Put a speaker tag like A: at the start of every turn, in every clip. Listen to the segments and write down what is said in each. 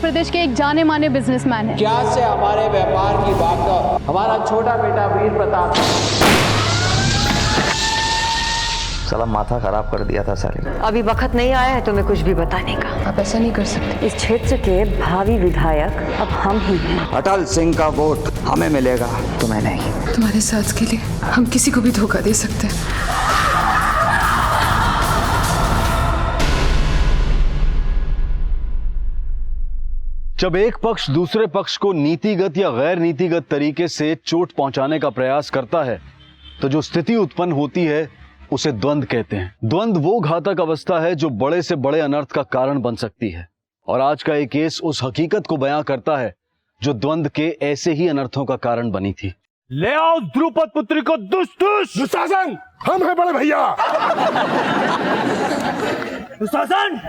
A: प्रदेश के एक जाने माने बिजनेसमैन हैं।
B: क्या से हमारे व्यापार की भागदौड़ हमारा छोटा बेटा वीर प्रताप
C: साला माथा खराब कर दिया था साले।
D: अभी वक्त नहीं आया है तुम्हें कुछ भी बताने का।
A: आप ऐसा नहीं कर सकते।
D: इस क्षेत्र के भावी विधायक अब हम ही हैं।
C: अटल सिंह का वोट हमें मिलेगा, तुम्हें नहीं।
A: तुम्हारे साथ के लिए हम किसी को भी धोखा दे सकते हैं।
E: जब एक पक्ष दूसरे पक्ष को नीतिगत या गैर नीतिगत तरीके से चोट पहुंचाने का प्रयास करता है तो जो स्थिति उत्पन्न होती है उसे द्वंद्व कहते हैं। द्वंद्व वो घातक अवस्था है जो बड़े से बड़े अनर्थ का कारण बन सकती है और आज का एक केस उस हकीकत को बयां करता है जो द्वंद्व के ऐसे ही अनर्थों का कारण बनी थी।
F: ले आओ द्रुपद पुत्री को दुशासन, हम हैं बड़े भैया। दुशासन,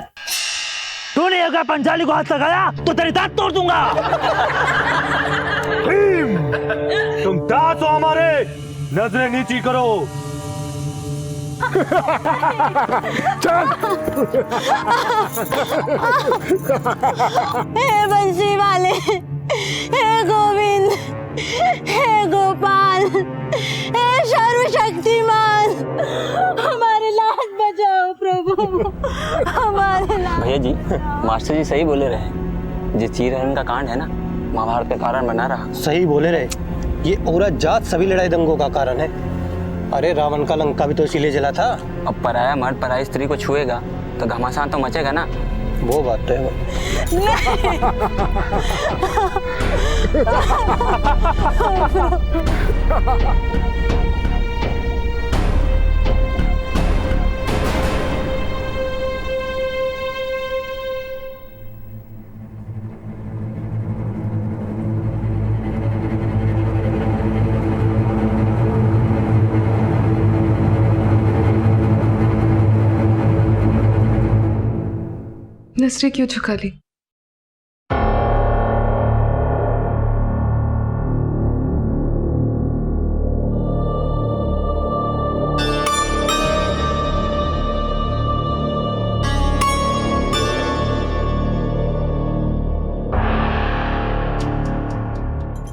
F: तूने अगर पंचाली को हाथ लगाया तो तेरी दांत तोड़ दूंगा। भीम, तुम दांत हो हमारे, नजरें नीची करो। चल।
G: हे बंसी वाले, हे गोविंद, हे गोपाल, हे सर्वशक्तिमान, हमारे लाज बचाओ प्रभु, हमारे लाज।
H: भैया जी, मास्टर जी सही बोले रहे। जिस चीरहरण का कांड है ना, महाभारत का कारण बना रहा।
I: सही बोले रहे, ये औरत जात सभी लड़ाई दंगों का कारण है। अरे रावण का लंका भी तो इसीलिए जला था।
H: अब पराया मर्द पराई स्त्री को छुएगा तो घमासान तो मचेगा ना।
I: वो बात तो है।
A: नजरें क्यों झुका ली?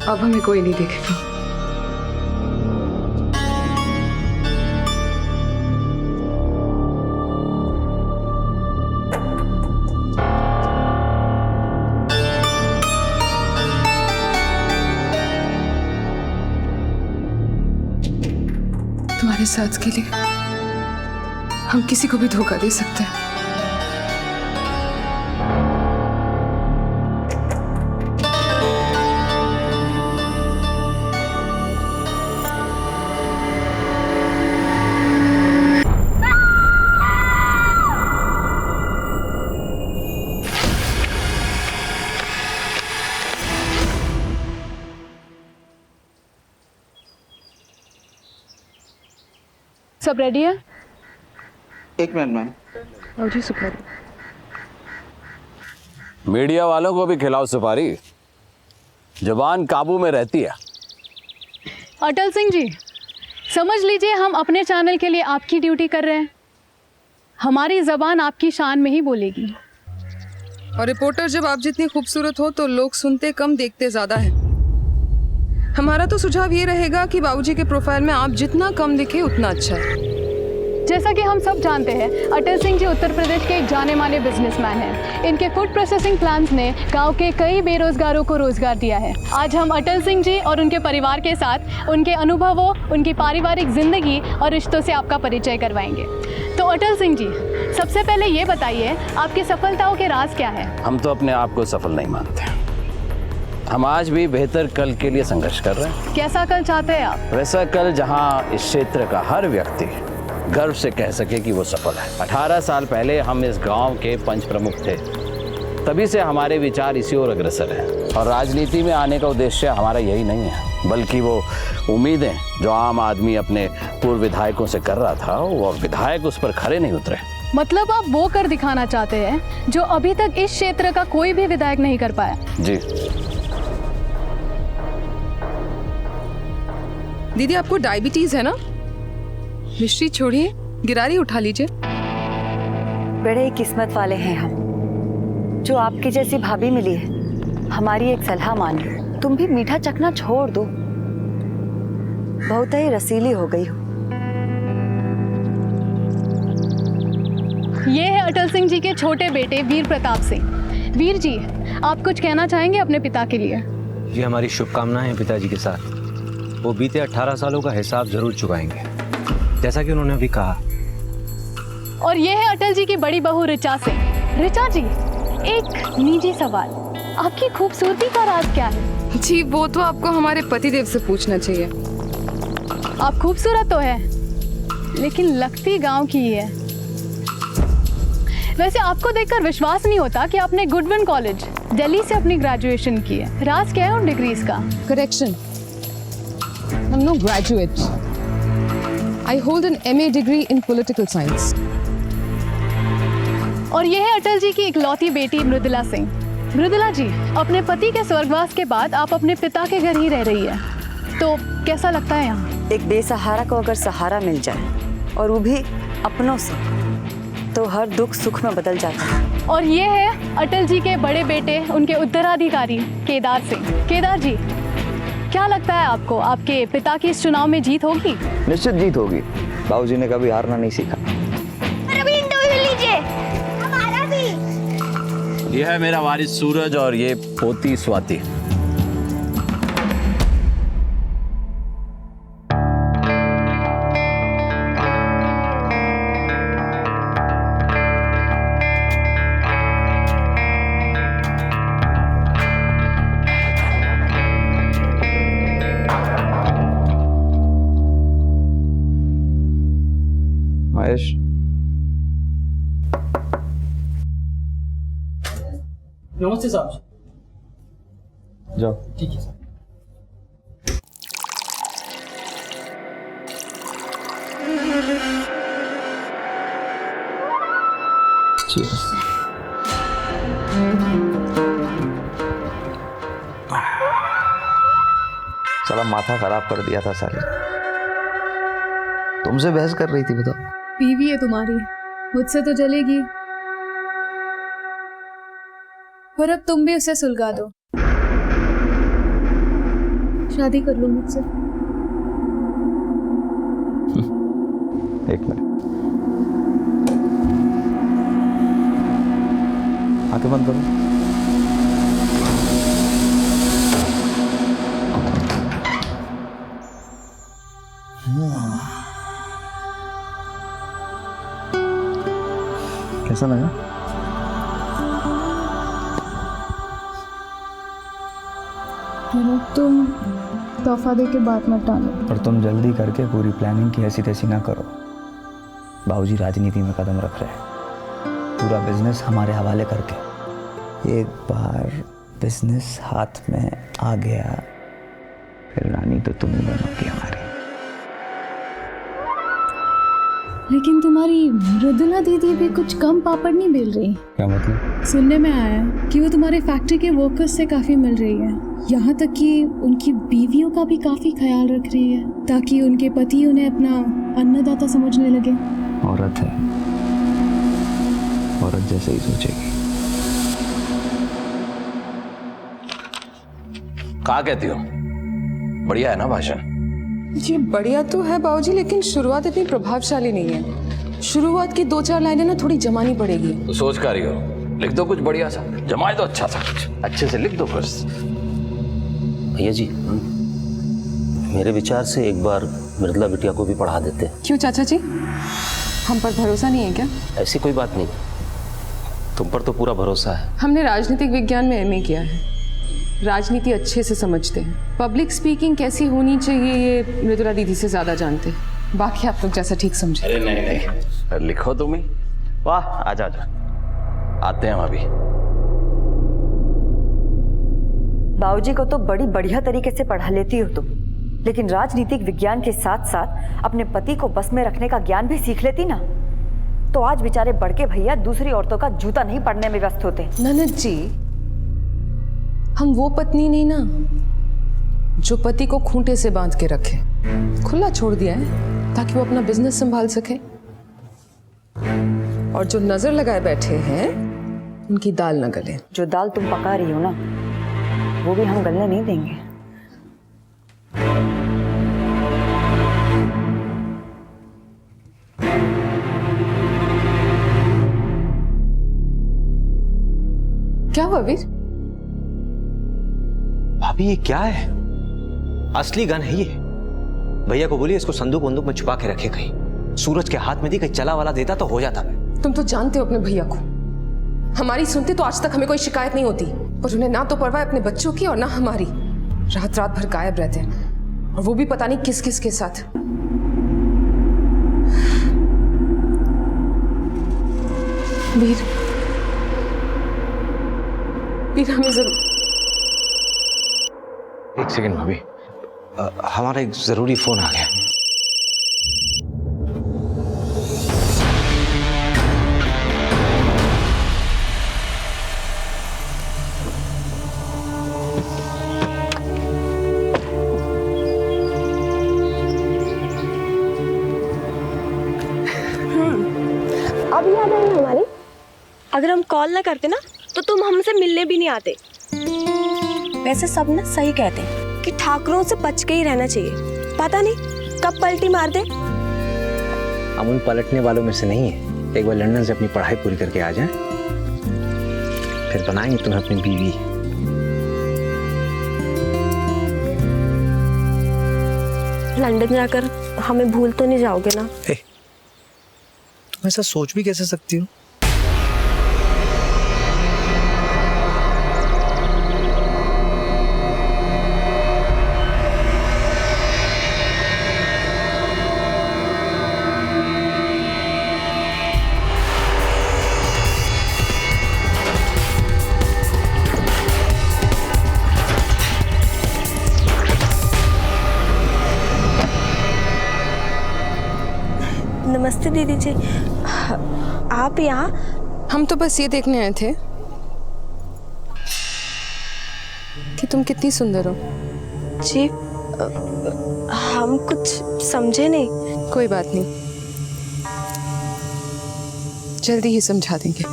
A: अब हमें कोई नहीं देखेगा। तुम्हारे साथ के लिए हम किसी को भी धोखा दे सकते हैं। सब रेडी है?
B: एक मिनट मैम।
A: जी सुपारी।
J: मीडिया वालों को भी खिलाओ सुपारी, जुबान काबू में रहती है।
A: अटल सिंह जी, समझ लीजिए हम अपने चैनल के लिए आपकी ड्यूटी कर रहे हैं। हमारी जबान आपकी शान में ही बोलेगी।
K: और रिपोर्टर जब आप जितनी खूबसूरत हो तो लोग सुनते कम देखते ज्यादा है। हमारा तो सुझाव ये रहेगा कि बाबूजी के प्रोफाइल में आप जितना कम दिखे उतना अच्छा है।
A: जैसा कि हम सब जानते हैं, अटल सिंह जी उत्तर प्रदेश के एक जाने माने बिजनेसमैन हैं। इनके फूड प्रोसेसिंग प्लांट्स ने गांव के कई बेरोजगारों को रोजगार दिया है। आज हम अटल सिंह जी और उनके परिवार के साथ उनके अनुभवों, उनकी पारिवारिक जिंदगी और रिश्तों से आपका परिचय करवाएंगे। तो अटल सिंह जी, सबसे पहले ये बताइए आपकी सफलताओं के राज क्या है?
J: हम तो अपने आप को सफल नहीं मानते। हम आज भी बेहतर कल के लिए संघर्ष कर रहे हैं।
A: कैसा कल चाहते हैं आप?
J: वैसा कल जहां इस क्षेत्र का हर व्यक्ति गर्व से कह सके कि वो सफल है। 18 साल पहले हम इस गांव के पंच प्रमुख थे, तभी से हमारे विचार इसी ओर अग्रसर हैं। और राजनीति में आने का उद्देश्य हमारा यही नहीं है, बल्कि वो उम्मीदें जो आम आदमी अपने पूर्व विधायकों से कर रहा था, वो विधायक उस पर खरे नहीं उतरे।
A: मतलब आप वो कर दिखाना चाहते हैं जो अभी तक इस क्षेत्र का कोई भी विधायक नहीं कर पाया?
J: जी।
K: दीदी, आपको डायबिटीज है ना? मिश्री छोड़िए, गिरारी उठा लीजिए।
D: बड़े किस्मत वाले हैं हम। जो आपकी जैसी भाभी मिली है, हमारी एक सलाह मानो, तुम भी मीठा चखना छोड़ दो। बहुत ही रसीली हो गई हो।
A: ये है अटल सिंह जी के छोटे बेटे वीर प्रताप सिंह। वीर जी, आप कुछ कहना चाहेंगे अपने पिता के लिए?
I: जी, हमारी शुभकामनाएं हैं पिताजी के साथ। वो बीते 18 सालों का हिसाब जरूर चुकाएंगे, जैसा कि उन्होंने अभी कहा।
A: और ये है अटल जी की बड़ी बहू ऋचा सिंह। ऋचा जी, एक निजी सवाल, आपकी खूबसूरती का राज क्या है?
K: जी, वो तो आपको हमारे पतिदेव से पूछना चाहिए।
A: आप खूबसूरत तो है, लेकिन लगती गांव की ही है। वैसे आपको देखकर विश्वास नहीं होता कि आपने गुडविन कॉलेज दिल्ली से अपनी ग्रेजुएशन की है। राज क्या है उन डिग्रीज का?
K: Correction, I am no graduate. I hold an MA degree in political science.
A: और यह है अटल जी की इकलौती बेटी मृदुला सिंह। मृदुला जी, अपने पति के स्वर्गवास के बाद आप अपने पिता के घर ही रह रही है, तो कैसा लगता है यहाँ?
D: एक बेसहारा को अगर सहारा मिल जाए, और वो भी अपनों से, तो हर दुख सुख में बदल जाता है।
A: और ये है अटल जी के बड़े बेटे, उनके उत्तराधिकारी केदार सिंह। केदार जी, क्या लगता है आपको, आपके पिता की इस चुनाव में जीत होगी?
C: निश्चित जीत होगी। बाबूजी ने कभी हारना नहीं सीखा।
J: ये है मेरा वारिस सूरज और ये पोती स्वाति।
C: महेश,
F: नमस्ते साहब।
C: जाओ।
F: ठीक है सर।
C: साला माथा खराब कर दिया था साले। तुमसे बहस कर रही थी, बताओ।
A: बीवी है तुम्हारी, मुझसे तो जलेगी। और अब तुम भी उसे सुलगा दो, शादी कर लो मुझसे।
C: एक मिनट, आंखें बंद करो। कैसा लगा?
A: तुम तोहफा दे के बात मत टालो।
C: और तुम जल्दी करके पूरी प्लानिंग की ऐसी तैसी ना करो। बाबूजी राजनीति में कदम रख रहे हैं, पूरा बिजनेस हमारे हवाले करके। एक बार बिजनेस हाथ में आ गया, फिर रानी तो तुम ही बनोगी हमारी।
A: लेकिन तुम्हारी मृदुला दीदी भी कुछ कम पापड़ नहीं बेल रही।
C: क्या मतलब?
A: सुनने में आया कि वो तुम्हारे फैक्ट्री के वर्कर्स से काफी मिल रही है, यहाँ तक कि उनकी बीवियों का भी काफी ख्याल रख रही है, ताकि उनके पति उन्हें अपना अन्नदाता समझने लगे।
C: औरत है, औरत जैसे ही सोचेगी।
J: क्या कहती हो? बढ़िया है ना भाषण?
K: जी बढ़िया तो है बाबूजी, लेकिन शुरुआत इतनी प्रभावशाली नहीं है। शुरुआत की 2-4 लाइनें ना थोड़ी जमानी पड़ेगी।
J: तो सोच कर रही हो, लिख दो कुछ बढ़िया सा, जमाए दो अच्छा सा, कुछ अच्छे से लिख दो बस।
L: भैया जी, मेरे विचार से एक बार मृदुला बिटिया को भी पढ़ा देते हैं।
K: क्यों चाचा जी, हम पर भरोसा नहीं है क्या?
L: ऐसी कोई बात नहीं, तुम पर तो पूरा भरोसा है।
K: हमने राजनीतिक विज्ञान में MA किया है, राजनीति अच्छे से समझते हैं। पब्लिक स्पीकिंग कैसी होनी चाहिए ये मृदुला दीदी से ज्यादा जानते हैं। बाकी आप लोग जैसा ठीक समझे।
J: अरे नहीं नहीं, लिखो तुम ही। वाह, आजा आजा, आते हैं हम अभी।
D: बाबूजी को तो बड़ी बढ़िया तरीके से पढ़ा लेती हो तुम, लेकिन राजनीतिक विज्ञान के साथ साथ अपने पति को बस में रखने का ज्ञान भी सीख लेती ना, तो आज बेचारे बड़के भैया दूसरी औरतों का जूता नहीं पड़ने में व्यस्त होते।
K: ननद जी, हम वो पत्नी नहीं ना जो पति को खूंटे से बांध के रखे, खुला छोड़ दिया है ताकि वो अपना बिजनेस संभाल सके। और जो नजर लगाए बैठे हैं उनकी दाल न गले।
D: जो दाल तुम पका रही हो ना, वो भी हम गलने नहीं देंगे।
K: क्या हुआ वीर?
M: भाभी ये क्या है? असली गन है ये। भैया को बोलिए इसको संदूक वंदूक में छुपा के रखे कहीं। सूरज के हाथ में दी, कहीं चला वाला देता तो हो जाता।
K: तुम तो जानते हो अपने भैया को, हमारी सुनते तो आज तक हमें कोई शिकायत नहीं होती, पर उन्हें ना तो परवाह अपने बच्चों की और ना हमारी। रात रात भर गायब रहते हैं, और वो भी पता नहीं किस किस के साथ। वीर, वीर हमें जरूर।
M: एक सेकंड भाभी, हमारा एक जरूरी फोन आ गया।
G: अब याद आई हमारी। अगर हम कॉल ना करते ना तो तुम हमसे मिलने भी नहीं आते। वैसे सब ना सही कहते हैं कि ठाकुरों से बच के ही रहना चाहिए। पता नहीं कब पलटी मार दे।
M: हम उन पलटने वालों में से नहीं है। एक बार लंदन से अपनी पढ़ाई पूरी करके आ जाएं, फिर बनाएंगे तुम्हें अपनी बीवी।
G: लंदन जाकर हमें भूल तो नहीं जाओगे ना?
M: तुम ऐसा सोच भी कैसे सकती हो?
G: नमस्ते दीदी जी, आप यहाँ?
K: हम तो बस ये देखने आए थे कि तुम कितनी सुंदर हो।
G: जी, हम कुछ समझे नहीं।
K: कोई बात नहीं, जल्दी ही समझा देंगे।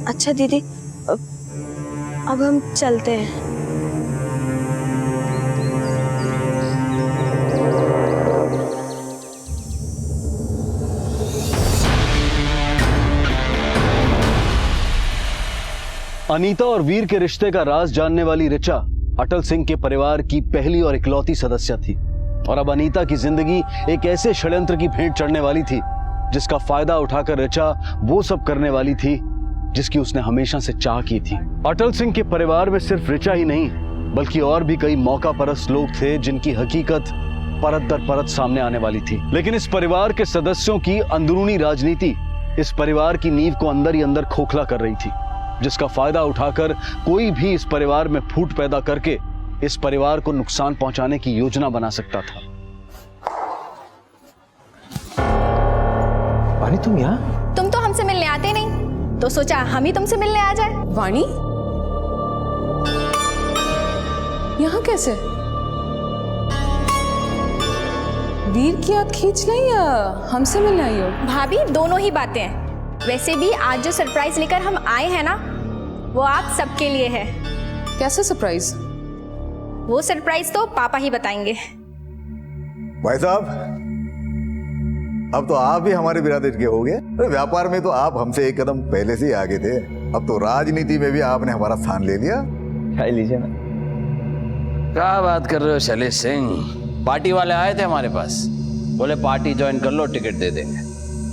G: अच्छा दीदी, अब हम चलते हैं।
E: अनीता और वीर के रिश्ते का राज जानने वाली ऋचा अटल सिंह के परिवार की पहली और इकलौती सदस्य थी, और अब अनीता की जिंदगी एक ऐसे षड्यंत्र की भेंट चढ़ने वाली थी जिसका फायदा उठाकर ऋचा वो सब करने वाली थी जिसकी उसने हमेशा से चाह की थी। अटल सिंह के परिवार में सिर्फ ऋचा ही नहीं बल्कि और भी कई मौका परस्त लोग थे जिनकी हकीकत परत दर परत सामने आने वाली थी। लेकिन इस परिवार के सदस्यों की अंदरूनी राजनीति इस परिवार की नींव को अंदर ही अंदर खोखला कर रही थी, जिसका फायदा उठाकर कोई भी इस परिवार में फूट पैदा करके इस परिवार को नुकसान पहुंचाने की योजना बना सकता था।
M: वाणी, तुम यहाँ?
N: तुम तो हमसे मिलने आते नहीं, तो सोचा हम ही तुमसे मिलने आ जाए।
K: वाणी, यहाँ कैसे? वीर की याद खींच ली या हमसे मिलने आई हो?
N: भाभी, दोनों ही बातें हैं। वैसे भी आज जो सरप्राइज लेकर हम आए हैं ना, वो आप सबके लिए है।
K: कैसा सरप्राइज?
N: वो सरप्राइज तो पापा ही बताएंगे।
O: भाई साहब, अब तो आप भी हमारे बिरादर के हो गए। व्यापार में तो आप हमसे एक कदम पहले से ही आगे थे, अब तो राजनीति में भी आपने हमारा स्थान ले लिया।
J: खाई लीजिए ना। क्या बात कर रहे हो शैलेश सिंह? पार्टी वाले आए थे हमारे पास, बोले पार्टी ज्वाइन कर लो, टिकट दे देंगे।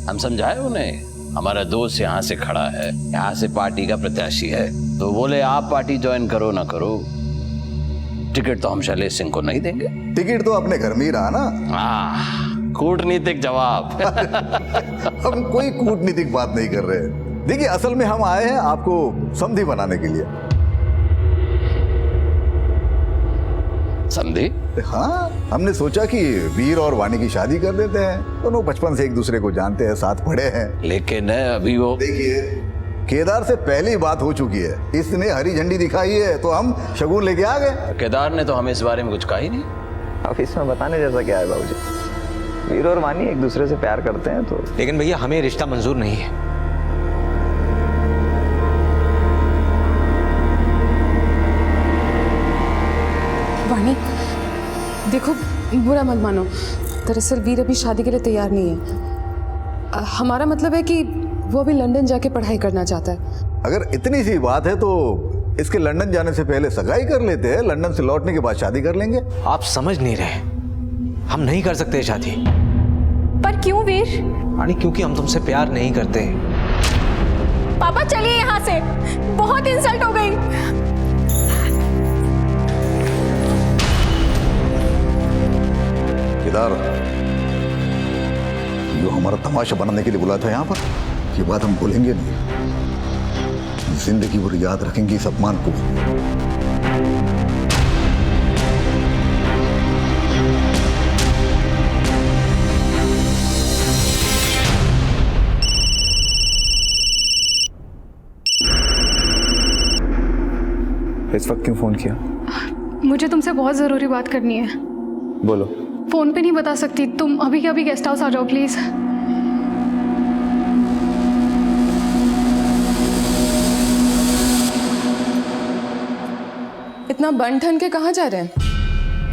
J: हम समझाए उन्हें, हमारा दोस्त यहाँ से खड़ा है, यहाँ से पार्टी का प्रत्याशी है, तो बोले आप पार्टी ज्वाइन करो ना करो, टिकट तो हम शैलेश सिंह को नहीं देंगे।
O: टिकट तो अपने घर में ही रहा ना।
J: हाँ, कूटनीतिक जवाब।
O: हम कोई कूटनीतिक बात नहीं कर रहे। देखिए, असल में हम आए हैं आपको समधी बनाने के लिए।
J: समधी?
O: हाँ, हमने सोचा कि वीर और वाणी की शादी कर देते हैं। दोनों बचपन से एक दूसरे को जानते हैं, साथ पढ़े हैं।
J: लेकिन अभी वो
O: देखिए, केदार से पहली बात हो चुकी है, इसने हरी झंडी दिखाई है तो हम शगुन लेके आ गए।
J: केदार ने तो हमें इस बारे में कुछ कहा ही नहीं।
C: अब इसमें बताने जैसा क्या है बाबूजी? वीर और वानी एक दूसरे से प्यार करते हैं तो।
M: लेकिन भैया हमें रिश्ता मंजूर नहीं है।
K: वानी देखो, बुरा मत मानो, दरअसल वीर अभी शादी के लिए तैयार नहीं है। हमारा मतलब है कि वो अभी लंदन जाके पढ़ाई करना चाहता है।
O: अगर इतनी सी बात है तो इसके लंदन जाने से पहले सगाई कर लेते हैं, लंदन से लौटने के बाद शादी कर लेंगे।
M: आप समझ नहीं रहे, हम नहीं कर सकते शादी।
N: पर क्यों वीर?
M: रानी क्योंकि हम तुमसे प्यार नहीं करते।
N: पापा चलिए यहाँ से, बहुत इंसल्ट हो गई।
O: केदार, जो हमारा तमाशा बनाने के लिए बुलाया था यहाँ पर, ये बात हम भूलेंगे नहीं, जिंदगी भर याद रखेंगे इस अपमान को।
C: इस वक्त क्यों फोन किया?
A: मुझे तुमसे बहुत ज़रूरी बात करनी है।
C: बोलो।
A: फ़ोन पे नहीं बता सकती, तुम अभी के अभी गेस्ट हाउस आ जाओ प्लीज़।
K: इतना बन ठन के कहाँ जा रहे हैं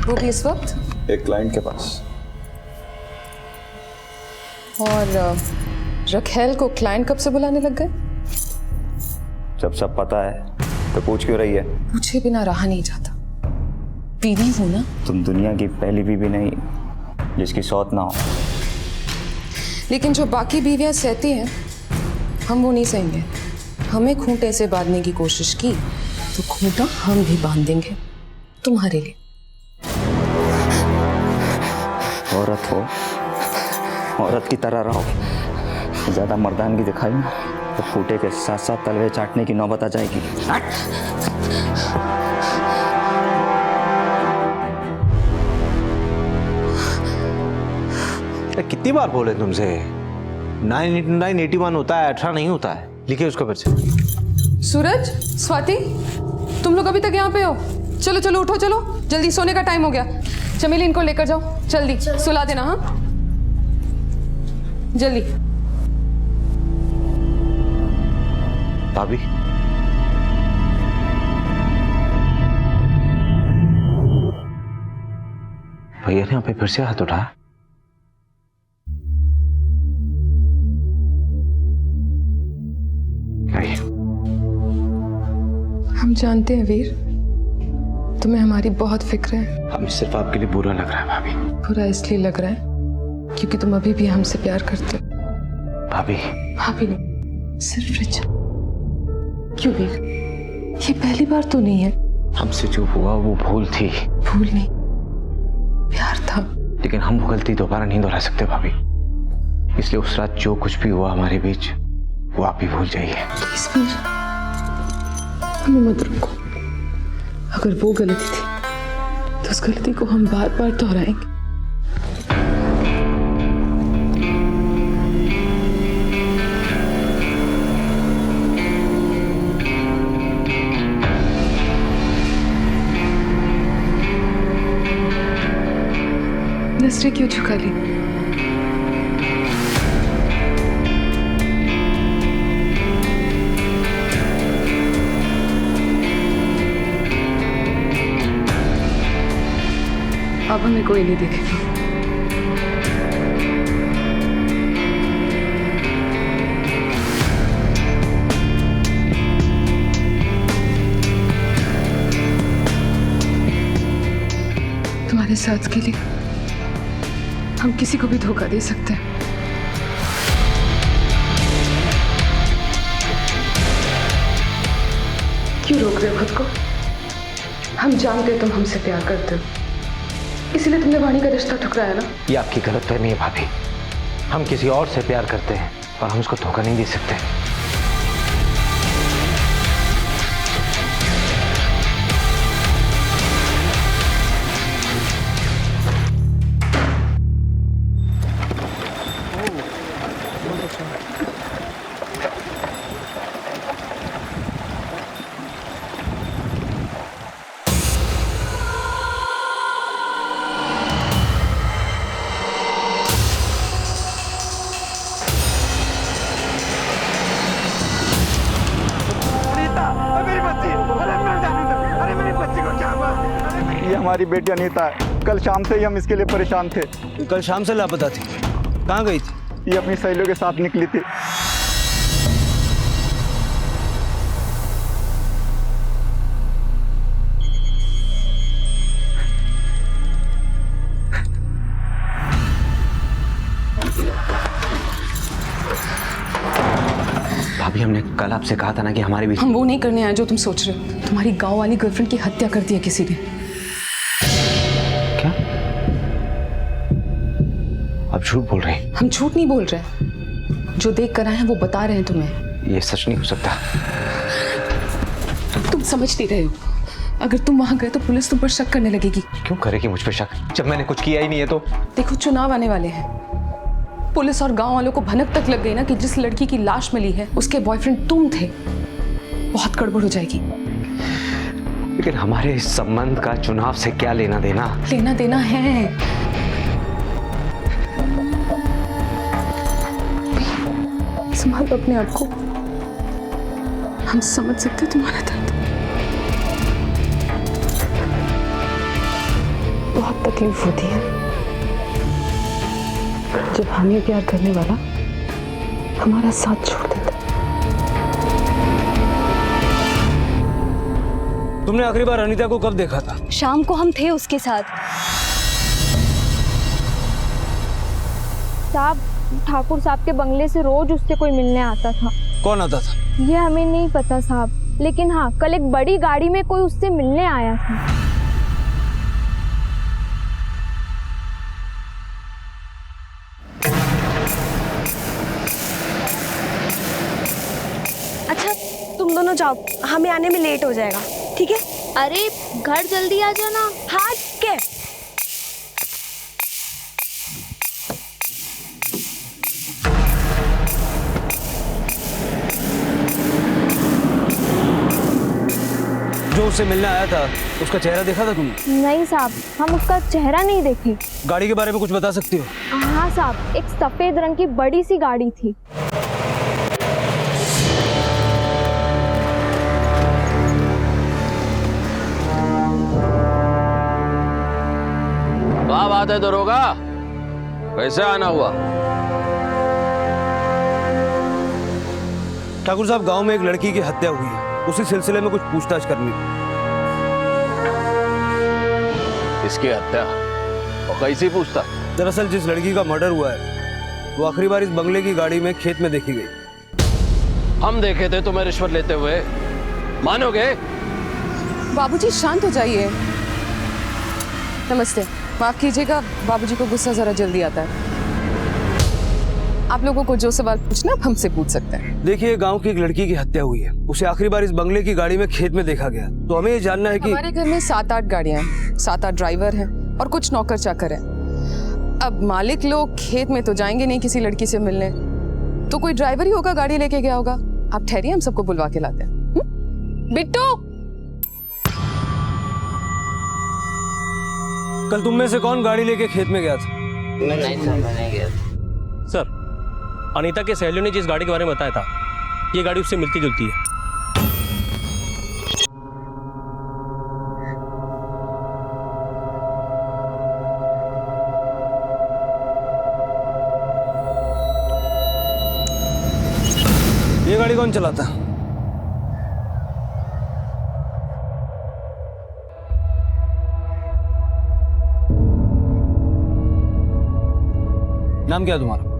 K: वो भी इस वक्त?
C: एक क्लाइंट के पास।
K: और रखेल को क्लाइंट कब से बुलाने लग गए?
C: जब सब पता है तो पूछ क्यों रही है?
K: पूछे बिना रहा नहीं जाता। बीवी हूं ना।
C: तुम दुनिया की पहली बीवी नहीं जिसकी सौत ना हो।
K: लेकिन जो बाकी बीवियां सहती हैं हम वो नहीं सहेंगे। हमें खूंटे से बांधने की कोशिश की तो खूंटा हम भी बांध देंगे तुम्हारे लिए।
C: औरत हो, औरत की तरह रहो। ज्यादा मर्दानगी दिखाई ना तो खूंटे के साथ साथ तलवे चाटने की नौबत आ जाएगी।
M: कितनी बार बोले तुमसे, 98981 होता है, 18 नहीं होता है। लिखिए उसको फिर से।
K: सूरज, स्वाति, तुम लोग अभी तक यहाँ पे हो? चलो चलो उठो, चलो जल्दी, सोने का टाइम हो गया। चमेली इनको लेकर जाओ, जल्दी सुला देना। हाँ जल्दी।
M: भाभी, भैया ने यहाँ पे फिर से हाथ उठाया।
K: हम जानते हैं वीर, तुम्हें हमारी बहुत फिक्र है।
M: हमें सिर्फ आपके लिए बुरा लग रहा है भाभी।
K: बुरा इसलिए लग रहा है क्योंकि तुम अभी भी हमसे प्यार करते हो।
M: भाभी,
K: भाभी नहीं, सिर्फ रिचा। क्यों वीर, ये पहली बार तो नहीं है।
M: हमसे जो हुआ वो भूल थी।
K: भूल नहीं, प्यार था।
M: लेकिन हम वो गलती दोबारा नहीं दोहरा सकते भाभी, इसलिए उस रात जो कुछ भी हुआ हमारे बीच वो आप भी भूल जाइए।
K: प्लीज वीर, हमें मत रोको। अगर वो गलती थी तो उस गलती को हम बार बार दोहराएंगे। नजरें क्यों झुका ली? अब हमें कोई नहीं देखेगा। तुम्हारे साथ के लिए हम किसी को भी धोखा दे सकते हैं। क्यों रोक रहे हो खुद को? हम जानते तुम हमसे प्यार करते हो, इसीलिए तुमने वाणी का रिश्ता ठुकराया ना।
M: ये आपकी गलतफहमी है भाभी। हम किसी और से प्यार करते हैं और हम उसको धोखा नहीं दे सकते।
P: ये हमारी बेटी अनीता है। कल शाम से ही हम इसके लिए परेशान थे।
I: कल शाम से लापता थी, कहाँ गई थी?
P: ये अपनी सहेलियों के साथ निकली थी।
M: भाभी, हमने कल आपसे कहा था ना कि हमारे बीच।
K: हम वो नहीं करने आए जो तुम सोच रहे हो। तुम्हारी गांव वाली गर्लफ्रेंड की हत्या कर दी है किसी ने।
M: क्या? आप झूठ बोल रहे हैं?
K: हम झूठ नहीं बोल रहे, जो देख कर आए हैं वो बता रहे हैं तुम्हें।
M: ये सच नहीं हो सकता।
K: तुम समझ नहीं रहे हो, अगर तुम वहां गए तो पुलिस तुम पर शक करने लगेगी।
M: क्यों करेगी मुझ पर शक, जब मैंने कुछ किया ही नहीं है तो?
K: देखो, चुनाव आने वाले हैं, पुलिस और गांव वालों को भनक तक लग गई ना कि जिस लड़की की लाश मिली है उसके बॉयफ्रेंड तुम थे, बहुत गड़बड़ हो जाएगी।
M: लेकिन हमारे इस संबंध का चुनाव से क्या लेना देना?
K: लेना देना है। संभालो अपने आप को, हम समझ सकते तुम्हारा दर्द। बहुत तकलीफ होती है जब हमें प्यार करने वाला हमारा साथ छोड़ देता।
I: तुमने आखिरी बार अनीता को कब देखा था?
G: शाम को हम थे उसके साथ।
Q: साहब, ठाकुर साहब के बंगले से रोज उससे कोई मिलने आता था।
I: कौन आता था?
Q: ये हमें नहीं पता साहब, लेकिन हाँ, कल एक बड़ी गाड़ी में कोई उससे मिलने आया था।
G: अच्छा, तुम दोनों जाओ, हमें आने में लेट हो जाएगा, ठीक है?
Q: अरे घर जल्दी आ जाना।
G: हाँ, के
I: जो उससे मिलने आया था उसका चेहरा देखा था तुमने?
Q: नहीं साहब, हम उसका चेहरा नहीं देखे।
I: गाड़ी के बारे में कुछ बता सकती हो?
Q: हाँ साहब, एक सफेद रंग की बड़ी सी गाड़ी थी।
J: क्या बात है दरोगा, कैसे आना हुआ?
I: ठाकुर साहब, गांव में एक लड़की की हत्या हुई है, उसी सिलसिले में कुछ पूछताछ करनी।
J: इसकी हत्या और कैसी पूछताछ?
I: दरअसल जिस लड़की का मर्डर हुआ है वो आखिरी बार इस बंगले की गाड़ी में खेत में देखी गई।
J: हम देखे थे तुम्हें रिश्वत लेते हुए, मानोगे?
K: बाबूजी शांत हो जाइए। नमस्ते, माफ कीजिएगा, बाबूजी को गुस्सा जरा जल्दी आता है। आप लोगों को जो सवाल पूछना आप हमसे पूछ सकते हैं।
I: देखिए, गांव की एक लड़की की हत्या हुई है, उसे आखिरी बार इस बंगले की गाड़ी में खेत में देखा गया, तो हमें ये जानना है कि
K: हमारे घर में 7-8 गाड़ियां हैं, 7-8 ड्राइवर हैं और कुछ नौकर चाकर हैं। अब मालिक लोग खेत में तो जाएंगे नहीं किसी लड़की से मिलने, तो कोई ड्राइवर ही होगा, गाड़ी लेके गया होगा। आप ठहरिए, हम सबको बुलवा के लाते हैं। बिट्टू,
I: कल तुम में से कौन गाड़ी लेके खेत में गया था?
H: नहीं सर, मैं नहीं गया।
R: सर, अनीता के सहेलियों ने जिस गाड़ी के बारे में बताया था, ये गाड़ी उससे मिलती जुलती है।
I: ये गाड़ी कौन चलाता? नाम क्या है तुम्हारा?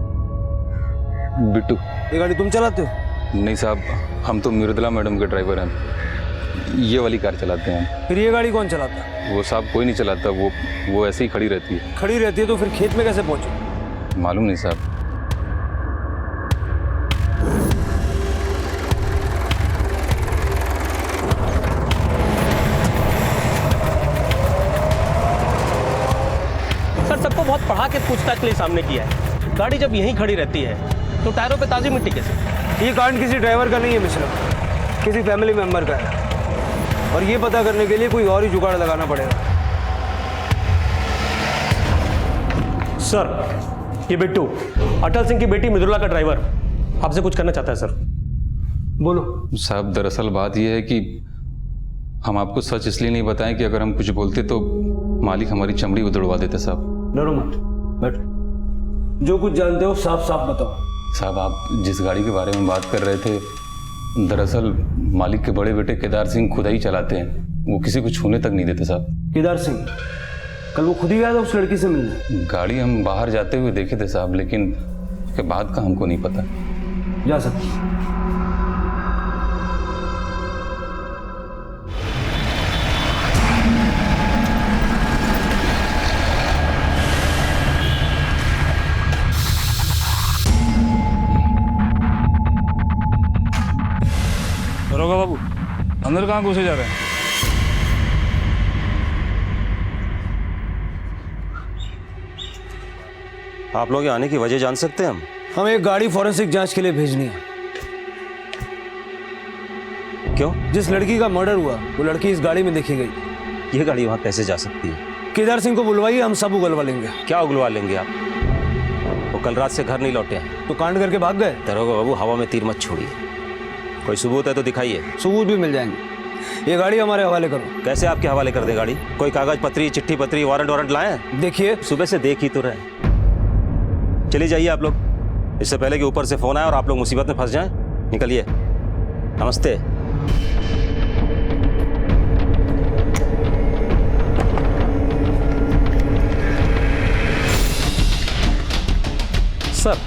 S: बिट्टू।
I: ये गाड़ी तुम चलाते हो?
S: नहीं साहब, हम तो मृदुला मैडम के ड्राइवर हैं, ये वाली कार चलाते हैं।
I: फिर ये गाड़ी कौन चलाता है?
S: वो साहब कोई नहीं चलाता, वो ऐसे ही खड़ी रहती है।
I: खड़ी रहती है तो फिर खेत में कैसे पहुंचे?
S: मालूम नहीं साहब।
R: सर, सबको बहुत पढ़ा के पूछताछ के लिए सामने किया है। गाड़ी जब यहीं खड़ी रहती है तो टायरों पे ताजी मिट्टी कैसे?
I: ये कांड किसी ड्राइवर का नहीं है मिश्रा, किसी फैमिली मेंबर का है, और ये पता करने के लिए कोई और ही जुगाड़ लगाना पड़ेगा।
R: सर, ये बिट्टू अटल सिंह की बेटी मृदुला का ड्राइवर आपसे कुछ करना चाहता है। सर
I: बोलो।
S: साहब, दरअसल बात यह है कि हम आपको सच इसलिए नहीं बताएं कि अगर हम कुछ बोलते तो मालिक हमारी चमड़ी उधड़वा देते साहब।
F: डरो मत, बैठो। जो कुछ जानते हो साफ साफ बताओ।
S: साहब, आप जिस गाड़ी के बारे में बात कर रहे थे, दरअसल मालिक के बड़े बेटे केदार सिंह खुद ही चलाते हैं। वो किसी को छूने तक नहीं देते साहब।
F: केदार सिंह कल वो खुद ही गया था उस लड़की से मिलने?
S: गाड़ी हम बाहर जाते हुए देखे थे साहब, लेकिन उसके बाद का हमको नहीं पता।
F: जा सकते।
T: दरोगा बाबू, अंदर कहाँ घुसे जा रहे हैं?
L: आप लोग यहाँ आने की वजह जान सकते हैं?
F: हम एक गाड़ी फॉरेंसिक जांच के लिए भेजनी है।
L: क्यों?
F: जिस लड़की का मर्डर हुआ वो लड़की इस गाड़ी में देखी गई।
L: ये गाड़ी वहाँ कैसे जा सकती है?
F: केदार सिंह को बुलवाइए, हम सब उगलवा लेंगे।
L: क्या उगलवा लेंगे आप? वो कल रात से घर नहीं लौटे हैं।
F: तो कांड करके भाग गए?
L: दरोगा बाबू, हवा में तीर मत छोड़िए। कोई सबूत है तो दिखाइए।
F: सबूत भी मिल जाएंगे। ये गाड़ी हमारे हवाले करो।
L: कैसे आपके हवाले कर दे गाड़ी? कोई कागज पत्री, चिट्ठी पत्री, वारंट लाए?
F: देखिए,
L: सुबह से देख ही तो रहे। चलिए जाइए आप लोग, इससे पहले कि ऊपर से फोन आए और आप लोग मुसीबत में फंस जाएं। निकलिए। नमस्ते।
R: सर,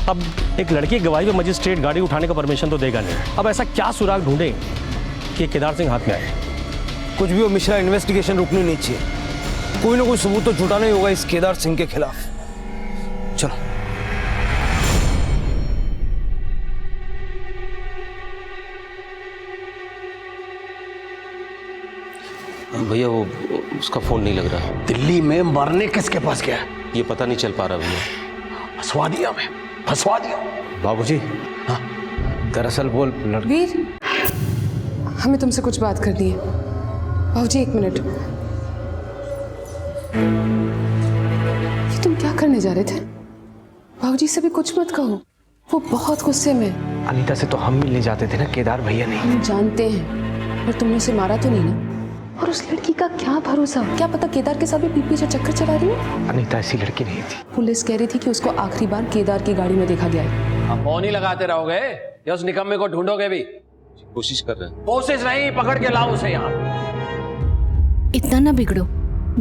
R: अब एक लड़की की गवाही पे मजिस्ट्रेट गाड़ी उठाने का परमिशन तो देगा नहीं। अब ऐसा क्या सुराग ढूंढे कि केदार सिंह हाथ में आए?
F: कुछ भी हो मिश्रा, इन्वेस्टिगेशन रुकनी नहीं चाहिए। कोई ना कोई सबूत तो जुटाना ही होगा इस केदार सिंह के खिलाफ। चलो।
L: भैया वो उसका फोन नहीं लग रहा।
F: दिल्ली में मरने किसके पास गया?
L: ये पता नहीं चल पा रहा भैया।
F: फंसवा दिया मैं, फंसवा दिया।
L: बाबूजी,
F: हाँ
L: दरअसल बोल
K: वीर, हमें तुमसे कुछ बात करनी है। बाबूजी 1 मिनट। ये तुम क्या करने जा रहे थे? बाबूजी से भी कुछ मत कहो, वो बहुत गुस्से में।
M: अनीता से तो हम मिलने जाते थे ना, केदार भैया नहीं।
K: हम जानते हैं, पर तुमने उसे मारा तो नहीं ना? और उस लड़की का क्या भरोसा? क्या पता केदार के साथ भी पीठ पीछे चक्कर चला रही है।
M: अनीता ऐसी लड़की नहीं थी।
K: पुलिस कह रही थी कि उसको आखिरी बार केदार की गाड़ी में देखा गया है।
J: अब फोन ही लगाते रहोगे या उस निकम्मे को ढूंढोगे भी?
L: कोशिश कर रहे हैं।
J: कोशिश नहीं, पकड़ के लाओ उसे यहाँ।
U: इतना ना बिगड़ो,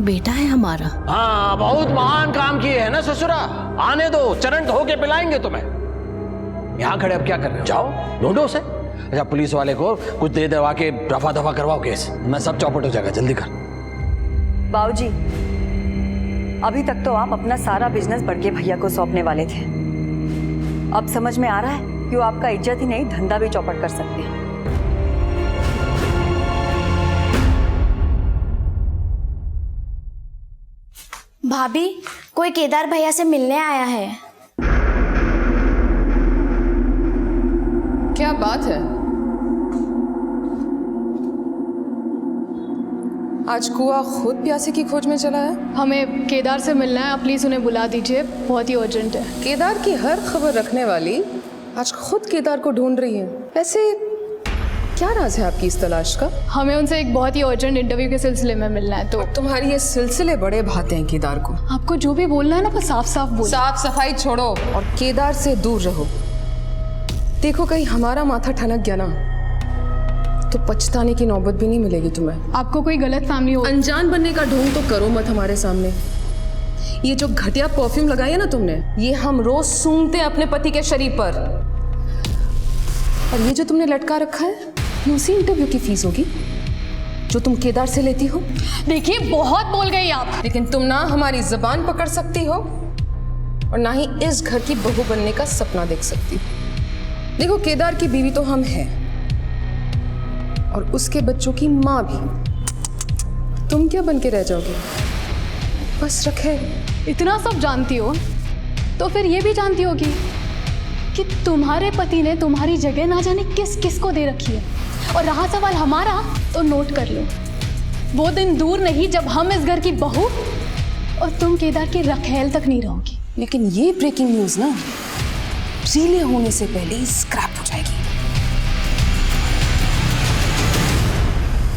U: बेटा है हमारा।
J: हाँ, बहुत महान काम किए है ना ससुरा। आने दो, चरण धो के पिलाएंगे तुम्हें। यहाँ खड़े अब क्या कर रहे हो? जाओ ढूंढो उसे। अच्छा, पुलिस वाले को कुछ दे दवा के रफा दफा करवाओ केस, मैं सब चौपट हो जाएगा। जल्दी कर।
D: बाबूजी, अभी तक तो आप अपना सारा बिजनेस बड़के भैया को सौंपने वाले थे। अब समझ में आ रहा है कि वो आपका इज्जत ही नहीं, धंधा भी चौपट कर सकते हैं।
N: भाभी, कोई केदार भैया से मिलने आया है।
K: क्या बात है? आज कुआ खुद प्यासे की खोज में चला है।
A: हमें केदार से मिलना है, आप प्लीज उन्हें बुला दीजिए, बहुत ही अर्जेंट है।
K: केदार की हर खबर रखने वाली आज खुद केदार को ढूंढ रही है। वैसे क्या राज है आपकी इस तलाश का?
A: हमें उनसे एक बहुत ही अर्जेंट इंटरव्यू के सिलसिले में मिलना है। तो
K: तुम्हारी ये सिलसिले बड़े भाते हैं केदार को।
A: आपको जो भी बोलना है ना वो साफ साफ बोलो।
K: साफ सफाई छोड़ो और केदार से दूर रहो। देखो कहीं हमारा माथा ठनक गया ना तो पछताने की नौबत भी नहीं मिलेगी तुम्हें।
A: आपको कोई गलत फैमिली हो।
K: अनजान बनने का ढोंग तो करो मत हमारे सामने। ये जो घटिया परफ्यूम लगाई है ना तुमने, ये हम रोज सूंघते हैं अपने पति के शरीर पर। और ये जो तुमने लटका रखा है, ये उसी इंटरव्यू की फीस होगी जो तुम केदार से लेती हो।
A: देखिए, बहुत बोल गई आप।
K: लेकिन तुम ना हमारी जुबान पकड़ सकती हो और ना ही इस घर की बहू बनने का सपना देख सकती। देखो, केदार की बीवी तो हम हैं और उसके बच्चों की माँ भी। तुम क्या बन के रह जाओगे? बस रखे।
A: इतना सब जानती हो तो फिर ये भी जानती होगी कि तुम्हारे पति ने तुम्हारी जगह ना जाने किस किस को दे रखी है। और रहा सवाल हमारा, तो नोट कर लो, वो दिन दूर नहीं जब हम इस घर की बहू और तुम केदार की रखेल तक नहीं रहोगी।
K: लेकिन ये ब्रेकिंग न्यूज़ ना रिले होने से पहले ही स्क्रैप हो जाएगी।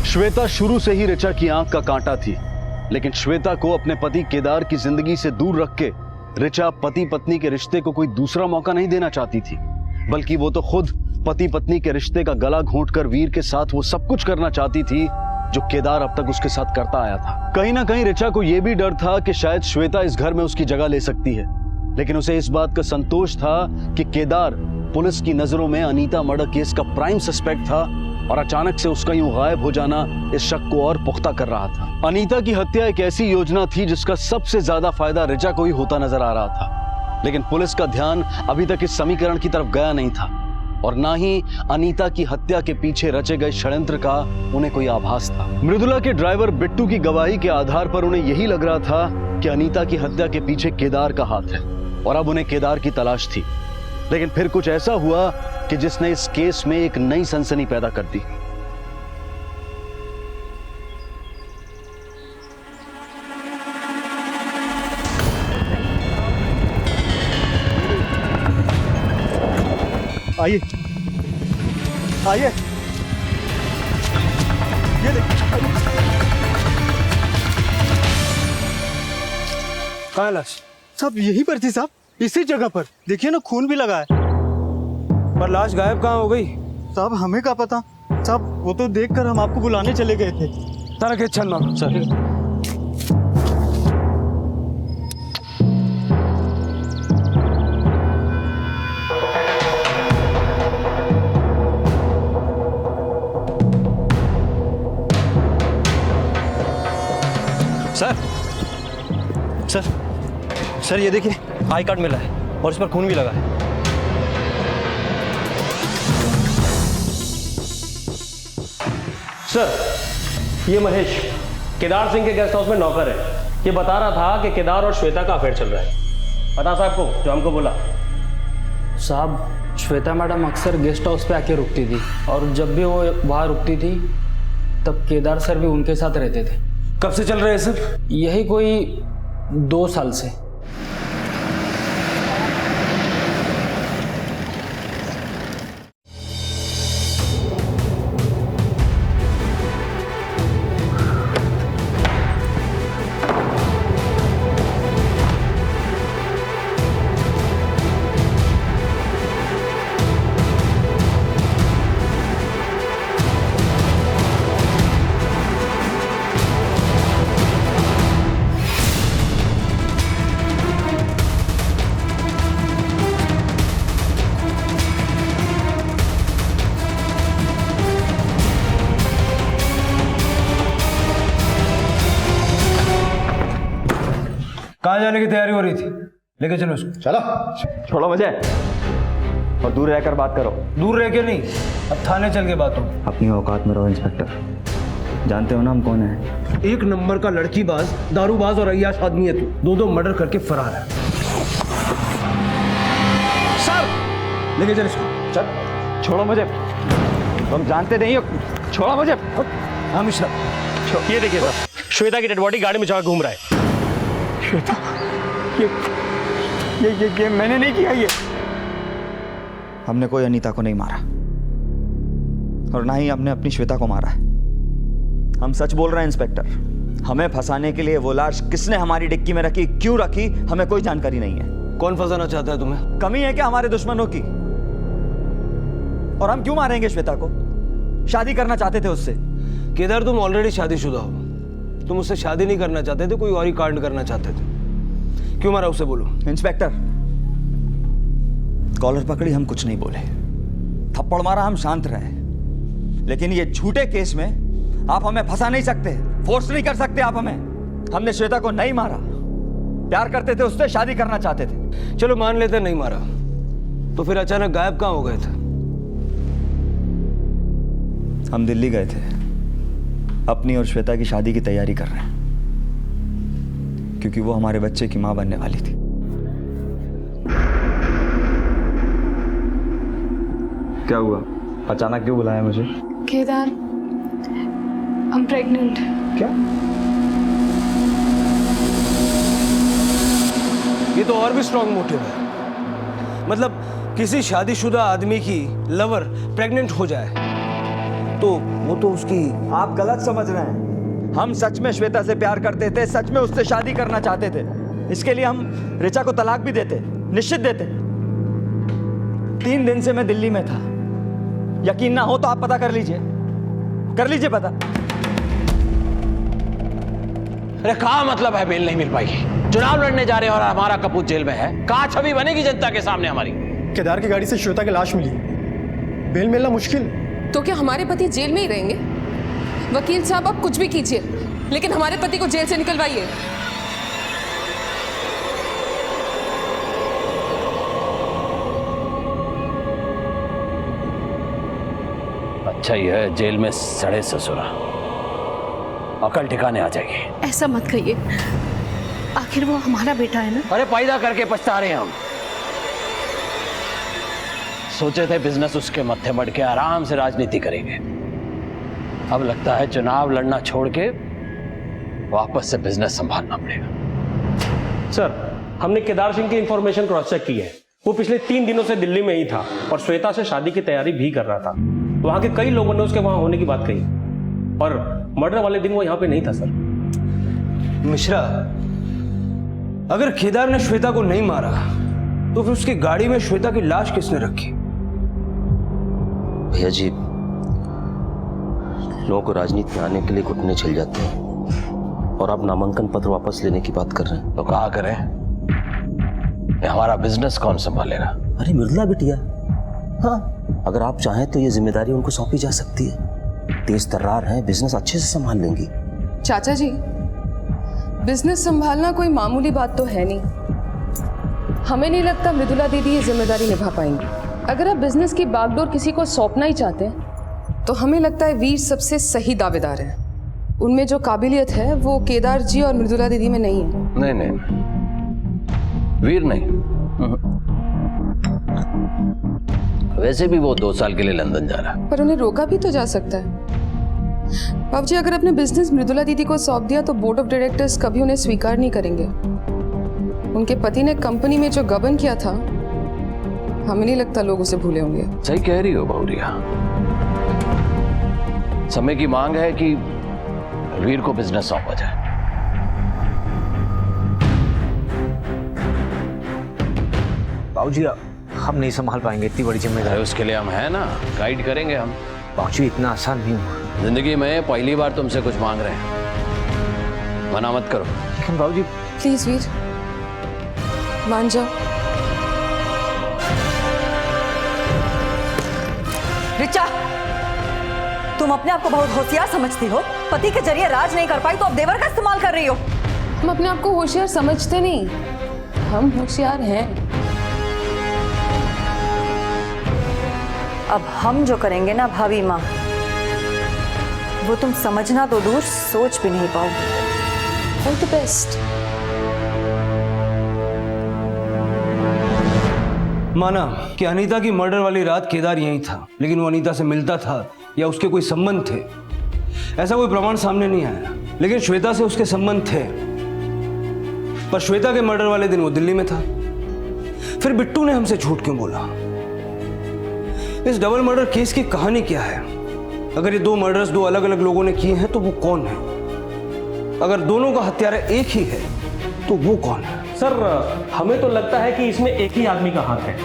E: श्वेता शुरू से ही ऋचा की आंख का कांटा थी, लेकिन श्वेता को अपने पति केदार की जिंदगी से दूर रख के ऋचा पति पत्नी के रिश्ते को कोई दूसरा मौका नहीं देना चाहती थी, बल्कि वो तो खुद पति पत्नी के रिश्ते का गला घोंटकर वीर के साथ वो सब कुछ करना चाहती थी जो केदार अब तक उसके साथ करता आया था। कहीं ना कहीं ऋचा को यह भी डर था कि शायद श्वेता इस घर में उसकी जगह ले सकती है, लेकिन उसे इस बात का संतोष था कि केदार पुलिस की नजरों में अनीता मर्डर केस का प्राइम सस्पेक्ट था और अचानक से उसका यूं गायब हो जाना इस शक को और पुख्ता कर रहा था। अनीता की हत्या एक ऐसी योजना थी जिसका सबसे ज्यादा फायदा ऋचा को ही होता नजर आ रहा था, लेकिन पुलिस का ध्यान अभी तक इस समीकरण की तरफ गया नहीं था और ना ही अनीता की हत्या के पीछे रचे गए षड्यंत्र का उन्हें कोई आभास था। मृदुला के ड्राइवर बिट्टू की गवाही के आधार पर उन्हें यही लग रहा था कि अनीता की हत्या के पीछे केदार का हाथ है और अब उन्हें केदार की तलाश थी। लेकिन फिर कुछ ऐसा हुआ कि जिसने इस केस में एक नई सनसनी पैदा कर दी।
P: आइए आइए, ये
I: कहाँ है लाश? साहब यहीं पर थी साहब, इसी जगह पर देखिए ना, खून भी लगा है।
F: पर लाश गायब कहाँ हो गई?
I: साहब हमें क्या पता साहब, वो तो देखकर हम आपको बुलाने चले गए थे।
F: तारा के चलना सर।
M: सर सर सर ये देखिए, आई कार्ड मिला है और इस पर खून भी लगा है।
R: सर ये महेश केदार सिंह के गेस्ट हाउस में नौकर है। ये बता रहा था कि केदार और श्वेता का अफेयर चल रहा है। पता साहब को जो हमको बोला।
B: साहब श्वेता मैडम अक्सर गेस्ट हाउस पे आके रुकती थी और जब भी वो वहाँ रुकती थी तब केदार सर भी उनके साथ रहते थे।
F: कब से चल रहे हैं सर?
B: यही कोई 2 साल से।
F: कहाँ जाने की तैयारी हो रही थी? लेके चलो उसको।
C: चलो, छोड़ो मुझे और दूर रहकर बात करो।
F: दूर रह के नहीं, अब थाने चल के बात हो।
C: अपनी औकात में रहो इंस्पेक्टर। जानते हो ना हम कौन है?
F: एक नंबर का लड़कीबाज, दारूबाज और अय्याश आदमी है तू। 2 मर्डर करके फरार है। सर लेके चल इसको।
C: चल, छोड़ो मुझे, तुम जानते नहीं हो। छोड़ो मुझे।
F: हाँ मिश्रा,
R: ये देखिए सर, श्वेता की डेड बॉडी गाड़ी में जगह घूम रहा है।
P: श्वेता, ये मैंने नहीं किया। ये
C: हमने कोई अनीता को नहीं मारा और ना ही हमने अपनी श्वेता को मारा है। हम सच बोल रहे हैं इंस्पेक्टर। हमें फंसाने के लिए वो लाश किसने हमारी डिक्की में रखी, क्यों रखी, हमें कोई जानकारी नहीं है।
F: कौन फंसाना चाहता है तुम्हें?
C: कमी है क्या हमारे दुश्मनों की? और हम क्यों मारेंगे श्वेता को? शादी करना चाहते थे उससे।
F: केदार तुम ऑलरेडी शादीशुदा हो, तुम उससे शादी नहीं करना चाहते थे, कोई और ही कांड करना चाहते थे। क्यों मारा उसे बोलो।
C: इंस्पेक्टर कॉलर पकड़ी, हम कुछ नहीं बोले, थप्पड़ मारा, हम शांत रहे, लेकिन ये झूठे केस में आप हमें फंसा नहीं सकते, फोर्स नहीं कर सकते आप हमें। हमने श्वेता को नहीं मारा, प्यार करते थे उससे, शादी करना चाहते थे।
F: चलो मान लेते नहीं मारा, तो फिर अचानक गायब कहां हो गए थे?
C: हम दिल्ली गए थे, अपनी और श्वेता की शादी की तैयारी कर रहे हैं, क्योंकि वो हमारे बच्चे की मां बनने वाली थी। क्या हुआ? अचानक क्यों बुलाया मुझे?
K: Kedar, I'm pregnant।
C: क्या?
F: ये तो और भी स्ट्रॉन्ग मोटिव है। मतलब किसी शादीशुदा आदमी की लवर प्रेग्नेंट हो जाए तो वो तो उसकी।
C: आप गलत समझ रहे हैं। हम सच में श्वेता से प्यार करते थे, सच में उससे शादी करना चाहते थे। इसके लिए हम ऋचा को तलाक भी देते, निश्चित देते। 3 दिन से मैं दिल्ली में था। यकीन ना हो तो आप पता कर लीजिए पता।
J: अरे कहा मतलब है बेल नहीं मिल पाएगी? चुनाव लड़ने जा रहे हैं और हमारा कपूत जेल में है। कहा छवि बनेगी जनता के सामने हमारी?
O: केदार की गाड़ी से श्वेता की लाश मिली, बेल मिलना मुश्किल।
K: तो क्या हमारे पति जेल में ही रहेंगे? वकील साहब आप कुछ भी कीजिए, लेकिन हमारे पति को जेल से निकलवाइए।
J: अच्छा ही है जेल में सड़े ससुरा, अकल ठिकाने आ जाएगी।
U: ऐसा मत कहिए, आखिर वो हमारा बेटा है ना।
J: अरे पैदा करके पछता रहे हैं हम। सोचे थे बिजनेस उसके मत्थे मड़ के आराम से राजनीति करेंगे। अब लगता है चुनाव लड़ना छोड़ के वापस से बिजनेस संभालना पड़ेगा।
R: सर, हमने केदार सिंह की इंफॉर्मेशन क्रॉस चेक की है। वो पिछले 3 दिनों से दिल्ली में ही था और श्वेता से शादी की तैयारी भी कर रहा था। वहां के कई लोगों ने उसके वहां होने की बात कही और मर्डर वाले दिन वो यहां पे नहीं था। सर
F: मिश्रा, अगर केदार ने श्वेता को नहीं मारा तो फिर उसकी गाड़ी में श्वेता की लाश किसने रखी?
V: भैया जी, लोगों को राजनीति में आने के लिए घुटने छिल जाते हैं और आप नामांकन पत्र वापस लेने की बात कर रहे हैं।
J: तो कहा करें, हमारा बिजनेस कौन संभालेगा?
V: अरे मृदुला बिटिया, हाँ, अगर आप चाहें तो ये जिम्मेदारी उनको सौंपी जा सकती है। तेज तर्रार हैं, बिजनेस अच्छे से संभाल लेंगी।
K: चाचा जी, बिजनेस संभालना कोई मामूली बात तो है नहीं। हमें नहीं लगता मृदुला दीदी ये जिम्मेदारी निभा पाएंगी। अगर आप बिजनेस की बागडोर किसी को सौंपना ही चाहते हैं तो हमें लगता है वीर सबसे सही दावेदार है। उनमें जो काबिलियत है वो केदार जी और मृदुला दीदी में नहीं है।
J: नहीं, वीर नहीं। वैसे भी वो 2 साल के लिए लंदन जा रहा है।
K: पर उन्हें रोका भी तो जा सकता है। बाबूजी, अगर अपने बिजनेस मृदुला दीदी को सौंप दिया तो बोर्ड ऑफ डायरेक्टर्स कभी उन्हें स्वीकार नहीं करेंगे। उनके पति ने कंपनी में जो गबन किया था, हमें नहीं लगता लोग उसे भूले होंगे।
J: सही कह रही हो बहुरिया। समय की मांग है कि वीर को बिजनेस सौंपा जाए।
M: बाबूजी, हम नहीं संभाल पाएंगे इतनी बड़ी जिम्मेदारी।
J: उसके लिए हम हैं ना, गाइड करेंगे हम।
M: बाबूजी, इतना आसान नहीं हुआ।
J: जिंदगी में पहली बार तुमसे कुछ मांग रहे हैं, मना मत करो।
M: लेकिन बाबूजी
K: प्लीज वीर, मान जाओ।
D: रिचा, तुम अपने आप को बहुत होशियार समझती हो। पति के जरिए राज नहीं कर पाई तो अब देवर का इस्तेमाल कर रही हो।
K: हम अपने आप को होशियार समझते नहीं, हम होशियार हैं।
D: अब हम जो करेंगे ना भाभी माँ, वो तुम समझना तो दूर, सोच भी नहीं पाओगे।
K: All the best.
F: माना कि अनीता की मर्डर वाली रात केदार यहीं था, लेकिन वो अनीता से मिलता था या उसके कोई संबंध थे, ऐसा कोई प्रमाण सामने नहीं आया। लेकिन श्वेता से उसके संबंध थे। पर श्वेता के मर्डर वाले दिन वो दिल्ली में था। फिर बिट्टू ने हमसे झूठ क्यों बोला? इस डबल मर्डर केस की कहानी क्या है? अगर ये 2 मर्डर्स 2 अलग अलग लोगों ने किए हैं तो वो कौन है? अगर दोनों का हत्यारा एक ही है तो वो कौन है?
R: सर, हमें तो लगता है कि इसमें एक ही आदमी का हाथ है।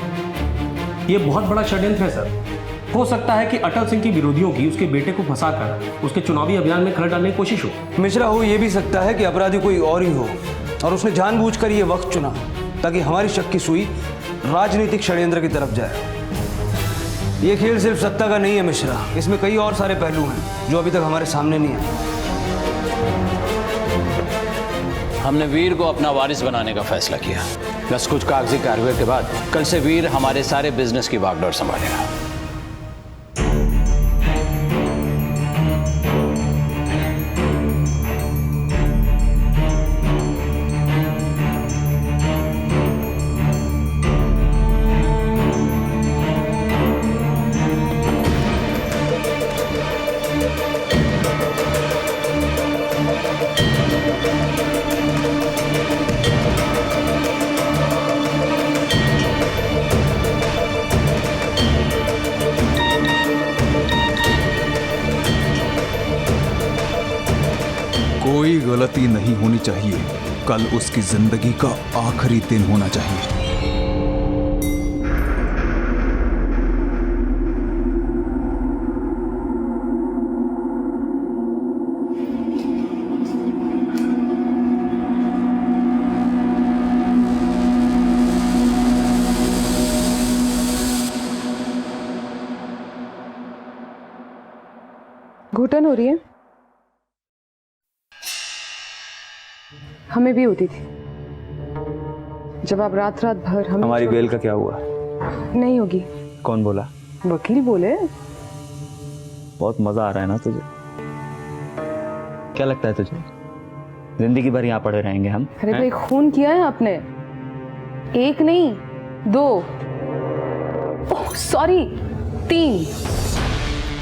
R: ये बहुत बड़ा षड्यंत्र है सर। हो सकता है कि अटल सिंह की विरोधियों की उसके बेटे को फंसाकर उसके चुनावी अभियान में खलट डालने की कोशिश हो।
F: मिश्रा, हो ये भी सकता है कि अपराधी कोई और ही हो और उसने जानबूझकर ये वक्त चुना ताकि हमारी शक की सुई राजनीतिक षड्यंत्र की तरफ जाए। ये खेल सिर्फ सत्ता का नहीं है मिश्रा, इसमें कई और सारे पहलू हैं जो अभी तक हमारे सामने नहीं आए।
J: हमने वीर को अपना वारिस बनाने का फैसला किया। बस कुछ कागजी कार्रवाई के बाद कल से वीर हमारे सारे बिजनेस की बागडोर संभालेगा।
G: कोई गलती नहीं होनी चाहिए। कल उसकी जिंदगी का आखिरी दिन होना चाहिए।
K: घुटन हो रही है? हमें भी होती थी जब आप रात रात भर हम।
M: हमारी बेल का क्या हुआ?
K: नहीं होगी।
C: कौन बोला?
K: वकील बोले।
C: बहुत मजा आ रहा है ना तुझे? क्या लगता है तुझे जिंदगी भर यहाँ पड़े रहेंगे हम?
K: अरे भाई खून किया है आपने, एक नहीं 2, ओह सॉरी 3।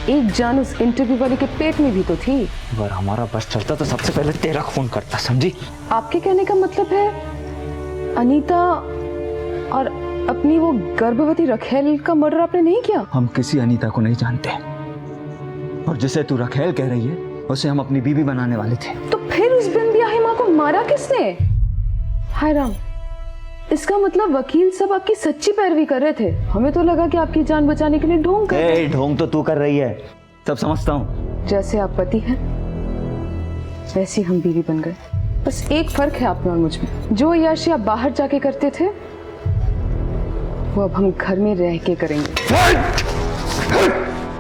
K: एक जान उस इंटरव्यू वाले के पेट में भी तो थी।
C: अगर हमारा बस चलता तो सबसे पहले तेरा खून करता, समझी?
K: आपके कहने का मतलब है अनीता और अपनी वो गर्भवती रखेल का मर्डर आपने नहीं किया?
C: हम किसी अनीता को नहीं जानते, और जिसे तू रखेल कह रही है उसे हम अपनी बीवी बनाने वाले थे।
K: तो फिर उस बिन ब्याही माँ को मारा किसने? हाय राम, इसका मतलब वकील सब आपकी सच्ची पैरवी कर रहे थे। हमें तो लगा कि आपकी जान बचाने के लिए ढोंग कर रहे हैं।
C: ढोंग तो तू कर रही है, सब समझता हूँ।
K: जैसे आप पति हैं वैसी हम बीवी बन गए। बस एक फर्क है आप में और मुझ में, जो अय्याशी आप बाहर जाके करते थे वो अब हम घर में रह के करेंगे।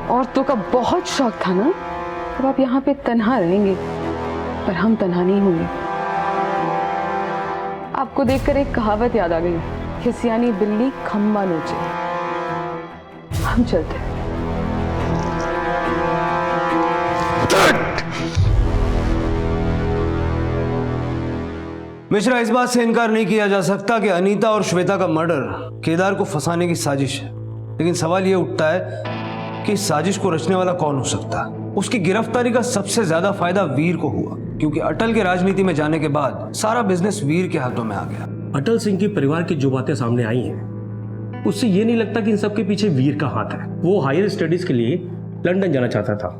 K: औरतों का बहुत शौक था ना, अब आप यहाँ पे तन्हा रहेंगे, पर हम तन्हा नहीं होंगे। आपको देखकर एक कहावत याद आ गई, खिसियानी बिल्ली खम्बा नोचे। हम चलते हैं।
F: मिश्रा, इस बात से इनकार नहीं किया जा सकता कि अनीता और श्वेता का मर्डर केदार को फंसाने की साजिश है। लेकिन सवाल यह उठता है कि इस साजिश को रचने वाला कौन हो सकता है। उसकी गिरफ्तारी का सबसे ज्यादा फायदा वीर को हुआ, क्योंकि अटल के राजनीति में जाने के बाद सारा बिजनेस वीर के हाथों में आ गया।
R: अटल सिंह के परिवार की जो बातें सामने आई हैं, उससे ये नहीं लगता कि इन सब के पीछे वीर का हाथ है। वो हायर स्टडीज के लिए लंदन जाना चाहता था।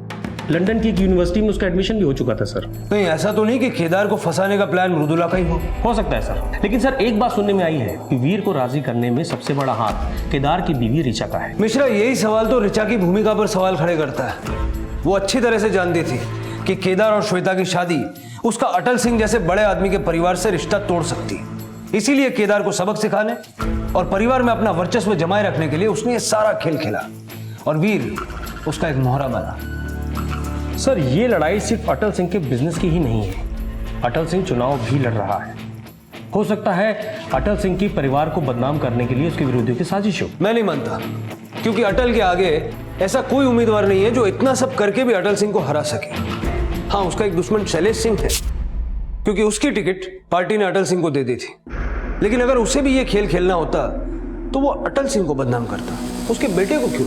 R: लंदन की एक यूनिवर्सिटी में उसका एडमिशन भी हो चुका था सर।
F: नहीं, ऐसा तो नहीं कि केदार को फंसाने का प्लान मृदुला का ही हो
R: सकता है सर। लेकिन सर एक बात सुनने में आई है कि वीर को राजी करने में सबसे बड़ा हाथ केदार की बीवी ऋचा का है।
F: मिश्रा, यही सवाल तो ऋचा की भूमिका पर सवाल खड़े करता है। वो अच्छी तरह से जानती थी कि केदार और श्वेता की शादी उसका अटल सिंह जैसे बड़े आदमी के परिवार से रिश्ता तोड़ सकती है। इसीलिए केदार को सबक सिखाने और परिवार में अपना वर्चस्व जमाए रखने के लिए उसने ये सारा खेल खेला, और वीर उसका एक मोहरा बना।
R: सर, ये लड़ाई सिर्फ अटल सिंह के बिजनेस की ही नहीं है। अटल सिंह चुनाव भी लड़ रहा है। हो सकता है अटल सिंह की परिवार को बदनाम करने के लिए उसके विरोधियों की साजिश हो।
F: मैं नहीं मानता, क्योंकि अटल के आगे ऐसा कोई उम्मीदवार नहीं है जो इतना सब करके भी अटल सिंह को हरा सके। हाँ, उसका एक दुश्मन शैलेश सिंह है, क्योंकि उसकी टिकट पार्टी ने अटल सिंह को दे दी थी। लेकिन अगर उसे भी ये खेल खेलना होता तो वो अटल सिंह को बदनाम करता, उसके बेटे को क्यों?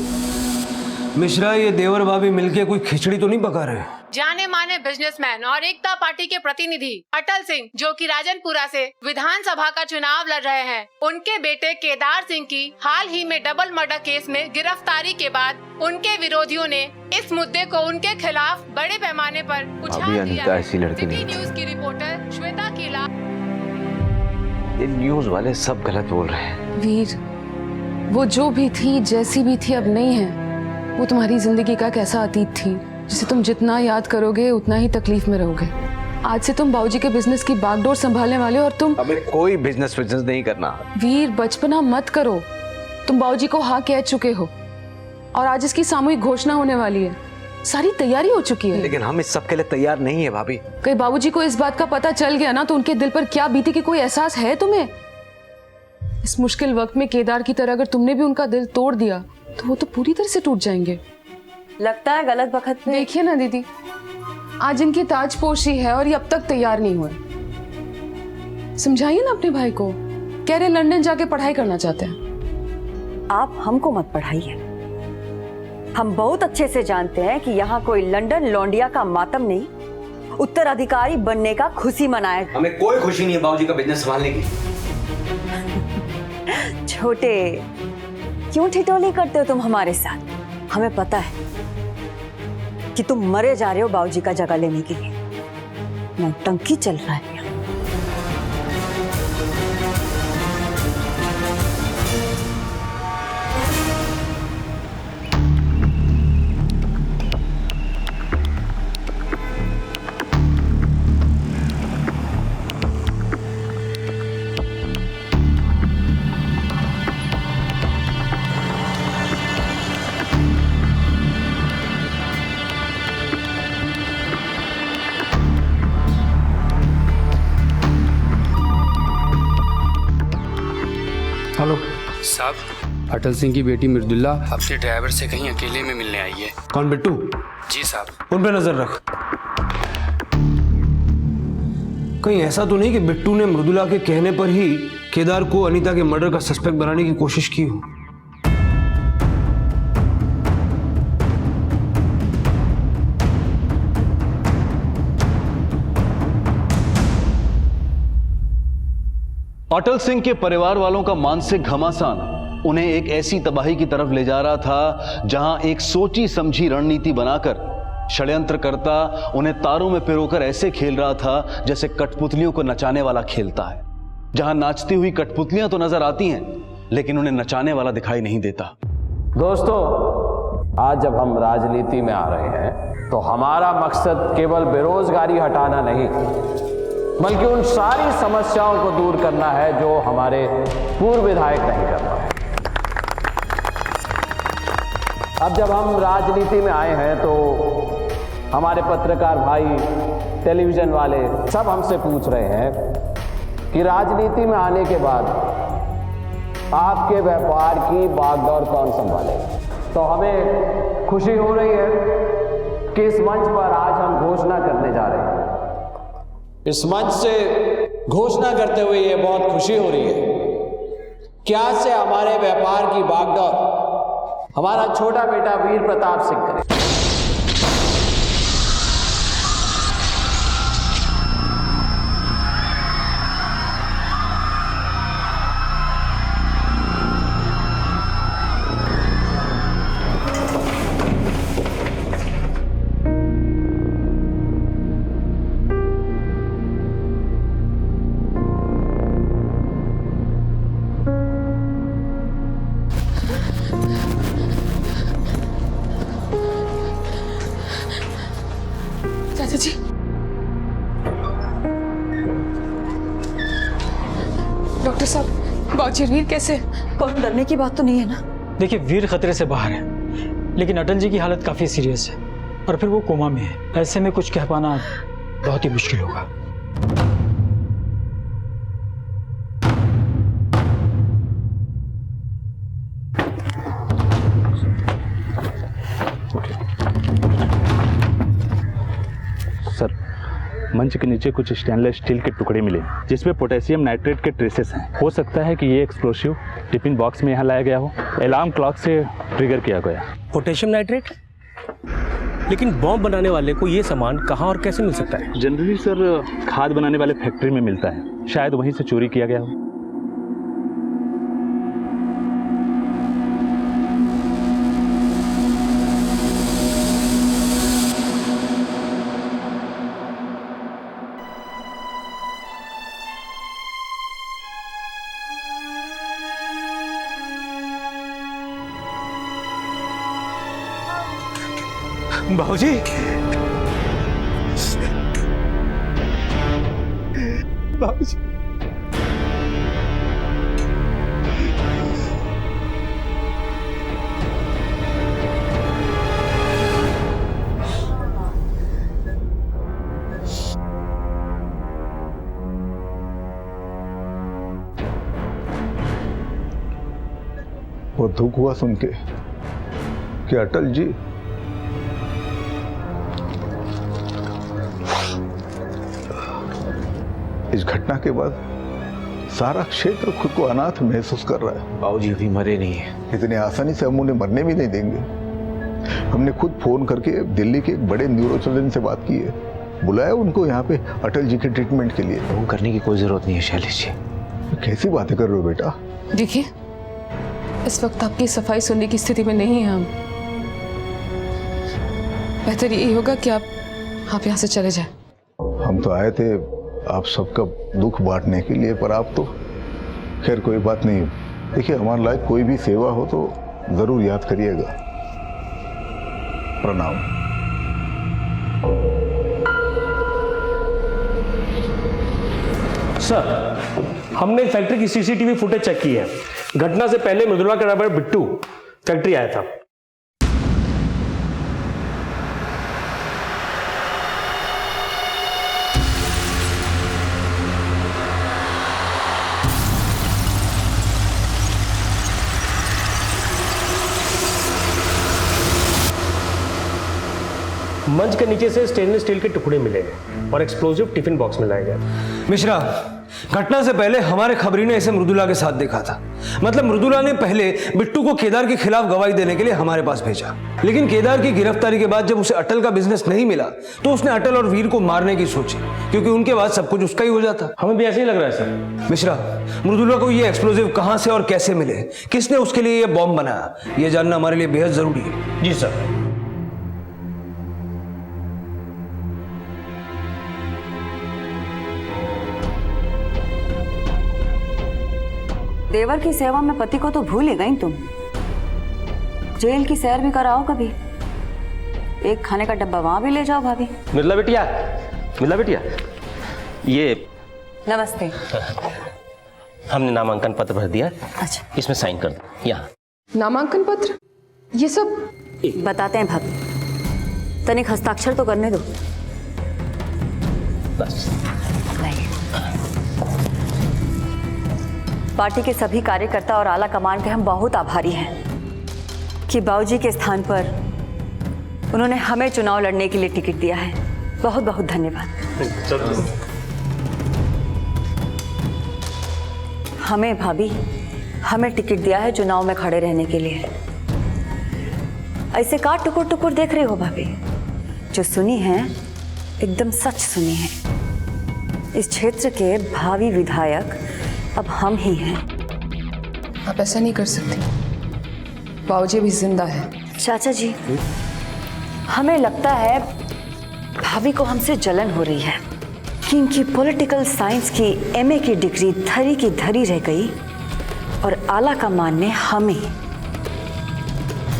F: मिश्रा, ये देवर भाभी मिलके कोई खिचड़ी तो नहीं पका रहे?
Q: जाने माने बिजनेसमैन और एकता पार्टी के प्रतिनिधि अटल सिंह, जो कि राजनपुरा से विधानसभा का चुनाव लड़ रहे हैं, उनके बेटे केदार सिंह की हाल ही में डबल मर्डर केस में गिरफ्तारी के बाद उनके विरोधियों ने इस मुद्दे को उनके खिलाफ बड़े पैमाने पर उछाल दिया है। सिटी न्यूज की रिपोर्टर श्वेता कीला।
M: ये न्यूज वाले सब गलत बोल रहे हैं।
K: वीर, वो जो भी थी, जैसी भी थी, अब नहीं है। वो तुम्हारी जिंदगी का कैसा अतीत थी, जिसे तुम जितना याद करोगे उतना ही तकलीफ में रहोगे। आज से तुम बाबूजी के बिजनेस की बागडोर संभालने वाले हो, और तुम
M: हमें कोई बिजनेस नहीं करना।
K: वीर, बचपना मत करो। तुम बाबूजी को हाँ कह चुके हो, और आज इसकी सामूहिक घोषणा होने वाली है। सारी तैयारी हो चुकी है।
M: लेकिन हम इस सब के लिए तैयार नहीं है भाभी।
K: कहीं बाबूजी को इस बात का पता चल गया ना, तो उनके दिल पर क्या बीती कि कोई एहसास है तुम्हें? इस मुश्किल वक्त में केदार की तरह अगर तुमने भी उनका दिल तोड़ दिया तो वो तो पूरी तरह से टूट जाएंगे।
D: लगता है गलत वक्त में।
K: देखिए ना दीदी, आज इनकी ताजपोशी है और ये अब तक तैयार नहीं हुए। समझाइए ना अपने भाई को, कह रहे लंदन जाके पढ़ाई करना चाहते हैं।
D: आप हमको मत पढ़ाइए। हम बहुत अच्छे से जानते हैं कि यहाँ कोई लंदन लौंडिया का मातम नहीं, उत्तराधिकारी बनने का खुशी मनाए।
M: हमें कोई खुशी नहीं है बाबूजी का बिजनेस संभालने की।
D: छोटे, क्यों ठिठोली करते हो तुम हमारे साथ? हमें पता है कि तुम मरे जा रहे हो बाबूजी का जगह लेने के लिए। नौटंकी चल रहा है यहाँ।
B: हेलो साहब, अटल सिंह की बेटी मृदुला अपने ड्राइवर से कहीं अकेले में मिलने आई है।
F: कौन, बिट्टू?
B: जी साहब।
F: उन पे नजर रख। कहीं ऐसा तो नहीं कि बिट्टू ने मृदुला के कहने पर ही केदार को अनीता के मर्डर का सस्पेक्ट बनाने की कोशिश की हो?
E: अटल सिंह के परिवार वालों का मानसिक घमासान उन्हें एक ऐसी तबाही की तरफ ले जा रहा था जहां एक सोची समझी रणनीति बनाकर षड्यंत्रकर्ता उन्हें तारों में पिरोकर ऐसे खेल रहा था जैसे कठपुतलियों को नचाने वाला खेलता है, जहां नाचती हुई कठपुतलियां तो नजर आती हैं लेकिन उन्हें नचाने वाला दिखाई नहीं देता।
J: दोस्तों, आज जब हम राजनीति में आ रहे हैं तो हमारा मकसद केवल बेरोजगारी हटाना नहीं बल्कि उन सारी समस्याओं को दूर करना है जो हमारे पूर्व विधायक नहीं कर पाए। अब जब हम राजनीति में आए हैं तो हमारे पत्रकार भाई, टेलीविजन वाले सब हमसे पूछ रहे हैं कि राजनीति में आने के बाद आपके व्यापार की बागडोर कौन संभालेगा। तो हमें खुशी हो रही है कि इस मंच पर आज हम घोषणा करने जा रहे हैं। इस मंच से घोषणा करते हुए ये बहुत खुशी हो रही है कि आज से हमारे व्यापार की बागडोर हमारा छोटा बेटा वीर प्रताप सिंह करेगा।
K: चाचा जी, डॉक्टर साहब, बाबूजी वीर कैसे?
D: कौन, डरने की बात तो नहीं है ना?
H: देखिए, वीर खतरे से बाहर है लेकिन अटल जी की हालत काफी सीरियस है और फिर वो कोमा में है। ऐसे में कुछ कह पाना बहुत ही मुश्किल होगा।
S: सर, मंच के नीचे कुछ स्टेनलेस स्टील के टुकड़े मिले जिसमें पोटेशियम नाइट्रेट के ट्रेसेस हैं। हो सकता है कि ये एक्सप्लोसिव टिफिन बॉक्स में यहाँ लाया गया हो, अलार्म क्लॉक से ट्रिगर किया गया।
R: Potassium nitrate? लेकिन बॉम्ब बनाने वाले को ये सामान कहाँ और कैसे मिल सकता है?
S: जनरली सर, खाद बनाने वाले फैक्ट्री में मिलता है, शायद वहीं से चोरी किया गया हो।
F: बाबूजी, बाबूजी,
P: वो दुख हुआ सुन के कि अटल जी इस घटना के बाद सारा क्षेत्र खुद को अनाथ महसूस कर रहा है।
M: बाबूजी अभी मरे नहीं है।
P: इतनी आसानी से हम उन्हें मरने भी नहीं देंगे। हमने खुद फोन करके दिल्ली के एक बड़े न्यूरोसर्जन से बात की है, बुलाया उनको यहाँ पे अटल जी के ट्रीटमेंट के लिए।
M: फोन करने की कोई जरूरत नहीं है शैलेश जी।
P: कैसी बातें कर रहे हो बेटा?
K: देखिए, इस वक्त आपकी सफाई सुनने की स्थिति में नहीं है हम। बेहतर यही होगा कि आप यहाँ से चले जाएं।
P: हम तो आए थे आप सबका दुख बांटने के लिए, पर आप तो खैर कोई बात नहीं। देखिए हमारे लायक कोई भी सेवा हो तो जरूर याद करिएगा। प्रणाम।
R: सर, हमने फैक्ट्री की सीसीटीवी फुटेज चेक की है। घटना से पहले मृदुला का ड्राइवर बिट्टू फैक्ट्री आया था। मंच के नीचे से स्टेनलेस स्टील के टुकड़े मिले और एक्सप्लोजिव टिफिन बॉक्स में लाए गए।
F: मिश्रा, घटना से पहले हमारे खबरी ने इसे मृदुला के साथ देखा था। मतलब मृदुला ने पहले बिट्टू को केदार के खिलाफ गवाही देने के लिए हमारे पास भेजा, लेकिन केदार की गिरफ्तारी के बाद जब उसे अटल का बिजनेस नहीं मिला तो उसने अटल और वीर को मारने की सोची, क्योंकि उनके बाद सब कुछ उसका ही हो जाता।
R: हमें भी ऐसे ही लग रहा है सर।
F: मिश्रा, मृदुला को ये एक्सप्लोजिव कहां से और कैसे मिले, किसने उसके लिए ये बॉम्ब बनाया, ये जानना हमारे लिए बेहद जरूरी है।
R: जी सर।
D: देवर की सेवा में पति को तो भूल ही गई तुम। जेल की सैर भी कराओ कभी, एक खाने का डब्बा वहां भी ले जाओ भाभी।
J: मिर्ला बिटिया, मिर्ला बिटिया, ये
D: नमस्ते।
J: हमने नामांकन पत्र भर दिया।
D: अच्छा,
J: इसमें साइन कर दो। यहाँ
K: नामांकन पत्र, ये सब
D: बताते हैं भाभी, तनिक हस्ताक्षर तो करने दो।
J: बस।
D: पार्टी के सभी कार्यकर्ता और आला कमान के हम बहुत आभारी हैं कि बाबूजी के स्थान पर उन्होंने हमें चुनाव लड़ने के लिए टिकट दिया है। बहुत बहुत धन्यवाद। हमें भाभी, हमें टिकट दिया है चुनाव में खड़े रहने के लिए। ऐसे का टुकुर टुकुर देख रहे हो भाभी? जो सुनी है एकदम सच सुनी है। इस क्षेत्र के भावी विधायक अब हम ही हैं।
K: आप ऐसा नहीं कर सकते, बाबूजी भी जिंदा है।
D: चाचा जी, हमें लगता है भाभी को हमसे जलन हो रही है कि इनकी पॉलिटिकल साइंस की एमए की डिग्री धरी की धरी रह गई और आला कमान ने हमें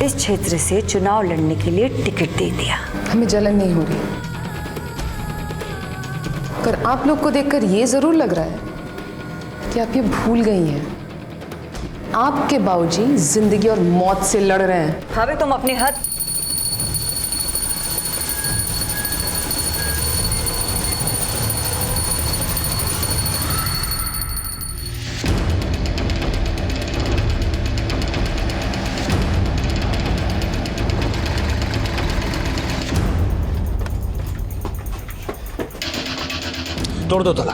D: इस क्षेत्र से चुनाव लड़ने के लिए टिकट दे दिया।
K: हमें जलन नहीं हो रही, पर आप लोग को देखकर ये जरूर लग रहा है कि आप ये भूल गई हैं, आपके बाबूजी जिंदगी और मौत से लड़ रहे हैं।
D: भाभी तुम अपनी हद
F: तोड़ दो ताला।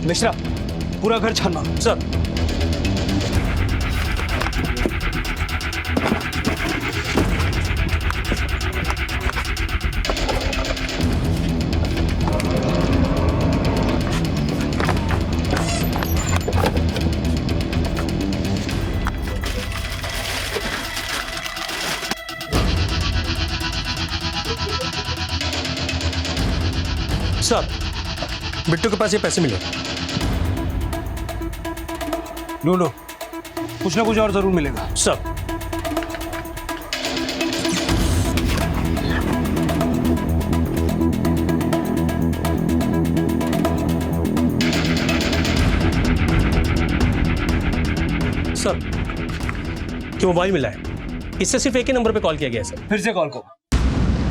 F: मिश्रा, पूरा घर छानना। सर।
O: सर, बिट्टू के पास ये पैसे मिले।
F: ढूंढो, कुछ ना कुछ और जरूर मिलेगा।
O: सर,
R: सर, जो मोबाइल मिला है इससे सिर्फ एक ही नंबर पे कॉल किया गया है सर।
F: फिर से कॉल को।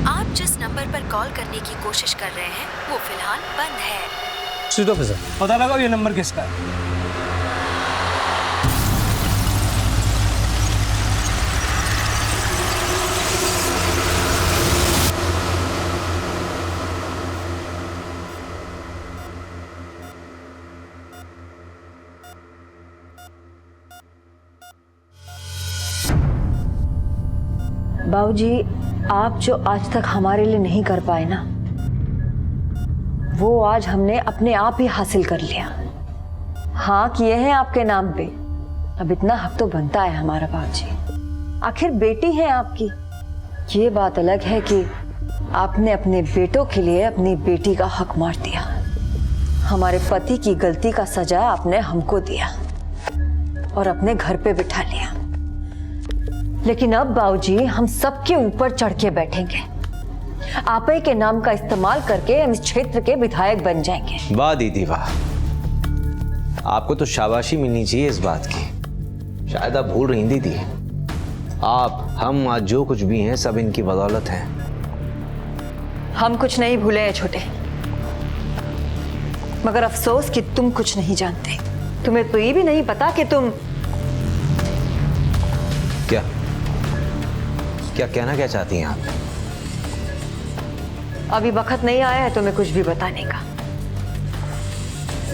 L: आप जिस नंबर पर कॉल करने की कोशिश कर रहे हैं वो फिलहाल बंद है।
R: स्विच ऑफ है सर।
F: पता लगाओ ये नंबर किसका है।
D: बाबूजी, आप जो आज तक हमारे लिए नहीं कर पाए ना, वो आज हमने अपने आप ही हासिल कर लिया। हाँ किए हैं आपके नाम पे, अब इतना हक तो बनता है हमारा बाबूजी। आखिर बेटी है आपकी। ये बात अलग है कि आपने अपने बेटों के लिए अपनी बेटी का हक मार दिया। हमारे पति की गलती का सजा आपने हमको दिया और अपने घर पे बिठा लिया। लेकिन अब बाबूजी हम सबके ऊपर चढ़ के बैठेंगे। आप ही के नाम का इस्तेमाल करके हम इस क्षेत्र के विधायक बन जाएंगे।
M: वाह दीदी वाह, आपको तो शाबाशी मिलनी चाहिए इस बात की। शायद आप भूल रही दीदी, आप हम आज जो कुछ भी हैं सब इनकी बदौलत है।
D: हम कुछ नहीं भूले हैं छोटे, मगर अफसोस कि तुम कुछ नहीं जानते। तुम्हें तो ये भी नहीं पता कि तुम
M: क्या क्या कहना क्या चाहती हैं आप?
D: अभी वक्त नहीं आया है तुम्हें कुछ भी बताने का।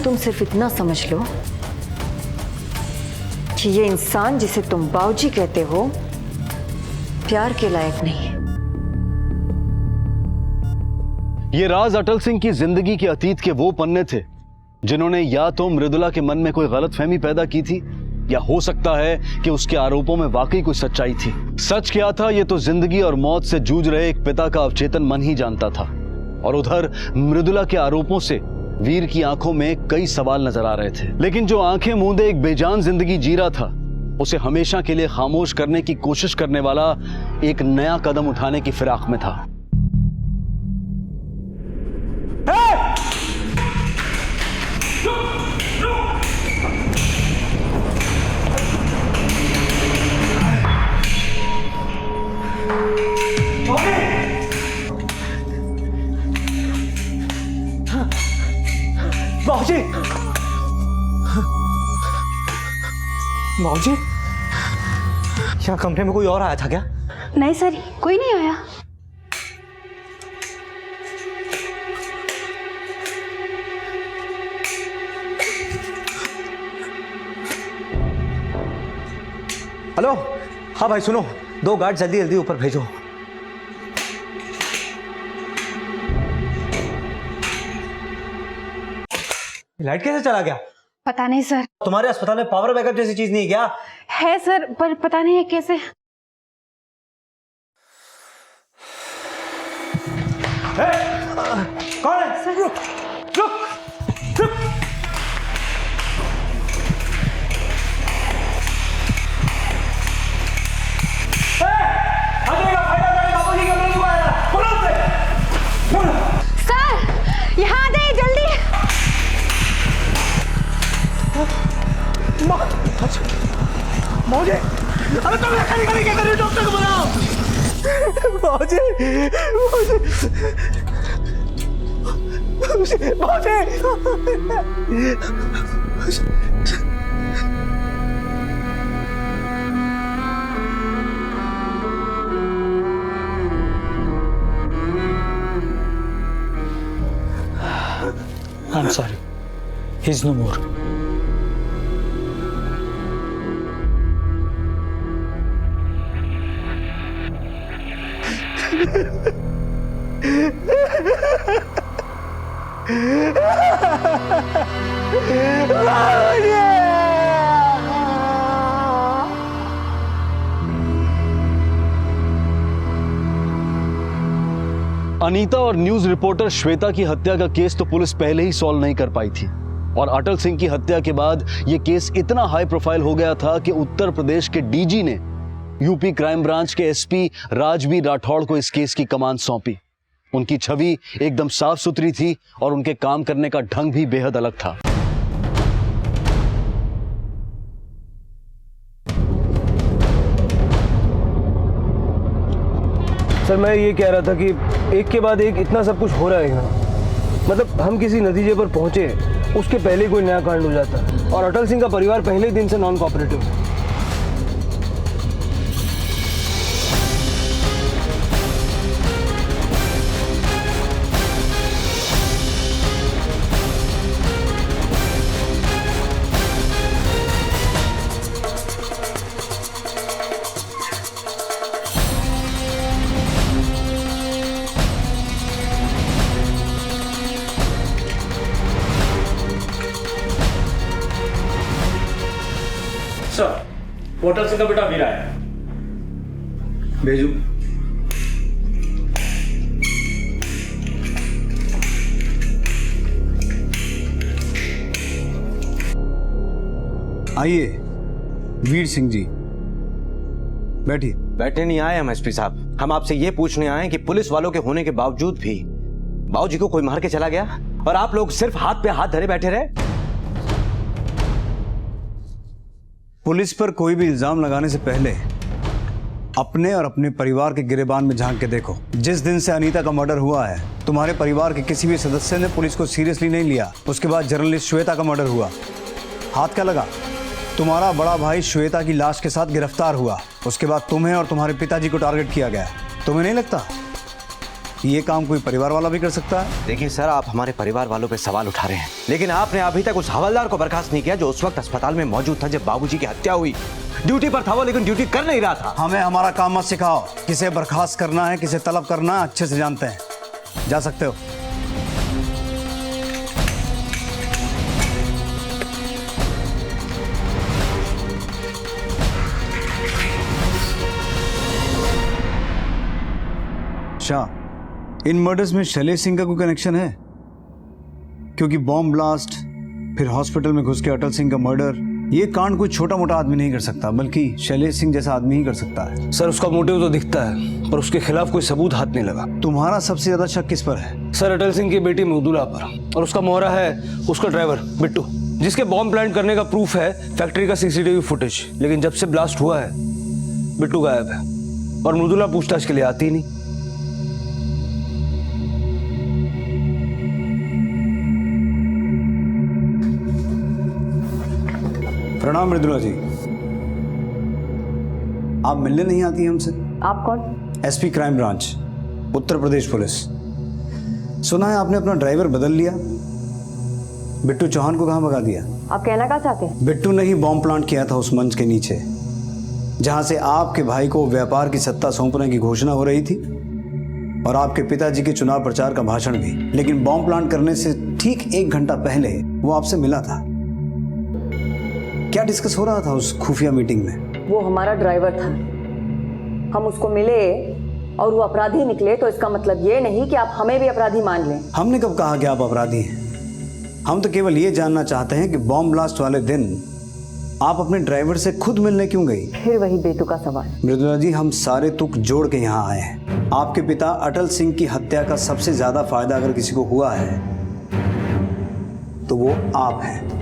D: तुम सिर्फ इतना समझ लो कि ये इंसान जिसे तुम बाबूजी कहते हो प्यार के लायक नहीं है।
E: ये राज अटल सिंह की जिंदगी के अतीत के वो पन्ने थे जिन्होंने या तो मृदुला के मन में कोई गलतफहमी पैदा की थी, या हो सकता है कि उसके आरोपों में वाकई कोई सच्चाई थी। सच क्या था ये तो जिंदगी और मौत से जूझ रहे एक पिता का अवचेतन मन ही जानता था। और उधर मृदुला के आरोपों से वीर की आंखों में कई सवाल नजर आ रहे थे। लेकिन जो आंखें मूंदे एक बेजान जिंदगी जी रहा था, उसे हमेशा के लिए खामोश करने की कोशिश करने वाला एक नया कदम उठाने की फिराक में था।
I: बाबूजी, बाबूजी, यहाँ कमरे में कोई और आया था क्या?
U: नहीं सर, कोई नहीं आया।
M: हेलो, हाँ भाई सुनो, 2 गार्ड जल्दी जल्दी ऊपर भेजो। लाइट कैसे चला गया?
U: पता नहीं सर।
M: तुम्हारे अस्पताल में पावर बैकअप जैसी चीज नहीं है क्या?
U: है सर, पर पता नहीं है कैसे।
I: कौन है?
U: सर
I: रुक रुक रुक।
U: सर यहाँ आ जाइए जल्दी।
I: मौजे, अरे तुम क्या कर रहे हो? डॉक्टर को बुलाओ। मौजे, मौजे,
H: I'm sorry. He's no more.
E: Anita और न्यूज रिपोर्टर श्वेता की हत्या का केस तो पुलिस पहले ही सॉल्व नहीं कर पाई थी, और अटल सिंह की हत्या के बाद यह केस इतना हाई प्रोफाइल हो गया था कि उत्तर प्रदेश के डीजी ने यूपी क्राइम ब्रांच के एसपी राजबीर राठौड़ को इस केस की कमान सौंपी। उनकी छवि एकदम साफ सुथरी थी और उनके काम करने का ढंग भी बेहद अलग था।
F: सर मैं ये कह रहा था कि एक के बाद एक इतना सब कुछ हो रहा है यहाँ, मतलब हम किसी नतीजे पर पहुंचे उसके पहले ही कोई नया कांड हो जाता है, और अटल सिंह का परिवार पहले ही दिन से नॉन कोऑपरेटिव है।
R: सर, होटल सिंह का बेटा वीरा है।
F: भेजू। आइए वीर सिंह जी, बैठिए।
M: बैठे नहीं आए हम एसपी साहब, हम आपसे ये पूछने आए कि पुलिस वालों के होने के बावजूद भी बाबूजी को कोई मार के चला गया और आप लोग सिर्फ हाथ पे हाथ धरे बैठे रहे।
F: पुलिस पर कोई भी इल्जाम लगाने से पहले अपने और अपने परिवार के गिरेबान में झांक के देखो। जिस दिन से अनीता का मर्डर हुआ है, तुम्हारे परिवार के किसी भी सदस्य ने पुलिस को सीरियसली नहीं लिया। उसके बाद जर्नलिस्ट श्वेता का मर्डर हुआ, हाथ क्या लगा? तुम्हारा बड़ा भाई श्वेता की लाश के साथ गिरफ्तार हुआ। उसके बाद तुम्हें और तुम्हारे पिताजी को टारगेट किया गया। तुम्हें नहीं लगता ये काम कोई परिवार वाला भी कर सकता है?
M: देखिए सर, आप हमारे परिवार वालों पे सवाल उठा रहे हैं, लेकिन आपने अभी तक उस हवलदार को बर्खास्त नहीं किया जो उस वक्त अस्पताल में मौजूद था जब बाबूजी की हत्या हुई। ड्यूटी पर था वो, लेकिन ड्यूटी कर नहीं रहा था।
F: हमें हमारा काम मत सिखाओ। किसे बर्खास्त करना है, किसे तलब करना है, अच्छे से जानते हैं। जा सकते हो। शाह, इन मर्डर्स में शैलेश सिंह का कोई कनेक्शन है? क्योंकि बॉम्ब ब्लास्ट, फिर हॉस्पिटल में घुस के अटल सिंह का मर्डर, ये कांड कोई छोटा मोटा आदमी नहीं कर सकता, बल्कि शैलेश सिंह जैसा आदमी ही कर सकता है। सर, उसका मोटिव तो दिखता है, पर उसके खिलाफ कोई सबूत हाथ नहीं लगा। तुम्हारा सबसे ज्यादा शक किस पर है? सर, अटल सिंह की बेटी मृदुला पर, और उसका मोहरा है उसका ड्राइवर बिट्टू, जिसके बॉम्ब प्लांट करने का प्रूफ है फैक्ट्री का सीसीटीवी फुटेज। लेकिन जब से ब्लास्ट हुआ है, बिट्टू गायब है और मृदुला पूछताछ के लिए आती ही नहीं। प्रणाम मृदुला जी, आप मिलने नहीं आती हैं हमसे?
D: आप कौन?
F: SP crime branch, Uttar Pradesh police. सुना है आपने अपना ड्राइवर बदल लिया, बिट्टू चौहान को कहां भगा दिया?
D: आप कहना क्या चाहते हैं?
F: बिट्टू ने ही बॉम्ब प्लांट किया था उस मंच के नीचे, जहां से आपके भाई को व्यापार की सत्ता सौंपने की घोषणा हो रही थी और आपके पिताजी के चुनाव प्रचार का भाषण भी। लेकिन बॉम्ब प्लांट करने से ठीक 1 घंटा पहले वो आपसे मिला था। क्या डिस्कस हो रहा था उस खुफिया मीटिंग में?
D: वो हमारा ड्राइवर था, हम उसको मिले और वो अपराधी निकले, तो इसका मतलब ये नहीं कि आप हमें भी अपराधी मान लें।
F: हमने कब कहा कि आप अपराधी हैं? हम तो केवल ये जानना चाहते हैं कि बॉम्ब ब्लास्ट वाले दिन आप अपने ड्राइवर से खुद मिलने क्यों गई?
D: फिर वही बेतुका सवाल।
F: मृदुला जी, हम सारे तुक जोड़ के यहाँ आए हैं। आपके पिता अटल सिंह की हत्या का सबसे ज्यादा फायदा अगर किसी को हुआ है तो वो आप हैं।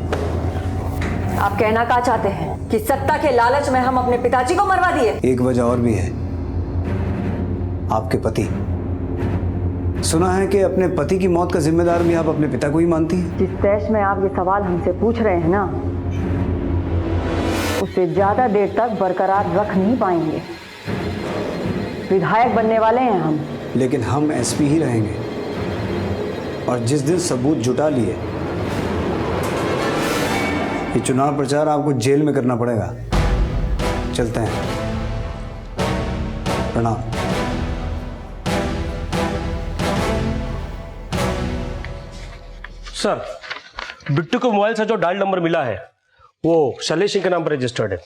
D: आप कहना क्या चाहते हैं कि सत्ता के लालच में हम अपने पिताजी को मरवा दिए?
F: एक वजह और भी है, आपके पति। सुना है कि अपने पति की मौत का जिम्मेदार भी आप अपने पिता को ही मानती हैं।
D: जिस तैश में आप ये सवाल हमसे पूछ रहे हैं ना, उसे ज्यादा देर तक बरकरार रख नहीं पाएंगे। विधायक बनने वाले हैं हम।
F: लेकिन हम एसपी ही रहेंगे, और जिस दिन सबूत जुटा लिए, ये चुनाव प्रचार आपको जेल में करना पड़ेगा। चलते हैं। प्रणाम।
R: सर, बिट्टू के मोबाइल से जो डायल नंबर मिला है वो शैलेश सिंह के नाम पर रजिस्टर्ड है।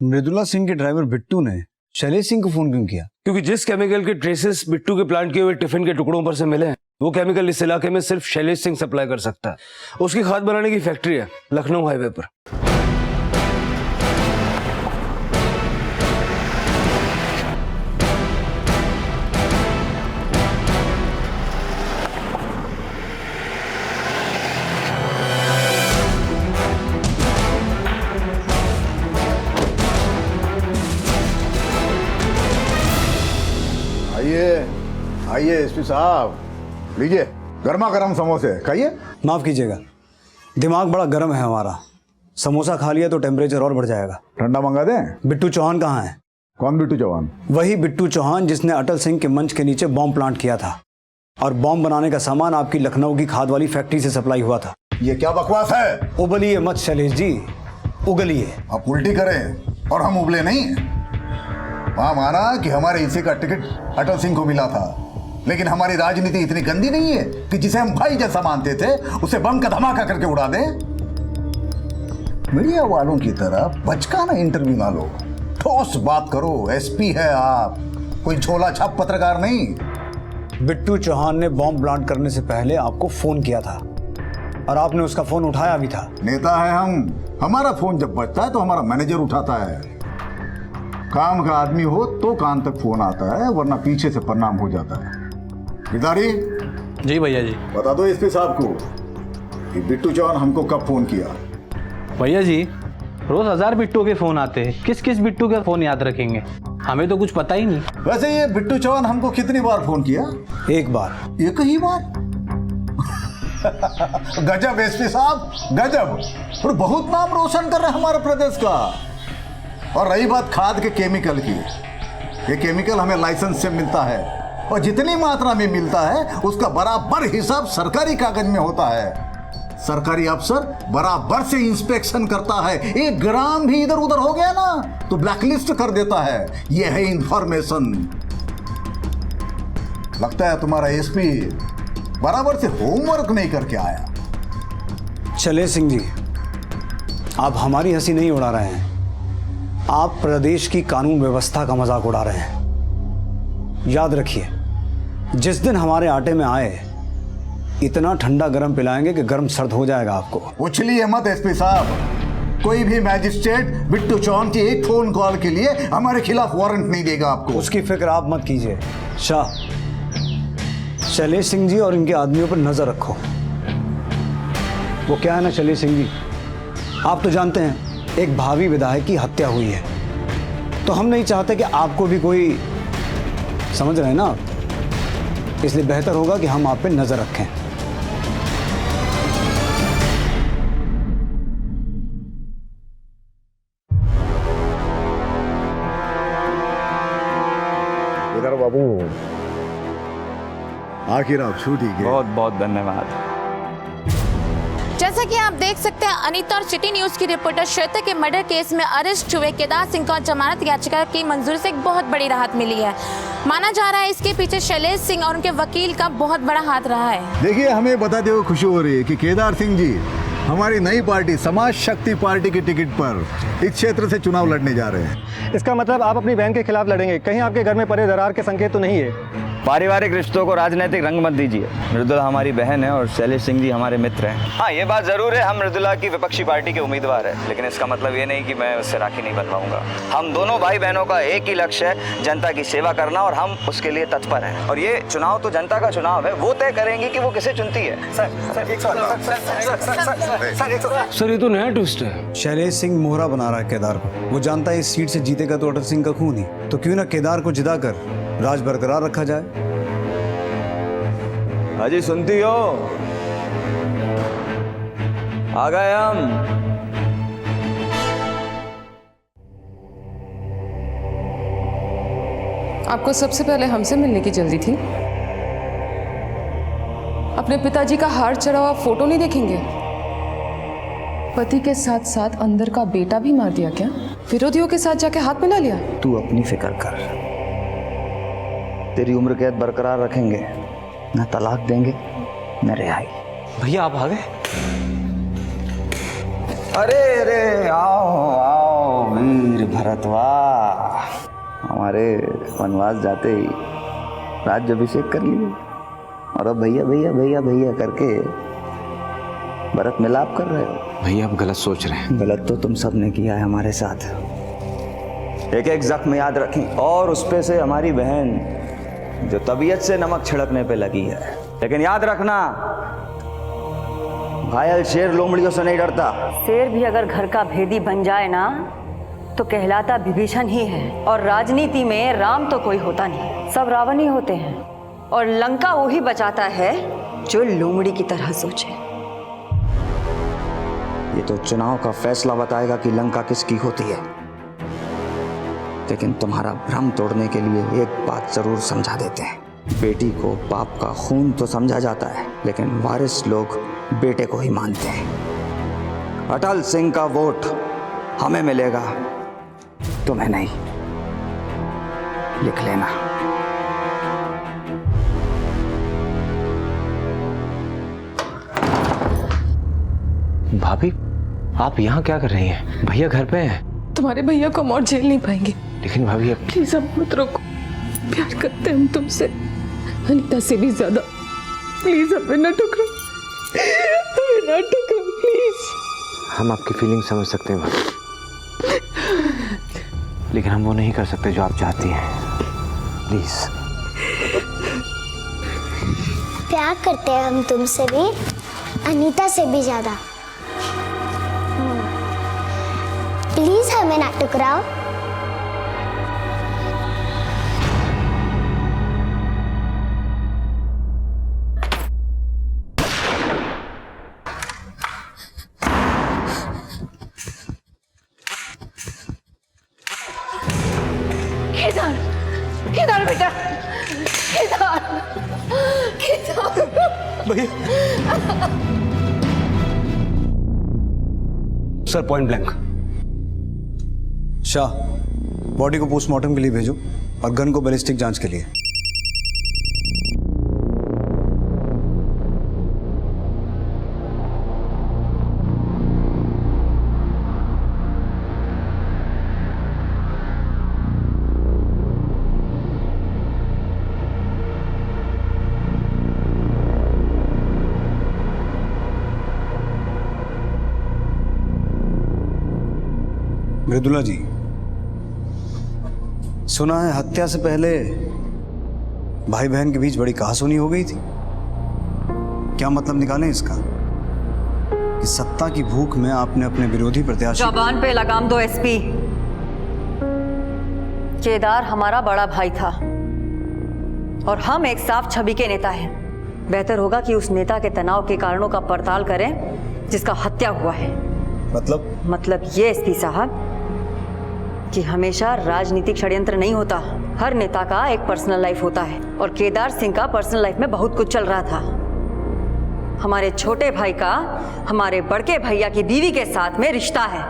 F: मृदुला सिंह के ड्राइवर बिट्टू ने शैलेश सिंह को फोन क्यों किया? क्योंकि जिस केमिकल के ट्रेसेस बिट्टू के प्लांट किए हुए टिफिन के टुकड़ों पर से मिले हैं, वो केमिकल इस इलाके में सिर्फ शैलेश सिंह सप्लाई कर सकता है। उसकी खाद बनाने की फैक्ट्री है लखनऊ हाईवे पर।
P: आइए एसपी साहब, लीजिए गर्मा गर्म समोसे खाइए।
F: माफ कीजिएगा, दिमाग बड़ा गर्म है हमारा। समोसा खा लिया तो टेम्परेचर और बढ़ जाएगा।
P: ठंडा मंगा दें?
F: बिट्टू चौहान कहाँ है?
P: कौन बिट्टू चौहान?
F: वही बिट्टू चौहान जिसने अटल सिंह के मंच के नीचे बॉम्ब प्लांट किया था, और बॉम्ब बनाने का सामान आपकी लखनऊ की खाद वाली फैक्ट्री से सप्लाई हुआ था।
P: ये क्या बकवास है?
F: उबलिए मत शैलेश जी, उगलिए।
P: आप उल्टी करें और हम उबले नहीं। वहां माना कि हमारे हिस्से का टिकट अटल सिंह को मिला था, लेकिन हमारी राजनीति इतनी गंदी नहीं है कि जिसे हम भाई जैसा मानते थे उसे बम का धमाका करके उड़ा दें। मीडिया वालों की तरह बचकाना इंटरव्यू ना लो, ठोस बात करो। एसपी है आप, कोई झोला छाप पत्रकार नहीं।
F: बिट्टू चौहान ने बॉम्ब प्लांट करने से पहले आपको फोन किया था,
O: और आपने उसका फोन उठाया भी था।
P: नेता है हम, हमारा फोन जब बजता है तो हमारा मैनेजर उठाता है। काम का आदमी हो तो कान तक फोन आता है, वरना पीछे से प्रणाम हो जाता है। गिरधारी
B: जी भैया जी।
P: बता दो एसपी साहब को कि बिट्टू चौहान हमको कब फोन किया।
B: भैया जी रोज 1000 बिट्टू के फोन आते हैं, किस किस बिट्टू का फोन याद रखेंगे, हमें तो कुछ पता ही नहीं।
P: वैसे ये बिट्टू चौहान हमको कितनी बार फोन किया?
O: एक बार।
P: एक ही बार? गजब एसपी साहब, गजब। और बहुत नाम रोशन कर रहे हैं हमारे प्रदेश का। और रही बात खाद के केमिकल की, ये केमिकल हमें लाइसेंस से मिलता है और जितनी मात्रा में मिलता है उसका बराबर हिसाब सरकारी कागज में होता है। सरकारी अफसर बराबर से इंस्पेक्शन करता है, 1 ग्राम भी इधर उधर हो गया ना तो ब्लैकलिस्ट कर देता है। यह है इंफॉर्मेशन। लगता है तुम्हारा एसपी बराबर से होमवर्क नहीं करके आया।
O: चले सिंह जी, आप हमारी हंसी नहीं उड़ा रहे हैं, आप प्रदेश की कानून व्यवस्था का मजाक उड़ा रहे हैं। याद रखिए, जिस दिन हमारे आटे में आए इतना ठंडा गरम पिलाएंगे कि गरम सर्द हो जाएगा आपको।
P: उछलिए मत एसपी साहब, कोई भी मैजिस्ट्रेट बिट्टू चौहान की एक फोन कॉल के लिए हमारे खिलाफ वारंट नहीं देगा आपको।
O: उसकी फिक्र आप मत कीजिए। शाह, शैलेश सिंह जी और इनके आदमियों पर नजर रखो। वो क्या है ना शैलेश सिंह जी, आप तो जानते हैं एक भावी विधायक की हत्या हुई है, तो हम नहीं चाहते कि आपको भी कोई, समझ रहे हैं ना, इसलिए बेहतर होगा कि हम आप पे नजर रखें।
P: इधर बाबू, आखिर आप छूटी गए।
C: बहुत बहुत धन्यवाद।
N: जैसा कि आप देख सकते हैं, अनीता और सिटी न्यूज की रिपोर्टर श्वेता के मर्डर केस में अरेस्ट हुए केदार सिंह को जमानत याचिका की मंजूरी से एक बहुत बड़ी राहत मिली है। माना जा रहा है इसके पीछे शैलेश सिंह और उनके वकील का बहुत बड़ा हाथ रहा है।
P: देखिए, हमें बताते हुए खुशी हो रही है कि केदार सिंह जी हमारी नई पार्टी समाज शक्ति पार्टी की टिकट पर इस क्षेत्र से चुनाव लड़ने जा रहे हैं।
I: इसका मतलब आप अपनी बहन के खिलाफ लड़ेंगे, कहीं आपके घर में पड़े दरार के संकेत तो नहीं है?
C: पारिवारिक रिश्तों को राजनीतिक रंग मत दीजिए। मृदुला हमारी बहन है और शैलेश सिंह जी हमारे मित्र हैं। हाँ, ये बात जरूर है, हम मृदुला की विपक्षी पार्टी के उम्मीदवार हैं, लेकिन इसका मतलब ये नहीं कि मैं उससे राखी नहीं बनवाऊंगा। हम दोनों भाई बहनों का एक ही लक्ष्य है, जनता की सेवा करना, और हम उसके लिए तत्पर हैं। और ये चुनाव तो जनता का चुनाव है, वो तय करेंगी कि वो किसे चुनती है।
F: सर ये तो नया ट्विस्ट है।
O: शैलेश सिंह मोहरा बना रहा है केदार को। वो जानता है इस सीट से जीतेगा तो अटल सिंह का खून ही, तो क्यों ना केदार को जिता कर राज बरकरार रखा जाए।
C: अजी सुनती हो, आ गए हम।
K: आपको सबसे पहले हमसे मिलने की जल्दी थी? अपने पिताजी का हार चढ़ा हुआ फोटो नहीं देखेंगे? पति के साथ साथ अंदर का बेटा भी मार दिया क्या? विरोधियों के साथ जाके हाथ मिला लिया?
C: तू अपनी फिक्र कर, तेरी उम्र कैद बरकरार रखेंगे, न तलाक देंगे न रिहाई।
M: भैया आप आ गए?
C: अरे अरे, आओ आओ वीर भरतवाह, हमारे वनवास जाते ही राज्याभिषेक कर लिए और अब भैया भैया भैया भैया करके भरत मिलाप कर रहे हो।
M: भैया आप गलत सोच रहे हैं।
C: गलत तो तुम सब ने किया है हमारे साथ। एक एक जख्म याद रखें, और उस पे से हमारी बहन जो तबीयत से नमक छिड़कने पे लगी है। लेकिन याद रखना, घायल शेर लोमड़ियों से नहीं डरता।
D: शेर भी अगर घर का भेदी बन जाए ना तो कहलाता विभीषण ही है। और राजनीति में राम तो कोई होता नहीं, सब रावण ही होते हैं। और लंका वो ही बचाता है जो लोमड़ी की तरह सोचे।
C: ये तो चुनाव का फैसला बताएगा कि लंका किसकी होती है, लेकिन तुम्हारा भ्रम तोड़ने के लिए एक बात जरूर समझा देते हैं। बेटी को बाप का खून तो समझा जाता है, लेकिन वारिस लोग बेटे को ही मानते हैं। अटल सिंह का वोट हमें मिलेगा, तुम्हें नहीं। लिख लेना।
M: भाभी आप यहाँ क्या कर रही हैं? भैया घर पे हैं।
K: तुम्हारे भैया को हम और झेल नहीं पाएंगे।
M: लेकिन भाभी अब
K: प्लीज अब मत रोको, प्यार करते हैं हम तुमसे, अनीता से भी ज्यादा। प्लीज हमें न ठुकराओ, हमें
A: नाटक करो प्लीज।
M: हम आपकी फीलिंग समझ सकते हैं भाभी, लेकिन हम वो नहीं कर सकते जो आप चाहती हैं। प्लीज।
T: प्यार करते हैं हम तुमसे भी, अनीता से भी ज्यादा। प्लीज हमें ना टुकराओ।
A: केदार, केदार बेटा, Kedar, Kedar.
F: Sir point blank.
O: Shah, body को पोस्टमार्टम के लिए भेजो और गन को बैलिस्टिक जांच के लिए। मृदुला जी, सुना है हत्या से पहले भाई बहन के बीच बड़ी कहासुनी हो गई थी। क्या मतलब निकालें इसका कि सत्ता की भूख में आपने अपने विरोधी प्रत्याशी।
D: जबान पे लगाम दो एसपी। केदार हमारा बड़ा भाई था और हम एक साफ छवि के नेता हैं। बेहतर होगा कि उस नेता के तनाव के कारणों का पड़ताल करें जिसका हत्या हुआ है। मतलब ये एसपी साहब कि हमेशा राजनीतिक षड्यंत्र नहीं होता। हर नेता का एक पर्सनल लाइफ होता है और केदार सिंह का पर्सनल लाइफ में बहुत कुछ चल रहा था। हमारे छोटे भाई का हमारे बड़के भैया की बीवी के साथ में रिश्ता है।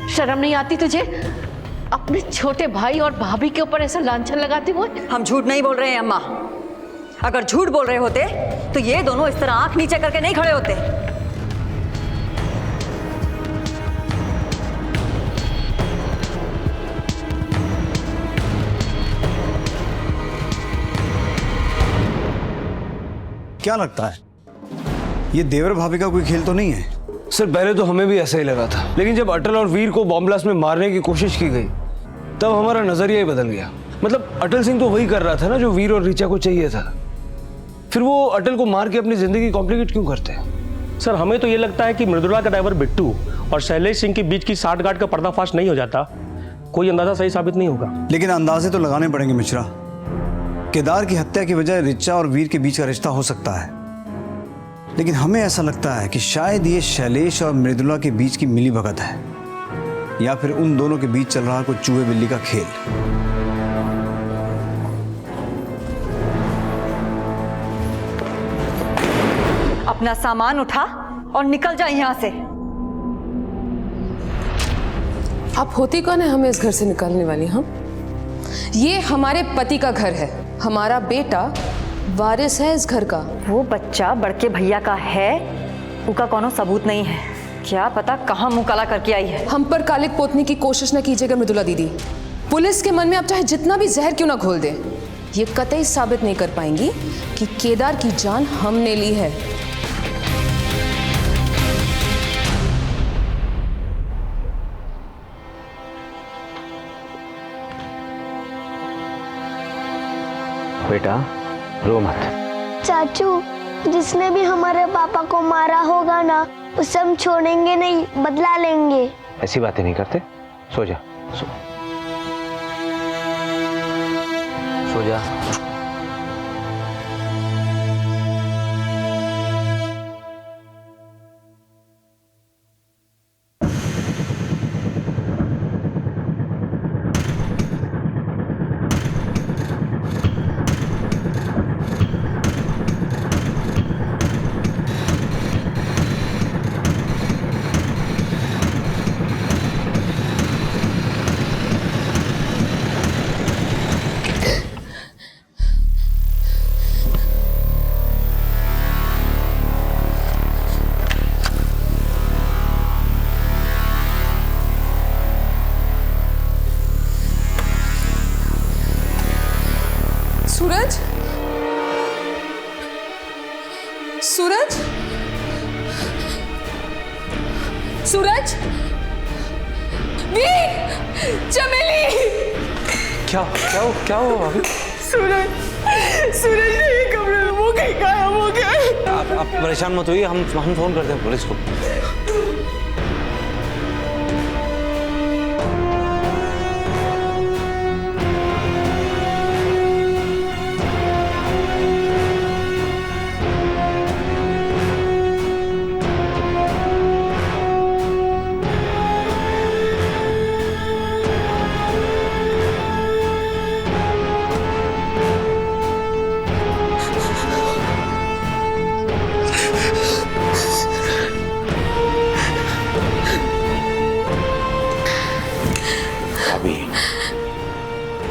A: शर्म नहीं आती तुझे अपने छोटे भाई और भाभी के ऊपर ऐसा लांछन लगाते हुए?
D: हम झूठ नहीं बोल रहे हैं अम्मा। अगर झूठ बोल रहे होते तो ये दोनों इस तरह आंख नीचे करके नहीं खड़े होते।
O: क्या लगता है ये देवर भाभी का कोई खेल तो नहीं है?
F: सर पहले तो हमें भी ऐसा ही लगा था, लेकिन जब अटल और वीर को बॉम्ब ब्लास्ट में मारने की कोशिश की गई तब हमारा नजरिया ही बदल गया। मतलब अटल सिंह तो वही कर रहा था ना जो वीर और ऋचा को चाहिए था। फिर वो अटल को मार के अपनी जिंदगी कॉम्प्लिकेट क्यों करते हैं?
R: सर हमें तो ये लगता है कि मृदुला का ड्राइवर बिट्टू और शैलेश सिंह के बीच की साठगांठ का पर्दाफाश नहीं हो जाता, कोई अंदाजा सही साबित नहीं होगा।
O: लेकिन अंदाजे तो लगाने पड़ेंगे मिश्रा। केदार की हत्या की वजह ऋचा और वीर के बीच का रिश्ता हो सकता है, लेकिन हमें ऐसा लगता है कि शायद ये शैलेश और मृदुला के बीच की मिलीभगत है, या फिर उन दोनों के बीच चल रहा कोई चूहे बिल्ली का खेल।
D: अपना सामान उठा और निकल जा यहाँ से।
K: आप होती कौन है हमें इस घर से निकालने वाली? हम ये हमारे पति का घर है, हमारा बेटा वारिस है इस घर का।
D: वो बच्चा बड़के भैया का है, उसका कोनो सबूत नहीं है। क्या पता कहाँ मुंह काला करके आई है।
K: हम पर कालिक पोतने की कोशिश न कीजिएगा मृदुला दीदी। पुलिस के मन में आप चाहे जितना भी जहर क्यों ना घोल दें, ये कतई साबित नहीं कर पाएंगी कि केदार की जान हमने ली है।
M: बेटा रो मत।
T: चाचू, जिसने भी हमारे पापा को मारा होगा ना, उसे हम छोड़ेंगे नहीं, बदला लेंगे।
M: ऐसी बातें नहीं करते। सो जा, सो जा।
K: सूरज, सूरज, सूरज, वीर, चमेली।
M: क्या हुआ भाभी?
K: सूरज, सूरज नहीं कमरे में, वो कहीं गायब हो गया।
M: आप परेशान मत होइए, हम फोन करते हैं पुलिस को।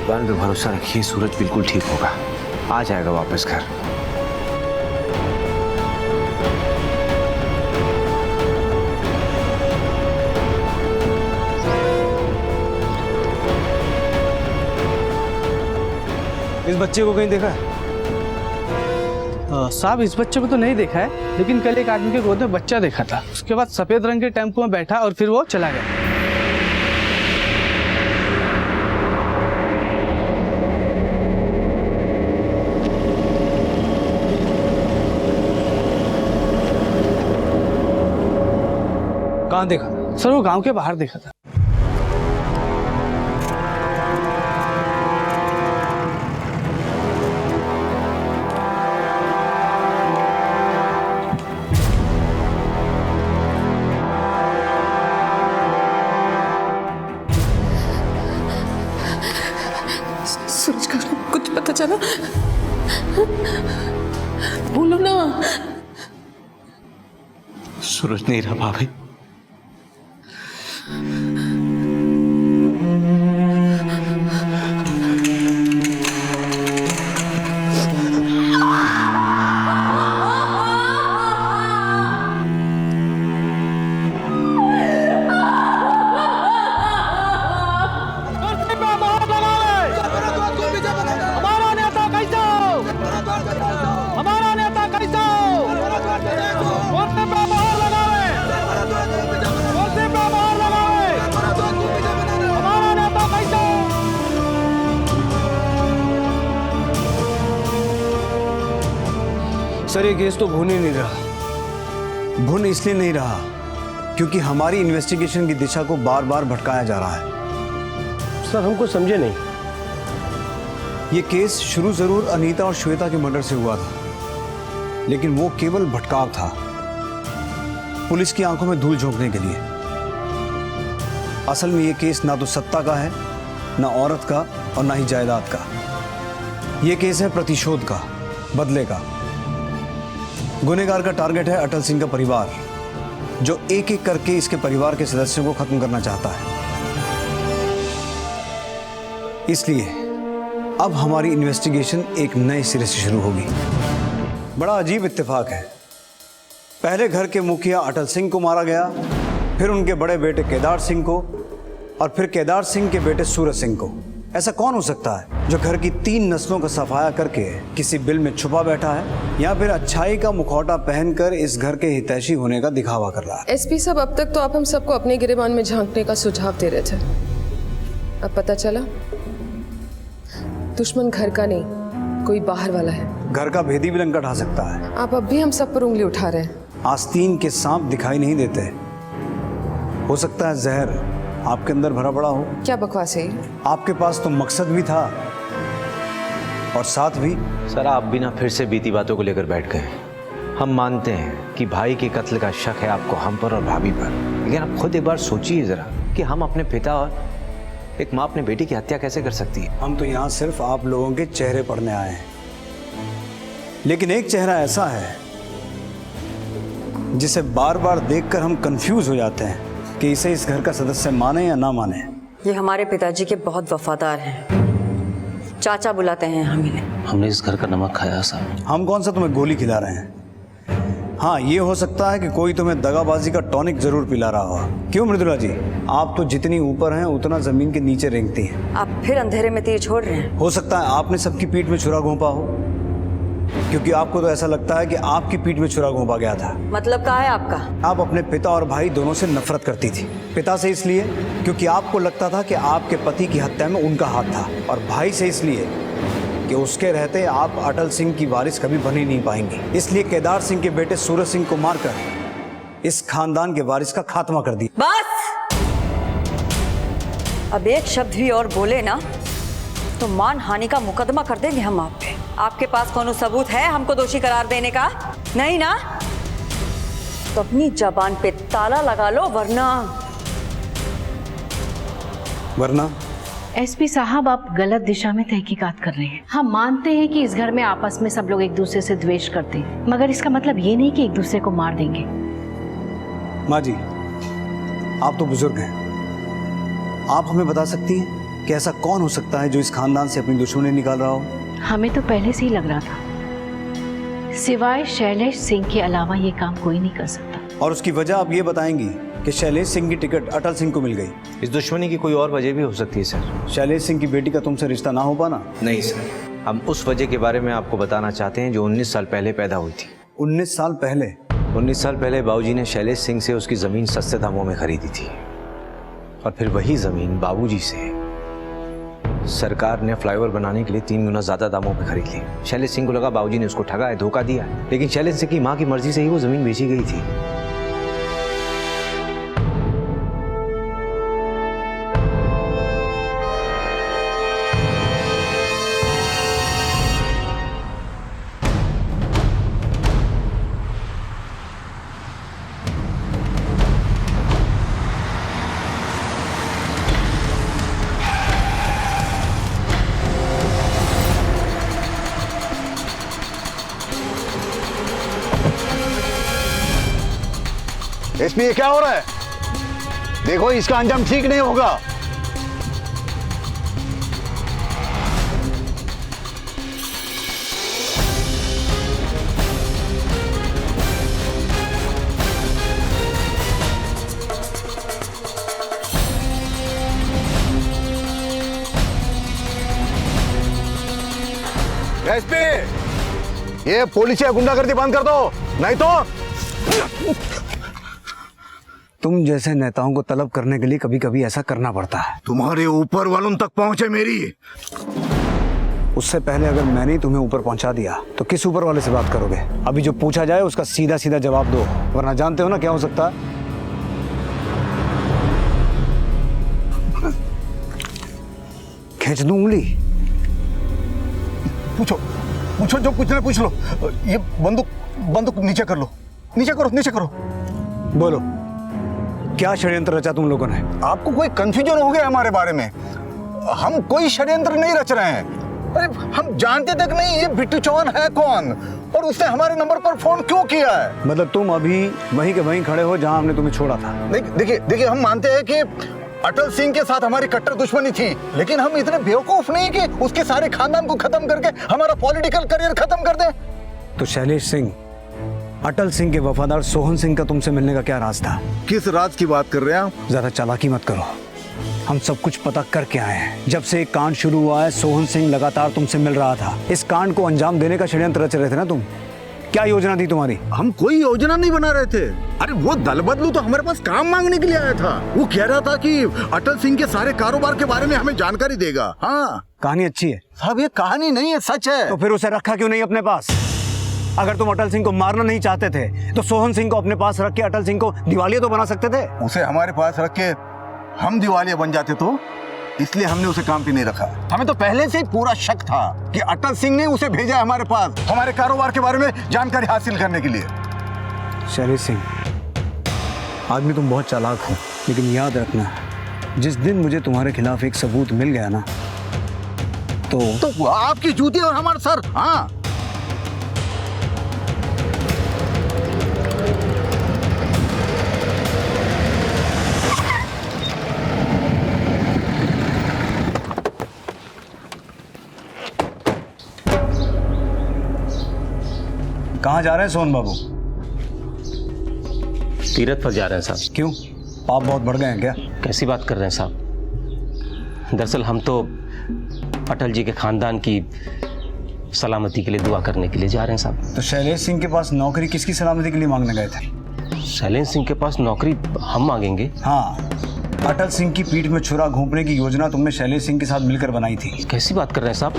M: भगवान पे भरोसा रखिए, सूरज बिल्कुल ठीक होगा, आ जाएगा वापस घर।
F: इस बच्चे को कहीं देखा है?
G: साहब इस बच्चे को तो नहीं देखा है, लेकिन कल एक आदमी के गोद में बच्चा देखा था। उसके बाद सफेद रंग के टेम्पो में बैठा और फिर वो चला गया।
F: कहाँ देखा था?
G: सर वो गांव के बाहर देखा था।
K: सूरज का कुछ पता चला? बोलो ना।
M: सूरज नहीं रहा भाभी।
F: सर ये केस तो भुन ही नहीं रहा।
O: भुन इसलिए नहीं रहा क्योंकि हमारी इन्वेस्टिगेशन की दिशा को बार बार भटकाया जा रहा है।
R: सर हमको समझे नहीं।
O: ये केस शुरू जरूर अनीता और श्वेता के मर्डर से हुआ था, लेकिन वो केवल भटकाव था, पुलिस की आंखों में धूल झोंकने के लिए। असल में ये केस ना तो सत्ता का है, ना औरत का और ना ही जायदाद का। ये केस है प्रतिशोध का, बदले का। गुनहगार का टारगेट है अटल सिंह का परिवार, जो एक एक करके इसके परिवार के सदस्यों को खत्म करना चाहता है। इसलिए अब हमारी इन्वेस्टिगेशन एक नए सिरे से शुरू होगी। बड़ा अजीब इत्तेफाक है, पहले घर के मुखिया अटल सिंह को मारा गया, फिर उनके बड़े बेटे केदार सिंह को, और फिर केदार सिंह के बेटे सूरज सिंह को। ऐसा कौन हो सकता है जो घर की 3 नस्लों का सफाया करके किसी बिल में छुपा बैठा है, या फिर अच्छाई का मुखौटा पहनकर इस घर के हितैषी होने का दिखावा कर रहा है?
K: एसपी साहब, अब तक तो आप हम सबको अपने गिरेबान में झांकने का सुझाव दे रहे थे। अब पता चला दुश्मन घर का नहीं, कोई बाहर वाला है।
O: घर का भेदी भी लंका ढा सकता है।
K: आप अब भी हम सब पर उंगली उठा रहे हैं।
O: आस्तीन के सांप दिखाई नहीं देते, हो सकता है जहर आपके अंदर भरा पड़ा हो।
K: क्या बकवास है?
O: आपके पास तो मकसद भी था और साथ भी।
M: सर आप भी ना फिर से बीती बातों को लेकर बैठ गए। हम मानते हैं कि भाई के कत्ल का शक है आपको हम पर और भाभी पर, लेकिन आप खुद एक बार सोचिए जरा कि हम अपने पिता और एक माँ अपने बेटी की हत्या कैसे कर सकती है।
O: हम तो यहाँ सिर्फ आप लोगों के चेहरे पढ़ने आए हैं, लेकिन एक चेहरा ऐसा है जिसे बार बार देखकर हम कंफ्यूज हो जाते हैं कि इसे इस घर का सदस्य माने या ना माने।
D: ये हमारे पिताजी के बहुत वफादार हैं, चाचा बुलाते हैं हम इन्हें।
J: हमने इस घर का नमक खाया साहब।
O: हम कौन सा तुम्हें गोली खिला रहे हैं? हाँ, ये हो सकता है कि कोई तुम्हें दगाबाजी का टॉनिक जरूर पिला रहा हो। क्यों मृदुला जी, आप तो जितनी ऊपर हैं उतना जमीन के नीचे रेंगती हैं।
D: आप फिर अंधेरे में तीर छोड़ रहे हैं।
O: हो सकता है आपने सबकी पीठ में छुरा घोंपा हो, क्योंकि आपको तो ऐसा लगता है कि आपकी पीठ में छुरा घोंपा गया था।
D: मतलब क्या है आपका?
O: आप अपने पिता और भाई दोनों से नफरत करती थी। पिता से इसलिए क्योंकि आपको लगता था कि आपके पति की हत्या में उनका हाथ था, और भाई से इसलिए कि उसके रहते आप अटल सिंह की वारिस कभी बन ही नहीं पाएंगे। इसलिए केदार सिंह के बेटे सूरज सिंह को मारकर इस खानदान के वारिस का खात्मा कर दिया।
D: बस, अब एक शब्द भी और बोले ना तो मान हानि का मुकदमा कर देंगे हम आप पे। आपके पास कौन सबूत है हमको दोषी करार देने का? नहीं ना? तो अपनी जबान पे ताला लगा लो, वरना
A: एसपी साहब, आप गलत दिशा में तहकीकात कर रहे हैं। हम मानते हैं कि इस घर में आपस में सब लोग एक दूसरे से द्वेष करते हैं, मगर इसका मतलब ये नहीं कि एक दूसरे को मार देंगे।
O: माँ जी, आप तो बुजुर्ग हैं, आप हमें बता सकती हैं कि ऐसा कौन हो सकता है जो इस खानदान से अपनी दुश्मनी निकाल रहा हो?
A: हमें तो पहले से ही लग रहा था, सिवाय शैलेश सिंह के अलावा ये काम कोई नहीं कर सकता।
O: और उसकी वजह आप ये बताएंगी कि शैलेश सिंह की टिकट अटल सिंह को मिल गई।
M: इस दुश्मनी की कोई और वजह भी हो सकती है सर।
O: शैलेश सिंह की बेटी का तुमसे रिश्ता ना हो पाना?
M: नहीं सर, हम उस वजह के बारे में आपको बताना चाहते हैं जो 19 साल पहले पैदा हुई थी।
O: 19 साल पहले?
M: 19 साल पहले बाबूजी ने शैलेश सिंह से उसकी ज़मीन सस्ते दामों में खरीदी थी, और फिर वही ज़मीन बाबूजी से सरकार ने फ्लाईओवर बनाने के लिए 3 गुना ज्यादा दामों पे खरीद ली। शैलेश सिंह को लगा बाबूजी ने उसको ठगा है, धोखा दिया, लेकिन शैलेश सिंह की मां की मर्जी से ही वो जमीन बेची गई थी।
P: एसपी, ये क्या हो रहा है? देखो, इसका अंजाम ठीक नहीं होगा। एसपी, ये पुलिस या गुंडागर्दी बंद कर दो, नहीं तो
O: तुम जैसे नेताओं को तलब करने के लिए कभी कभी ऐसा करना पड़ता है।
P: तुम्हारे ऊपर वालों तक पहुंचे मेरी।
O: उससे पहले अगर मैंने ही तुम्हें ऊपर पहुंचा दिया तो किस ऊपर वाले से बात करोगे? अभी जो पूछा जाए उसका सीधा सीधा जवाब दो, वरना जानते हो ना क्या हो सकता है। खींच दूं उंगली?
P: पूछो पूछो, जो पूछना पूछ लो। ये बंदूक नीचे कर लो, नीचे करो।
O: बोलो, क्या षड्यंत्र रचा तुम लोगों ने?
P: आपको कोई कंफ्यूजन हो गया हमारे बारे में? हम कोई षड्यंत्र नहीं रच रहे हैं। अरे, हम जानते तक नहीं ये बिट्टू चौहान है कौन, और उसने हमारे नंबर पर फोन क्यों किया है।
O: मतलब तुम अभी वहीं के वहीं खड़े हो जहां हमने तुम्हें छोड़ा था।
P: देखिए, हम मानते हैं कि अटल सिंह के साथ हमारी कट्टर दुश्मनी थी, लेकिन हम इतने बेवकूफ नहीं कि उसके सारे खानदान को खत्म करके हमारा पॉलिटिकल करियर खत्म कर दें।
O: तो शैलेश सिंह, अटल सिंह के वफादार सोहन सिंह का तुमसे मिलने का क्या राज था?
P: किस राज की बात कर रहे हैं आप?
O: ज्यादा चालाकी मत करो, हम सब कुछ पता करके आए हैं। जब से एक कांड शुरू हुआ है, सोहन सिंह लगातार तुमसे मिल रहा था। इस कांड को अंजाम देने का षड्यंत्र रच रहे थे ना तुम? क्या योजना थी तुम्हारी?
P: हम कोई योजना नहीं बना रहे थे। अरे, वो दल बदलू तो हमारे पास काम मांगने के लिए आया था। वो कह रहा था कि अटल सिंह के सारे कारोबार के बारे में हमें जानकारी देगा। हाँ,
O: कहानी अच्छी है
P: साहब, ये कहानी नहीं है, सच है।
O: तो फिर उसे रखा क्यों नहीं अपने पास? अगर तुम अटल सिंह को मारना नहीं चाहते थे तो सोहन सिंह को अपने पास रख के अटल सिंह को दिवालिया तो बना सकते थे।
P: उसे हमारे पास रख के हम दिवालिया बन जाते तो, इसलिए हमने उसे काम पे नहीं रखा। हमें तो पहले से ही पूरा शक था कि अटल सिंह ने उसे भेजा हमारे पास हमारे कारोबार के बारे में जानकारी हासिल करने के लिए।
O: शैलेश सिंह, आदमी तुम बहुत चालाक हो, लेकिन याद रखना, जिस दिन मुझे तुम्हारे खिलाफ एक सबूत मिल गया ना तो
P: आपकी जूती और हमारा सर। हाँ,
O: कहाँ जा रहे हैं सोहन बाबू?
R: तीरथ पर जा रहे हैं साहब।
O: क्यों, पाप बहुत बढ़ गए हैं क्या?
R: कैसी बात कर रहे हैं साहब? दरअसल हम तो अटल जी के खानदान की सलामती के लिए दुआ करने के लिए जा रहे हैं साहब।
O: तो शैलेश सिंह के पास नौकरी किसकी सलामती के लिए मांगने गए थे?
R: शैलेश सिंह के पास नौकरी हम मांगेंगे?
O: हाँ, अटल सिंह की पीठ में छुरा घोंपने की योजना तुमने शैलेश सिंह के साथ मिलकर बनाई थी।
R: कैसी बात कर रहे हैं साहब?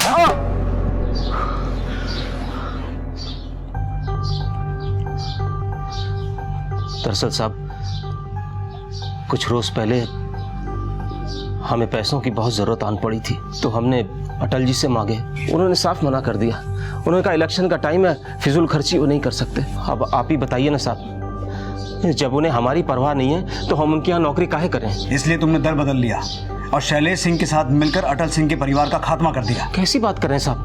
R: दरअसल साहब कुछ रोज पहले हमें पैसों की बहुत जरूरत आन पड़ी थी, तो हमने अटल जी से मांगे। उन्होंने साफ मना कर दिया। उन्होंने कहा इलेक्शन का टाइम है, फिजूल खर्ची वो नहीं कर सकते। अब आप ही बताइए ना साहब, जब उन्हें हमारी परवाह नहीं है तो हम उनके यहाँ नौकरी काहे करें?
O: इसलिए तुमने दर बदल लिया और शैलेश सिंह के साथ मिलकर अटल सिंह के परिवार का खात्मा कर दिया।
R: कैसी बात कर रहे हैं साहब?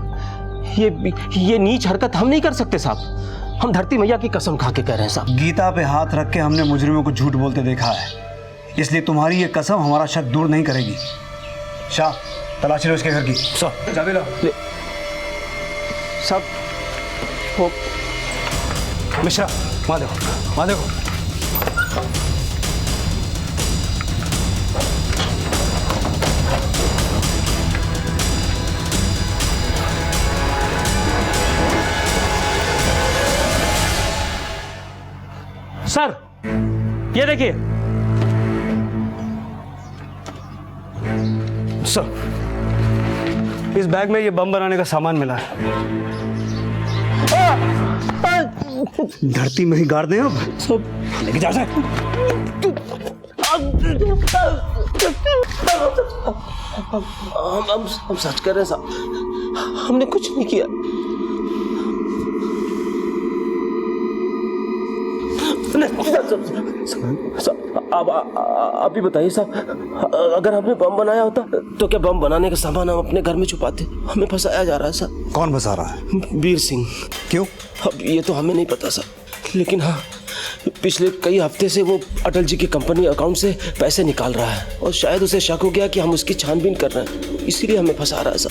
R: ये नीच हरकत हम नहीं कर सकते साहब। हम धरती मैया की कसम खा के कह रहे हैं साहब।
O: गीता पे हाथ रख के हमने मुजरिमों को झूठ बोलते देखा है, इसलिए तुम्हारी ये कसम हमारा शक दूर नहीं करेगी। शाह, तलाशी लो इसके घर की। चाबी लो।
R: सब
O: मिश्रा, वहां देखो, वहां देखो।
R: सर ये देखिए।
O: सर, इस बैग में ये बम बनाने का सामान मिला है। धरती में ही गाड़ दें अब। सब लेके जा सक।
R: हम सच कर रहे हैं साहब, हमने कुछ नहीं किया। आप ही बताइए साहब, अगर हमने बम बनाया होता तो क्या बम बनाने का सामान हम अपने घर में छुपाते? हमें फंसाया जा रहा है सर।
O: कौन फंसा रहा है?
R: वीर सिंह।
O: क्यों?
R: अब ये तो हमें नहीं पता सर, लेकिन हाँ पिछले कई हफ्ते से वो अटल जी की कंपनी अकाउंट से पैसे निकाल रहा है और शायद उसे शक हो गया कि हम उसकी छानबीन कर रहे हैं, इसीलिए हमें फंसा रहा है सर।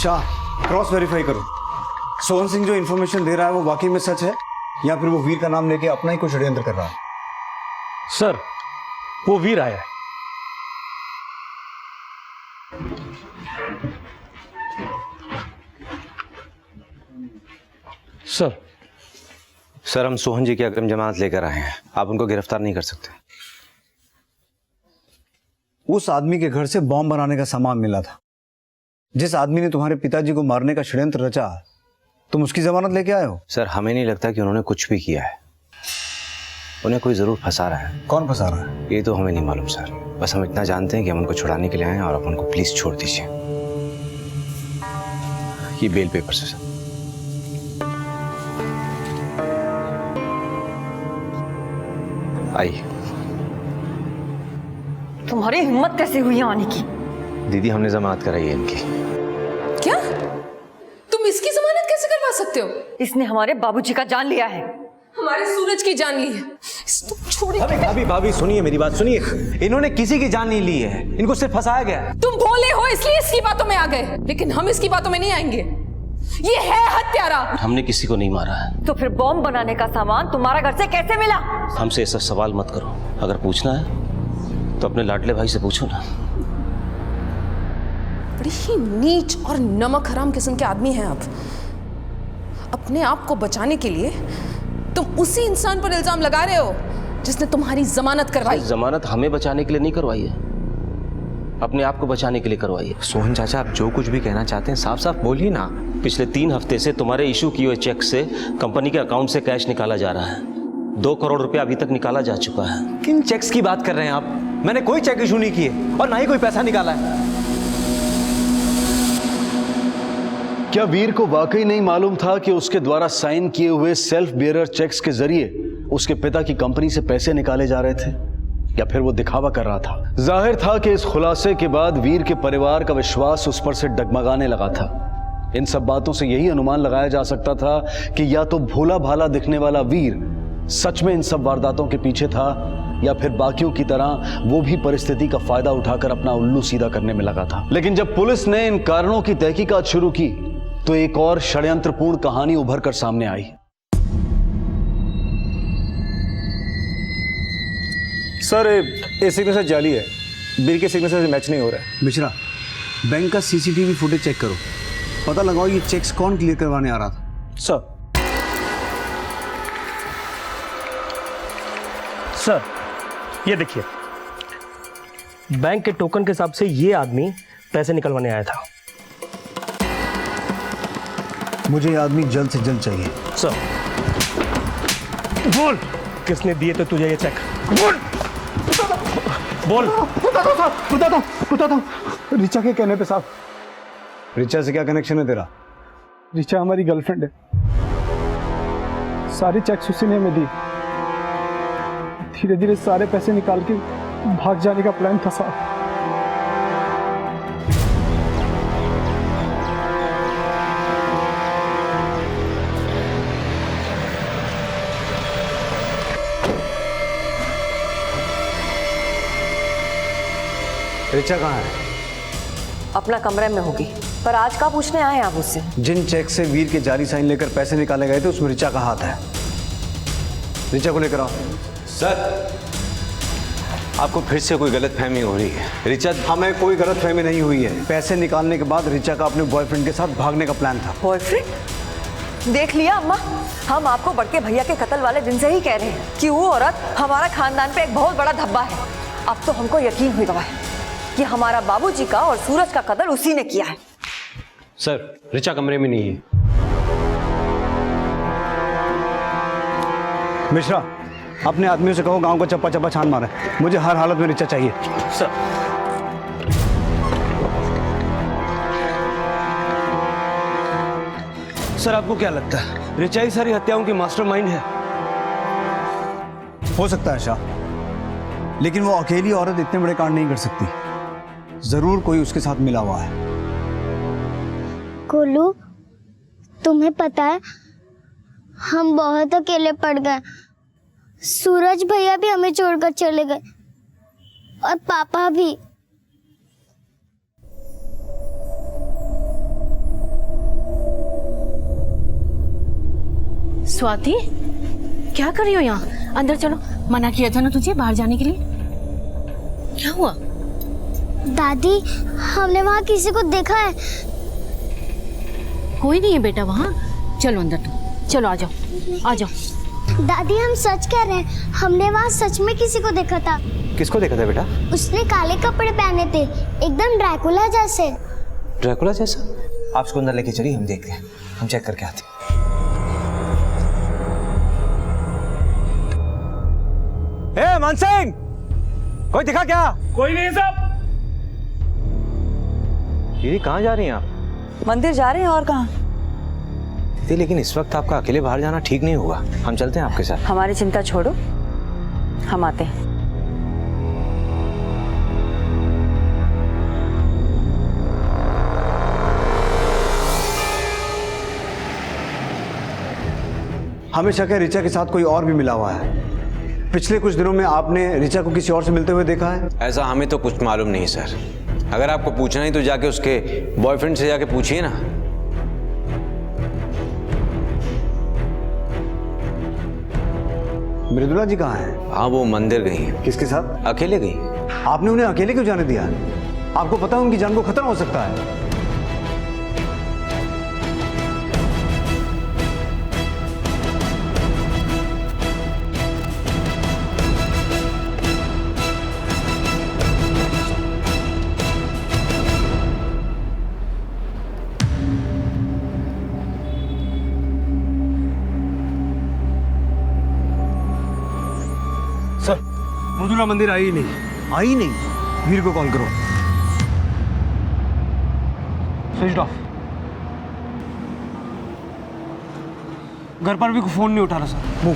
O: शाह, क्रॉस वेरीफाई करो। सोहन सिंह जो इन्फॉर्मेशन दे रहा है वो वाकई में सच है या फिर वो वीर का नाम लेके अपना ही कोई षड्यंत्र कर रहा है?
R: सर वो वीर आया है।
M: सर हम सोहन जी की अग्रिम जमानत लेकर आए हैं, आप उनको गिरफ्तार नहीं कर सकते।
O: उस आदमी के घर से बॉम्ब बनाने का सामान मिला था। जिस आदमी ने तुम्हारे पिताजी को मारने का षड्यंत्र रचा, तुम उसकी जमानत लेके आए हो?
M: सर हमें नहीं लगता कि उन्होंने कुछ भी किया है, उन्हें कोई जरूर फंसा रहा है।
O: कौन फंसा रहा है?
M: ये तो हमें नहीं मालूम सर, बस हम इतना जानते हैं कि हम उनको छुड़ाने के लिए आए हैं और आप उनको प्लीज छोड़ दीजिए। ये बेल पेपर से सर। आइए।
D: तुम्हारी हिम्मत कैसे हुई आने की?
M: दीदी हमने जमानत कराई है इनकी।
K: क्या? तुम इसकी जमानत कैसे करवा सकते हो?
D: इसने हमारे बाबूजी का जान लिया है।
K: हमारे सूरज की जान ली है। तुम छोड़िए।
M: भाभी भाभी सुनिए मेरी बात सुनिए, इन्होंने किसी की जान नहीं ली है, इनको सिर्फ फंसाया गया है।
K: तुम भोले हो इसलिए इसकी बातों में आ गए, लेकिन हम इसकी बातों में नहीं आएंगे। ये है हत्यारा।
R: हमने किसी को नहीं मारा है।
D: तो फिर बॉम्ब बनाने का सामान तुम्हारा घर से कैसे मिला?
R: हमसे ऐसा सवाल मत करो, अगर पूछना है तो अपने लाडले भाई से पूछो ना।
K: बड़ी ही नीच और नमक हराम किस्म के आदमी हैं आप। अपने आप को बचाने के लिए तुम उसी इंसान पर इल्जाम लगा रहे हो जिसने तुम्हारी जमानत करवाई।
R: जमानत हमें बचाने के लिए नहीं करवाई है, अपने आप को बचाने के लिए करवाई है।
M: सोहन चाचा आप जो कुछ भी कहना चाहते हैं साफ साफ बोलिए ना।
R: पिछले 3 हफ्ते से तुम्हारे इशू किए हुए चेक से कंपनी के अकाउंट से कैश निकाला जा रहा है। 2 करोड़ रुपया अभी तक निकाला जा चुका है।
M: किन चेक्स की बात कर रहे हैं आप? मैंने कोई चेक इशू नहीं किए और ना ही कोई पैसा निकाला है।
E: क्या वीर को वाकई नहीं मालूम था कि उसके द्वारा साइन किए हुए सेल्फ बेयरर चेक्स के जरिए उसके पिता की कंपनी से पैसे निकाले जा रहे थे, या फिर वो दिखावा कर रहा था? जाहिर था कि इस खुलासे के बाद वीर के परिवार का विश्वास उस पर से डगमगाने लगा था। इन सब बातों से यही अनुमान लगाया जा सकता था कि या तो भोला भाला दिखने वाला वीर सच में इन सब वारदातों के पीछे था, या फिर बाकियों की तरह वो भी परिस्थिति का फायदा उठाकर अपना उल्लू सीधा करने में लगा था। लेकिन जब पुलिस ने इन कारणों की तहकीकात शुरू की तो एक और षड्यंत्रपूर्ण कहानी उभर कर सामने आई।
O: सर ये सिग्नेचर जाली है, बिल के सिग्नेचर से मैच नहीं हो रहा है। मिश्रा, बैंक का सीसीटीवी फुटेज चेक करो, पता लगाओ ये चेक्स कौन क्लियर करवाने आ रहा था।
R: सर ये देखिए, बैंक के टोकन के हिसाब से ये आदमी पैसे निकलवाने आया था।
O: मुझे ये आदमी जल्द से जल्द चाहिए।
R: सर बोल, किसने दिए तो तुझे ये चेक? बोल बोल।
O: बताता हूँ रिचा के कहने पे साहब। रिचा से क्या कनेक्शन है तेरा?
G: रिचा हमारी गर्लफ्रेंड है, सारे चेक्स उसी ने हमें दी। धीरे धीरे सारे पैसे निकाल के भाग जाने का प्लान था साहब।
O: रिचा कहाँ है?
D: अपना कमरे में होगी, पर आज का पूछने आए आप उससे?
O: जिन चेक से वीर के जाली साइन लेकर पैसे निकाले गए थे उसमें रिचा का हाथ है। रिचा को लेकर आओ।
M: सर, आपको फिर से कोई गलतफहमी हो रही है। रिचा,
O: हमें कोई गलतफहमी नहीं हुई है। पैसे निकालने के बाद रिचा का अपने बॉयफ्रेंड के साथ भागने का प्लान था।
D: बॉयफ्रेंड? देख लिया अम्मा, हम आपको बड़के भैया के कत्ल वाले दिन से ही कह रहे हैं कि वो औरत हमारा खानदान पे एक बहुत बड़ा धब्बा है। अब तो हमको यकीन हुई गवा है कि हमारा बाबूजी का और सूरज का कत्ल उसी ने किया है।
M: सर, रिचा कमरे में नहीं है।
O: मिश्रा, अपने आदमियों से कहो गांव को चप्पा चप्पा छान मारे। मुझे हर हालत में रिचा चाहिए।
R: सर,
F: सर आपको क्या लगता है रिचा ही सारी हत्याओं की मास्टरमाइंड है?
O: हो सकता है शाह, लेकिन वो अकेली औरत इतने बड़े कांड नहीं कर सकती। जरूर कोई उसके साथ मिला हुआ है।
T: गोलू, तुम्हें पता है हम बहुत अकेले पड़ गए। सूरज भैया भी हमें छोड़कर चले गए और पापा भी।
A: स्वाति, क्या कर रही हो यहाँ? अंदर चलो, मना किया था ना तुझे बाहर जाने के लिए। क्या हुआ?
T: दादी, हमने वहाँ किसी को देखा है।
A: कोई नहीं है बेटा वहाँ। चलो अंदर, तुम चलो, आ जाओ आ जाओ।
T: दादी, हम सच कह रहे हैं, हमने वहाँ सच में किसी को देखा था।
M: किसको देखा था बेटा?
T: उसने काले कपड़े पहने थे, एकदम ड्रैकुला जैसे।
M: ड्रैकुला जैसा? आप उसको अंदर लेके चलिए, हम देखते हैं, हम चेक करके आते हैं।
O: ए मान सिंह, कोई दिखा क्या?
R: कोई नहीं साहब।
M: दीदी कहाँ जा रही हैं आप?
D: मंदिर जा रहे हैं, और कहाँ?
M: दीदी लेकिन इस वक्त आपका अकेले बाहर जाना ठीक नहीं होगा, हम चलते हैं आपके साथ।
D: हमारी चिंता छोड़ो, हम आते हैं।
O: हमें शक है रिचा के साथ कोई और भी मिला हुआ है। पिछले कुछ दिनों में आपने रिचा को किसी और से मिलते हुए देखा है?
M: ऐसा हमें तो कुछ मालूम नहीं सर। अगर आपको पूछना ही तो जाके उसके बॉयफ्रेंड से जाके पूछिए ना।
O: मृदुला जी कहाँ हैं?
M: हाँ, वो मंदिर गई हैं।
O: किसके साथ?
M: अकेले गई।
O: आपने उन्हें अकेले क्यों जाने दिया? आपको पता है उनकी जान को खतरा हो सकता है।
F: सर, मृदुला मंदिर आई नहीं।
O: आई नहीं? वीर को कॉल करो।
F: Switch off. घर पर भी कोई फोन नहीं उठा रहा सर।
O: मूव।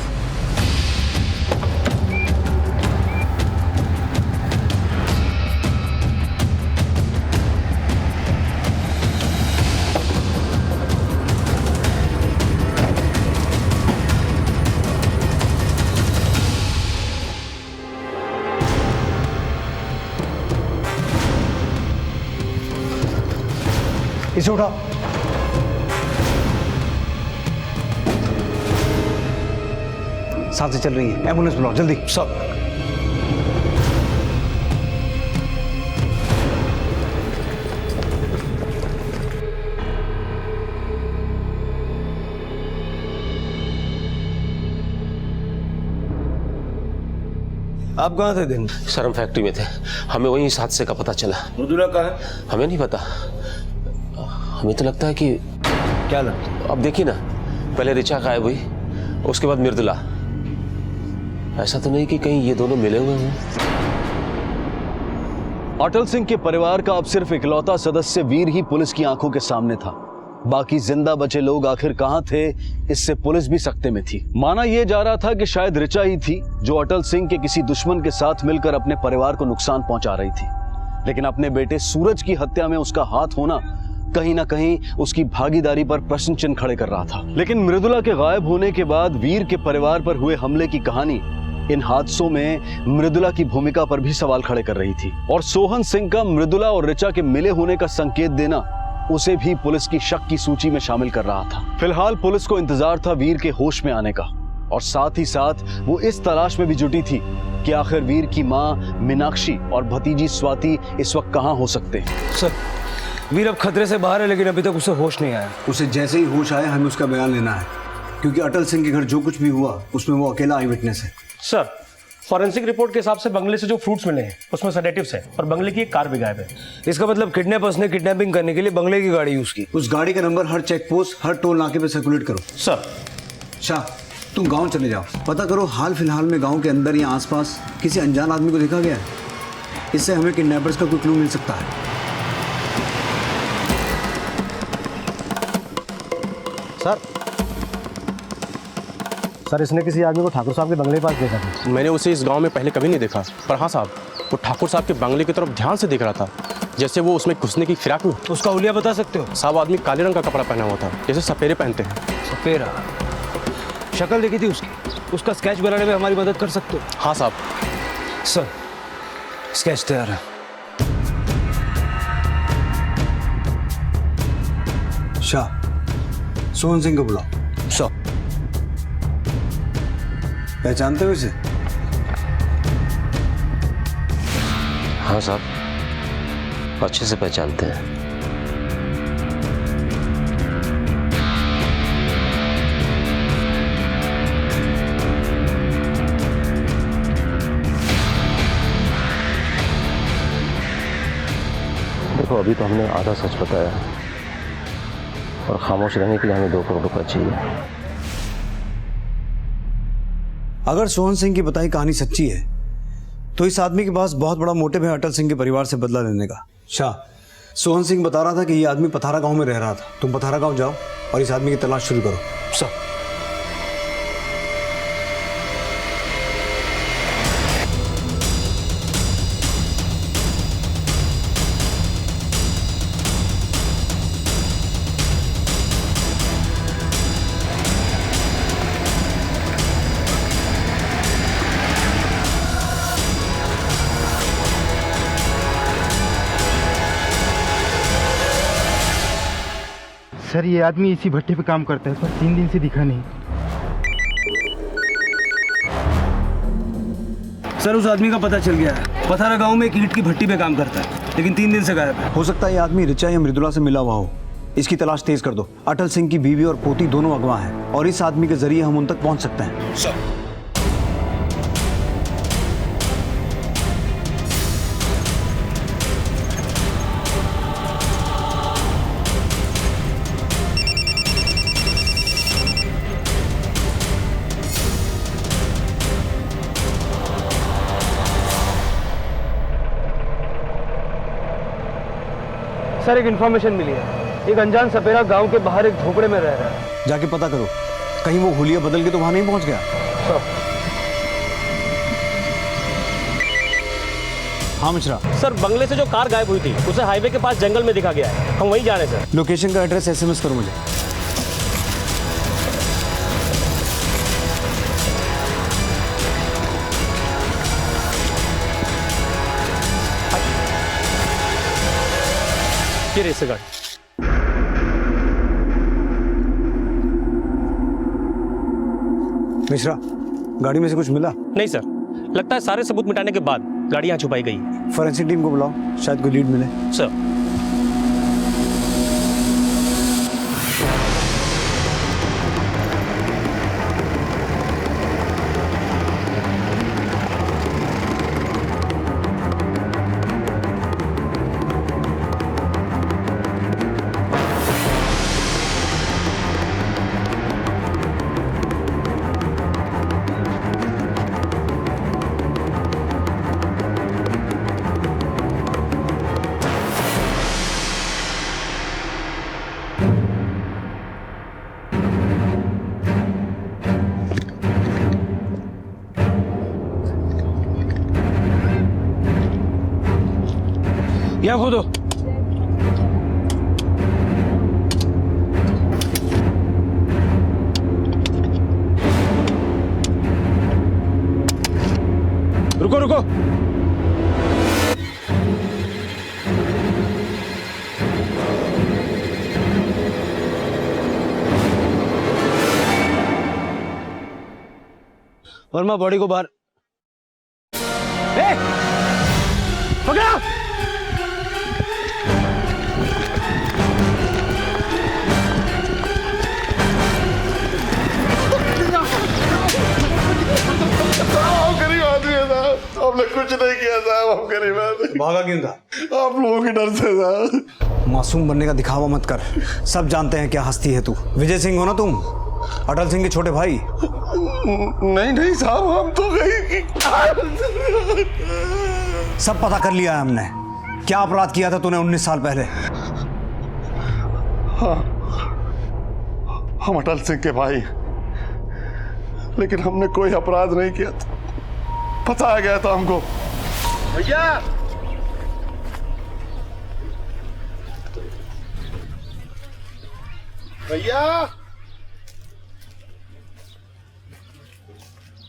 O: इसे उठाओ। सांसें चल रही है, एम्बुलेंस बुलाओ जल्दी।
F: सब आप कहाँ थे दिन?
Q: सर हम फैक्ट्री में थे, हमें वहीं इस हादसे का पता चला।
F: मृदुला कहाँ है?
Q: हमें नहीं पता, हमें तो लगता है कि
F: क्या लगता है?
Q: अब देखिए ना, पहले ऋचा गायब हुई, उसके बाद मृदुला। ऐसा तो नहीं कि कहीं ये दोनों मिले हुए हों।
E: अटल सिंह के परिवार का अब सिर्फ इकलौता सदस्य वीर ही पुलिस की आंखों के सामने था। बाकी जिंदा बचे लोग आखिर कहां थे, इससे पुलिस भी सकते में थी। माना यह जा रहा था कि शायद ऋचा ही थी जो अटल सिंह के किसी दुश्मन के साथ मिलकर अपने परिवार को नुकसान पहुंचा रही थी, लेकिन अपने बेटे सूरज की हत्या में उसका हाथ होना कहीं ना कहीं उसकी भागीदारी पर प्रश्न चिन्ह खड़े कर रहा था। लेकिन मृदुला के गायब होने के बाद वीर के परिवार पर हुए हमले की कहानी इन हादसों में मृदुला की भूमिका पर भी सवाल खड़े कर रही थी, और सोहन सिंह का मृदुला और ऋचा के मिले होने का संकेत देना उसे भी पुलिस की शक की सूची में शामिल कर रहा था। फिलहाल पुलिस को इंतजार था वीर के होश में आने का, और साथ ही साथ वो इस तलाश में भी जुटी थी कि आखिर वीर की मां मीनाक्षी और भतीजी स्वाति इस वक्त कहां हो सकते हैं।
F: सर, वीर अब खतरे से बाहर है, लेकिन अभी तक उसे होश नहीं आया।
O: उसे जैसे ही होश आया हमें उसका बयान लेना है, क्योंकि अटल सिंह के घर जो कुछ भी हुआ उसमें वो अकेला आई विटनेस है।
R: सर, फॉरेंसिक रिपोर्ट के हिसाब से बंगले से जो फ्रूट्स मिले हैं उसमें सेडेटिव्स है, और बंगले की एक कार भी गायब है।
F: इसका मतलब किडनैपर्स ने किडनैपिंग करने के लिए बंगले की गाड़ी यूज की।
O: उस गाड़ी का नंबर हर चेक पोस्ट, हर टोल नाके पे सर्कुलेट करो।
R: सर।
O: शाह, तुम गांव चले जाओ, पता करो हाल फिलहाल में गांव के अंदर या आसपास किसी अनजान आदमी को देखा गया है। इससे हमें किडनैपर्स का कोई क्लू मिल सकता है।
I: सर, इसने किसी आदमी को ठाकुर साहब के बंगले के पास देखा था।
Q: मैंने उसे इस गांव में पहले कभी नहीं देखा, पर हाँ साहब, वो ठाकुर साहब के बंगले की तरफ ध्यान से देख रहा था, जैसे वो उसमें घुसने की फिराक में।
F: उसका हुलिया बता सकते हो?
Q: साहब, आदमी काले रंग का कपड़ा पहना हुआ था, जैसे सपेरे पहनते हैं।
F: सपेरा? शक्ल देखी थी उसकी? उसका स्केच बनाने में हमारी मदद कर सकते हो?
Q: हाँ साहब।
F: सर, स्केच तैयार है।
O: शाह, सोहन सिंह को बुलाओ।
F: सर।
O: पहचानते हो इसे?
Q: हाँ साहब, अच्छे से पहचानते हैं। देखो, अभी तो हमने आधा सच बताया, और खामोश रहने के लिए हमें 2 करोड़ रुपए चाहिए।
O: अगर सोहन सिंह की बताई कहानी सच्ची है तो इस आदमी के पास बहुत बड़ा मोटिव है अटल सिंह के परिवार से बदला लेने का। शाह, सोहन सिंह बता रहा था कि ये आदमी पथारा गांव में रह रहा था। तुम पथारा गांव जाओ और इस आदमी की तलाश शुरू करो।
F: सर।
V: सर, ये आदमी इसी भट्टे पे काम करता है, पर 3 दिन से दिखा नहीं।
F: सर, उस आदमी का पता चल गया है। पथारा गांव में एक ईंट की भट्टी पे काम करता है, लेकिन 3 दिन से गायब है।
O: हो सकता है ये आदमी ऋचा या मृदुला से मिला हुआ हो। इसकी तलाश तेज कर दो। अटल सिंह की बीवी और पोती दोनों अगवा हैं, और इस आदमी के जरिए हम उन तक पहुंच सकते हैं।
F: सर। सर, एक इन्फॉर्मेशन मिली है। एक अनजान सपेरा गांव के बाहर एक झोपड़े में रह रहा है।
O: जाके पता करो, कहीं वो हुलिया बदल के तो वहां नहीं पहुंच गया। हाँ मिश्रा।
R: सर, बंगले से जो कार गायब हुई थी उसे हाईवे के पास जंगल में दिखा गया है, हम वहीं जा रहे हैं सर।
O: लोकेशन का एड्रेस SMS करो मुझे।
R: ये रही गाड़ी।
O: मिश्रा, गाड़ी में से कुछ मिला?
R: नहीं सर, लगता है सारे सबूत मिटाने के बाद गाड़ी यहाँ छुपाई गई।
O: फॉरेंसिक टीम को बुलाओ, शायद कोई लीड मिले।
R: सर।
F: यहाँ खोदो। रुको रुको। वर्मा बॉडी को बाहर। ए! पकड़ा!
P: गरीब आदमी है साहब, हमने कुछ नहीं किया साहब, हम गरीब आदमी।
O: भागा क्यों था?
P: आप लोगों के डर से साहब।
O: मासूम बनने का दिखावा मत कर, सब जानते हैं क्या हस्ती है तू। विजय सिंह हो ना तुम, अटल सिंह के छोटे भाई।
P: नहीं नहीं साहब, हम तो गई।
O: सब पता कर लिया है हमने, क्या अपराध किया था तूने 19 साल पहले।
P: हाँ, हम अटल सिंह के भाई, लेकिन हमने कोई अपराध नहीं किया था, फंसाया गया था हमको। भैया भैया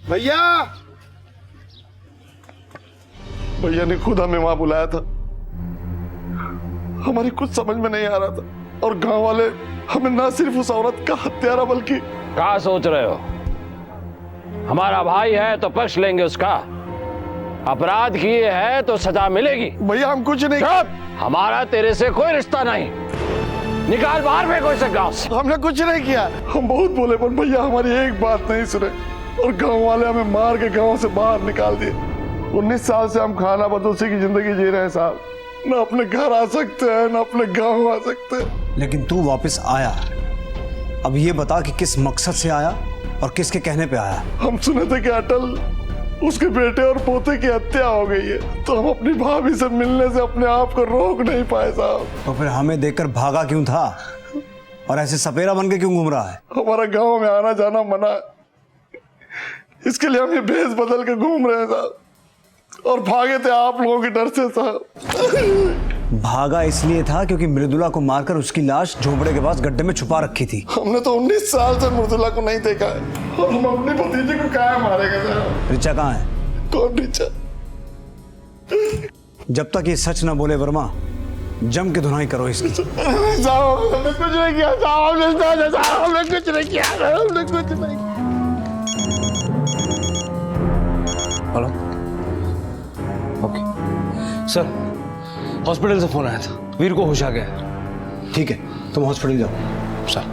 P: भैया भैया ने खुद हमें वहां बुलाया था, हमारी कुछ समझ में नहीं आ रहा था, और गांव वाले हमें ना सिर्फ उस औरत का हत्यारा बल्कि।
J: क्या सोच रहे हो? हमारा भाई है तो पक्ष लेंगे उसका, अपराध किए है तो सजा मिलेगी।
P: भैया हम कुछ नहीं।
J: हमारा तेरे से कोई रिश्ता नहीं, निकाल बाहर फेंको इसे गांव से।
P: हमने कुछ नहीं किया, हम बहुत बोले पर भैया हमारी एक बात नहीं सुने, और गांव वाले हमें मार के गांव से बाहर निकाल दिए। 19 साल से हम खाना बदोशी की जिंदगी जी रहे हैं साहब, न अपने घर आ सकते हैं, न अपने गांव आ सकते हैं।
O: लेकिन तू वापस आया, अब ये बता कि किस मकसद से आया और किसके कहने पे आया।
P: हम सुने थे कि अटल, उसके बेटे और पोते की हत्या हो गई है, तो हम अपनी भाभी से मिलने से अपने आप को रोक नहीं पाए साहब।
O: तो फिर हमें देखकर भागा क्यों था, और ऐसे सपेरा बन के क्यों घूम रहा है?
P: हमारा गांव में आना जाना मना, इसके लिए हम ये भेष बदल के घूम रहे हैं साहब, और भागे थे आप लोगों के डर से साहब।
O: भागा इसलिए था क्योंकि मृदुला को मारकर उसकी लाश झोपड़े के पास गड्ढे में छुपा रखी थी।
P: हमने तो 19 साल से मृदुला को नहीं देखा है, और हम अपने भतीजे को क्या मारेंगे साहब?
O: रिचा कहाँ है?
P: कौन रिचा?
O: जब तक ये सच न बोले वर्मा, जम के धुनाई करो इसकी।
P: साहब हमने कुछ नहीं किया साहब, हमने कुछ नहीं किया, हमने कुछ नहीं।
F: हेलो, ओके सर, हॉस्पिटल से फोन आया था, वीर को होश आ गया है।
O: ठीक है, तुम हॉस्पिटल जाओ।
F: सर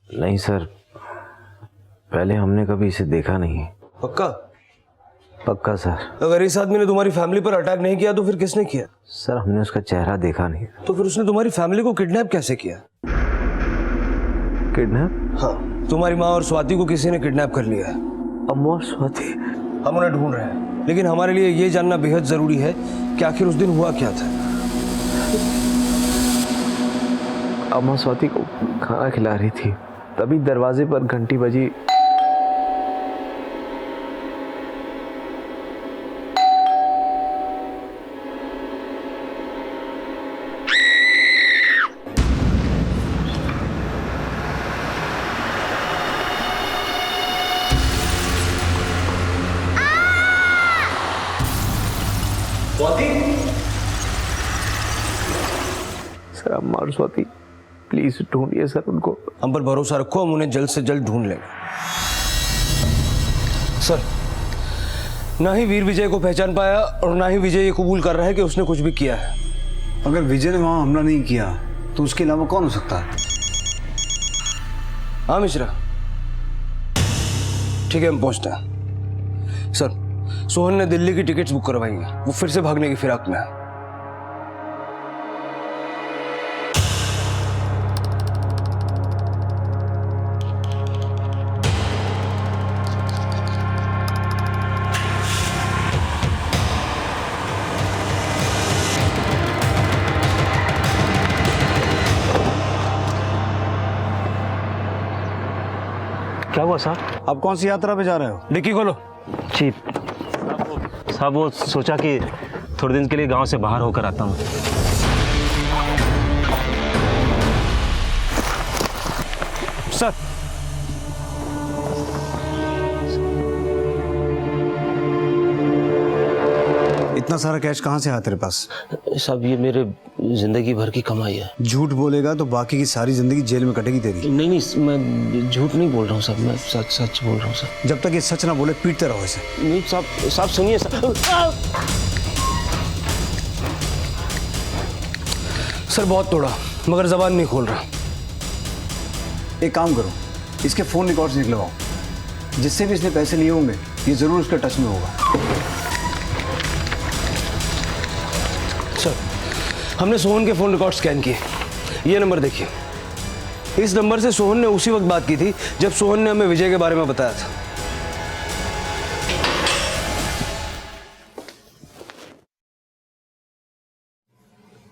M: नहीं सर, पहले हमने कभी इसे देखा नहीं।
F: पक्का?
M: पक्का सर।
F: अगर इस आदमी ने तुम्हारी फैमिली पर अटैक नहीं किया तो फिर किसने किया?
M: सर हमने उसका चेहरा देखा नहीं।
F: तो फिर उसने तुम्हारी फैमिली को किडनैप कैसे किया?
M: किडनैप?
F: हाँ, तुम्हारी माँ और स्वाति को किसी ने किडनैप कर लिया है।
M: अम्मा और स्वाति?
F: हम उन्हें ढूंढ रहे हैं, लेकिन हमारे लिए ये जानना बेहद जरूरी है कि आखिर उस दिन हुआ क्या था।
M: अम्मा स्वाति को खाना खिला रही थी, तभी दरवाजे पर घंटी बजी। सर अम्मा और स्वाति, प्लीज ढूंढिए सर उनको।
F: हम पर भरोसा रखो, हम उन्हें जल्द से जल्द ढूंढ लेंगे। सर, ना ही वीर विजय को पहचान पाया और ना ही विजय ये कबूल कर रहा है कि उसने कुछ भी किया है।
O: अगर विजय ने वहां हमला नहीं किया तो उसके अलावा कौन हो सकता है?
F: हाँ मिश्रा, ठीक है, हम पहुंचते हैं। सर, सोहन ने दिल्ली की टिकट्स बुक करवाई हैं, वो फिर से भागने की फिराक में है।
O: क्या हुआ साहब? आप कौन सी यात्रा पे जा रहे हो?
F: डिक्की खोलो।
M: जी
Q: साहब वो सोचा कि थोड़े दिन के लिए गांव से बाहर होकर आता हूँ।
O: सर, इतना सारा कैश कहाँ से आया तेरे पास?
Q: साहब ये मेरे जिंदगी भर की कमाई है।
O: झूठ बोलेगा तो बाकी की सारी जिंदगी जेल में कटेगी तेरी।
Q: नहीं नहीं, मैं झूठ नहीं बोल रहा हूँ साहब, मैं सच सच बोल रहा हूँ सर।
O: जब तक ये सच ना बोले पीटते रहो इसे।
Q: नहीं साहब, साहब सुनिए
F: सर बहुत तोड़ा मगर जबान नहीं खोल रहा।
O: एक काम करो, इसके फोन रिकॉर्ड्स निकलवाओ, जिससे भी इसने पैसे लिए होंगे ये जरूर उसके टच में होगा।
F: सर, हमने सोहन के फोन रिकॉर्ड स्कैन किए। ये नंबर देखिए, इस नंबर से सोहन ने उसी वक्त बात की थी जब सोहन ने हमें विजय के बारे में बताया था।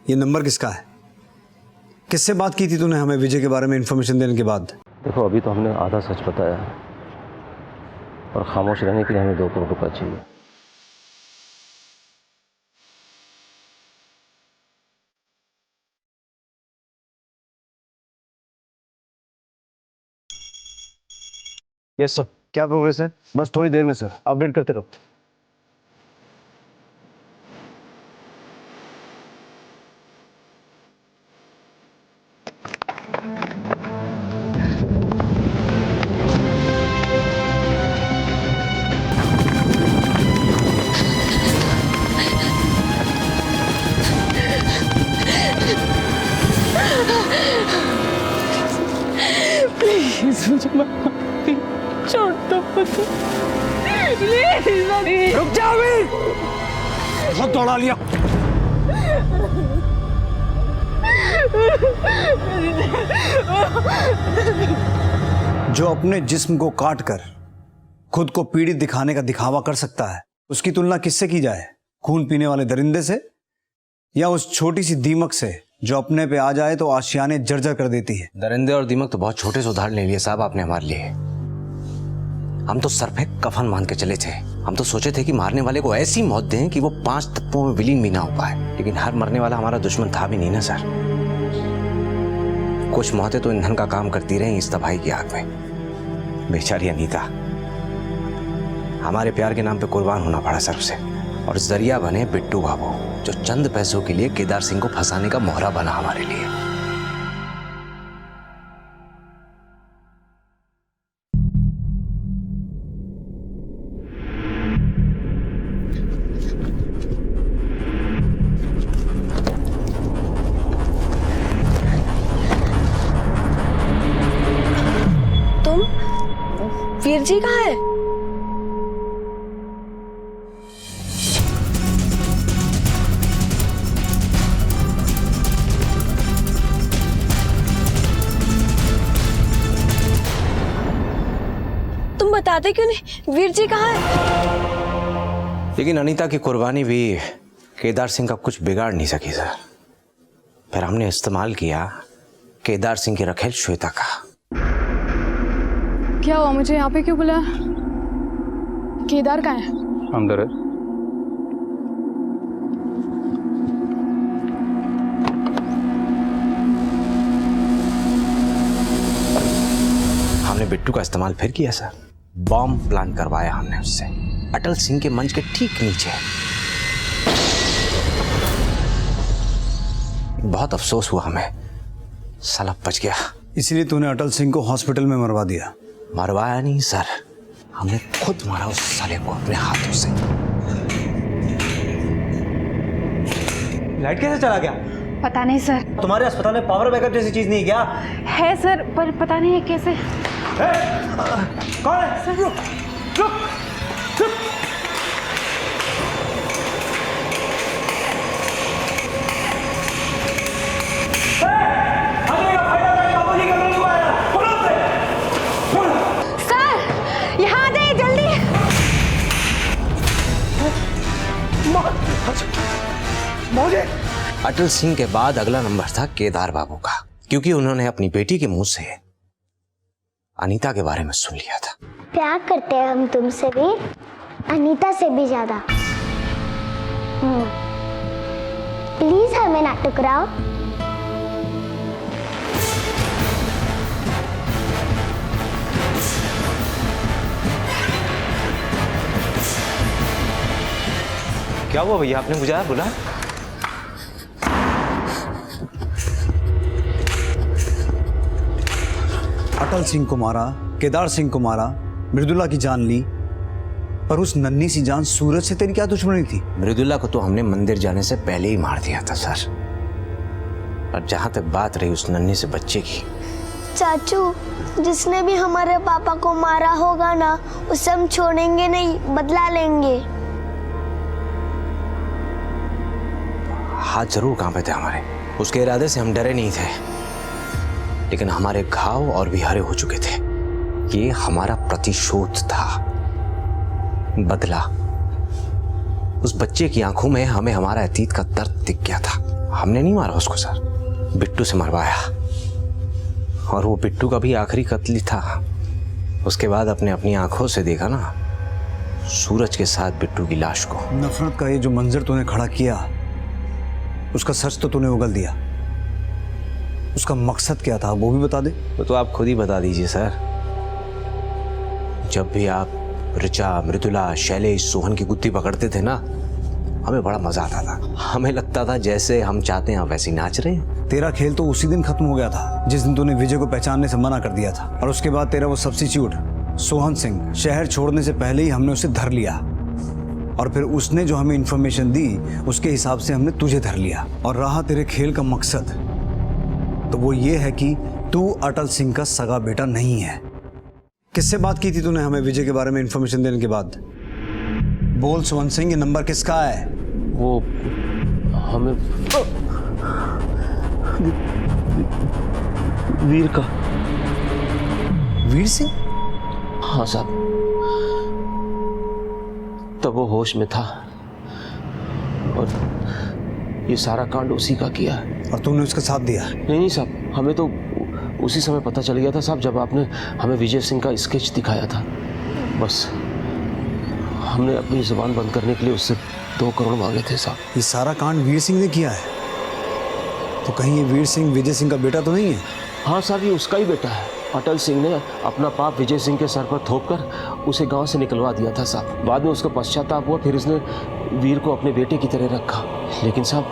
O: ये नंबर किसका है? किससे बात की थी तूने हमें विजय के बारे में इंफॉर्मेशन देने के बाद?
Q: देखो अभी तो हमने आधा सच बताया है और खामोश रहने के लिए हमें 2 करोड़ रुपया चाहिए।
O: Yes sir. क्या प्रोग्रेस है? बस थोड़ी देर में सर, अपडेट करते रहो।
L: प्लीज मुझे माफी छोड़ दो।
F: रुक जाओ भी। बहुत दौड़ा लिया।
O: जो अपने जिस्म को काट कर खुद को पीड़ित दिखाने का दिखावा कर सकता है, उसकी तुलना किससे की जाए? खून पीने वाले दरिंदे से, या उस छोटी सी दीमक से जो अपने पे आ जाए तो आशियाने जर्जर कर देती है?
M: दरिंदे और दीमक तो बहुत छोटे से उदाहरण ले लिए साहब आपने हमारे लिए। हम तो सर पे कफन मान के चले थे। हम तो सोचे थे कि मारने वाले को ऐसी मौत दें कि वो 5 तत्वों में विलीन भी ना हो पाए, लेकिन हर मरने वाला हमारा दुश्मन था भी नहीं ना सर। कुछ मौतें तो ईंधन का काम करती रही इस तबाही की आग में। बेचारी अनीता, हमारे प्यार के नाम पे कुर्बान होना पड़ा सर उसे, और जरिया बने बिट्टू बाबू, जो चंद पैसों के लिए केदार सिंह को फंसाने का मोहरा बना हमारे लिए।
S: तुम वीर जी कहाँ है? तुम बताते क्यों नहीं वीर जी कहाँ है?
M: लेकिन अनीता की कुर्बानी भी केदार सिंह का कुछ बिगाड़ नहीं सकी सर। फिर हमने इस्तेमाल किया केदार सिंह की रखेल श्वेता का।
K: क्या हुआ? मुझे यहाँ पे क्यों बुलाया? केदार कहाँ है?
B: अंदर है।
M: हमने बिट्टू का इस्तेमाल फिर किया सर। बॉम्ब प्लान करवाया हमने उससे अटल सिंह के मंच के ठीक नीचे। बहुत अफसोस हुआ हमें, साला बच गया।
O: इसलिए तूने अटल सिंह को हॉस्पिटल में मरवा दिया?
M: मरवाया नहीं सर, हमने खुद मारा उस साले को अपने हाथों से।
I: लाइट कैसे चला गया?
U: पता नहीं सर।
I: तुम्हारे अस्पताल में पावर बैकअप जैसी चीज नहीं क्या?
U: है सर, पर पता नहीं है कैसे।
I: कौन है?
U: सर
I: रुक रुक रुक।
U: सर यहाँ आ जाइए जल्दी।
M: अटल सिंह के बाद अगला नंबर था केदार बाबू का, क्योंकि उन्होंने अपनी बेटी के मुंह से अनीता के बारे में सुन लिया था।
T: प्यार करते हैं हम तुमसे भी, अनीता से भी ज्यादा। प्लीज हमें ना टकराओ।
M: क्या हुआ भैया, आपने मुझे बुला?
O: अटल सिंह को मारा, केदार सिंह को मारा, मृदुला की जान ली, पर उस नन्ही सी जान सूरज से तेरी क्या दुश्मनी थी?
M: मृदुला को तो हमने मंदिर जाने से पहले ही मार दिया था सर। और जहां तक बात रही उस नन्ही से बच्चे की,
T: चाचू, जिसने भी हमारे पापा को मारा होगा ना, उसे हम छोड़ेंगे नहीं, बदला लेंगे।
M: हाथ जरूर कांपे थे हमारे, उसके इरादे से हम डरे नहीं थे, लेकिन हमारे घाव और भी हरे हो चुके थे। ये हमारा प्रतिशोध था, बदला। उस बच्चे की आंखों में हमें हमारा अतीत का दर्द दिख गया था। हमने नहीं मारा उसको सर, बिट्टू से मरवाया, और वो बिट्टू का भी आखिरी कत्ल था। उसके बाद अपने अपनी आंखों से देखा ना सूरज के साथ बिट्टू की लाश को।
O: नफरत का ये जो मंजर तूने खड़ा किया, उसका सच तो तूने उगल दिया। उसका मकसद क्या था वो भी बता दे।
M: तो आप खुद ही बता दीजिए सर। जब भी आप ऋचा, मृदुला, शैलेश, सोहन की गुत्थी पकड़ते थे ना, हमें बड़ा मजा आता था। हमें लगता था जैसे हम चाहते हैं वैसे ही नाच रहे हैं।
O: तेरा खेल तो उसी दिन खत्म हो गया था जिस दिन तूने विजय को पहचानने से मना कर दिया था, और उसके बाद तेरा वो सब्स्टिट्यूट सोहन सिंह शहर छोड़ने से पहले ही हमने उसे धर लिया, और फिर उसने जो हमें इंफॉर्मेशन दी उसके हिसाब से हमने तुझे धर लिया। और रहा तेरे खेल का मकसद, तो वो ये है कि तू अटल सिंह का सगा बेटा नहीं है। किससे बात की थी तूने हमें विजय के बारे में इंफॉर्मेशन देने के बाद? बोल सोहन सिंह, ये नंबर किसका है?
Q: वो हमें वीर का।
O: वीर सिंह?
Q: हाँ साहब, तब वो होश में था और ये सारा कांड उसी का किया है।
O: और तूने उसका साथ दिया?
Q: नहीं साहब, हमें तो उसी समय पता चल गया था साहब, जब आपने हमें विजय सिंह का स्केच दिखाया था। बस हमने अपनी जुबान बंद करने के लिए उससे 2 करोड़ मांगे थे साहब।
O: ये सारा कांड वीर सिंह ने किया है? तो कहीं ये वीर सिंह विजय सिंह का बेटा तो नहीं है?
Q: हाँ साहब, ये उसका ही बेटा है। अटल सिंह ने अपना पाप विजय सिंह के सर पर थोप कर उसे गांव से निकलवा दिया था साहब। बाद में उसका पश्चाताप हुआ, फिर उसने वीर को अपने बेटे की तरह रखा। लेकिन साहब,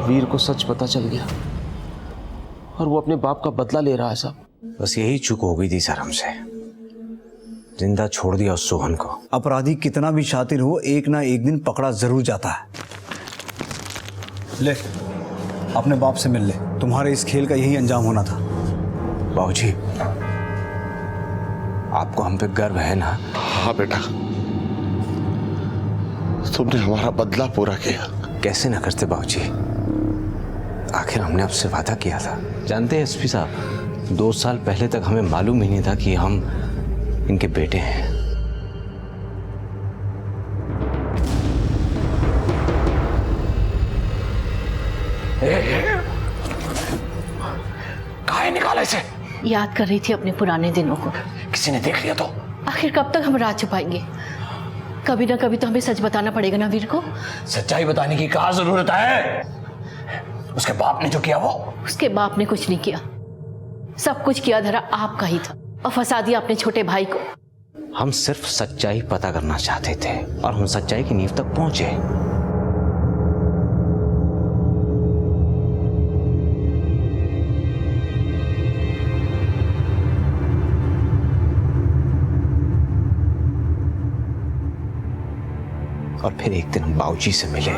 Q: वीर को सच पता चल गया और वो अपने बाप का बदला ले रहा है साहब।
M: बस यही चूक हो गई थी सर हमसे, जिंदा छोड़ दिया उस सोहन को।
O: अपराधी कितना भी शातिर हो, एक ना एक दिन पकड़ा जरूर जाता है। ले, अपने बाप से मिल ले, तुम्हारे इस खेल का यही अंजाम होना था।
M: बाबूजी, आपको हम पे गर्व है ना?
H: हाँ बेटा, तुमने हमारा बदला पूरा किया।
M: कैसे ना करते बाबूजी, आखिर हमने आपसे वादा किया था। जानते हैं एसपी साहब, 2 साल पहले तक हमें मालूम ही नहीं था कि हम इनके बेटे हैं।
Q: कहाँ निकाला इसे?
A: याद कर रही थी अपने पुराने दिनों को।
Q: किसी ने देख लिया तो?
A: आखिर कब तक हम राज छुपाएंगे? कभी ना कभी तो हमें सच बताना पड़ेगा ना वीर को।
Q: सच्चाई बताने की कहाँ जरूरत है? उसके बाप ने जो किया वो?
A: उसके बाप ने कुछ नहीं किया, सब कुछ किया धरा आपका ही था, और फंसा दिया अपने छोटे भाई को।
M: हम सिर्फ सच्चाई पता करना चाहते थे और हम सच्चाई की नींव तक पहुंचे। और फिर एक दिन हम बाबूजी से मिले।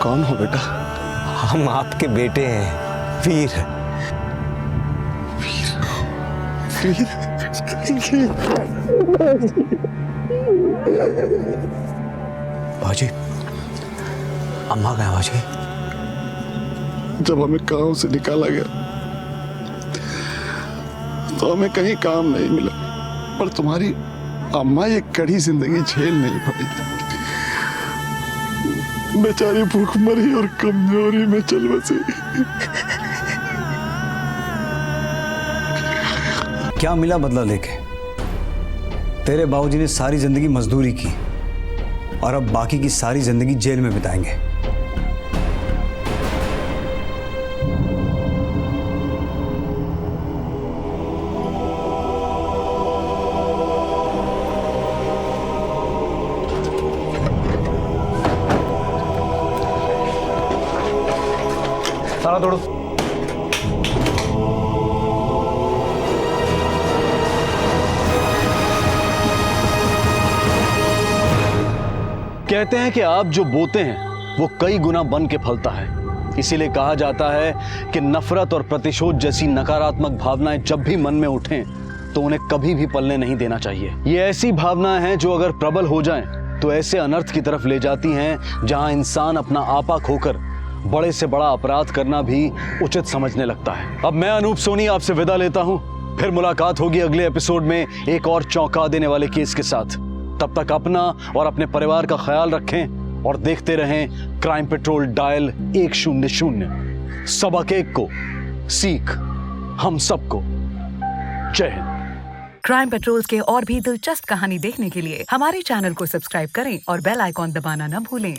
H: कौन हो बेटा?
M: हम आपके बेटे हैं, वीर। बाबूजी, अम्मा गए बाबूजी?
H: जब हमें गांव से निकाला गया तो हमें कहीं काम नहीं मिला, पर तुम्हारी अम्मा ये कड़ी जिंदगी झेल नहीं पाई। बेचारी भूख मरी और कमजोरी में चल बसी।
O: क्या मिला बदला लेके? तेरे बाबूजी ने सारी जिंदगी मजदूरी की और अब बाकी की सारी जिंदगी जेल में बिताएंगे।
F: सारा तोड़ो।
E: कहते हैं कि आप जो बोते हैं वो कई गुना बन के फलता है। इसीलिए कहा जाता है कि नफरत और प्रतिशोध जैसी नकारात्मक भावनाएं जब भी मन में उठें तो उन्हें कभी भी पलने नहीं देना चाहिए। ये ऐसी भावनाएं हैं जो अगर प्रबल हो जाएं तो ऐसे अनर्थ की तरफ ले जाती हैं जहां इंसान अपना आपा खोकर बड़े से बड़ा अपराध करना भी उचित समझने लगता है। अब मैं अनूप सोनी आपसे विदा लेता हूं। फिर मुलाकात होगी अगले एपिसोड में एक और चौंका देने वाले केस के साथ। तब तक अपना और अपने परिवार का ख्याल रखें और देखते रहें क्राइम पेट्रोल डायल 100। सबक एक को सीख हम सबको। जय हिंद।
C: क्राइम पेट्रोल्स के और भी दिलचस्प कहानी देखने के लिए हमारे चैनल को सब्सक्राइब करें और बेल आइकॉन दबाना न भूलें।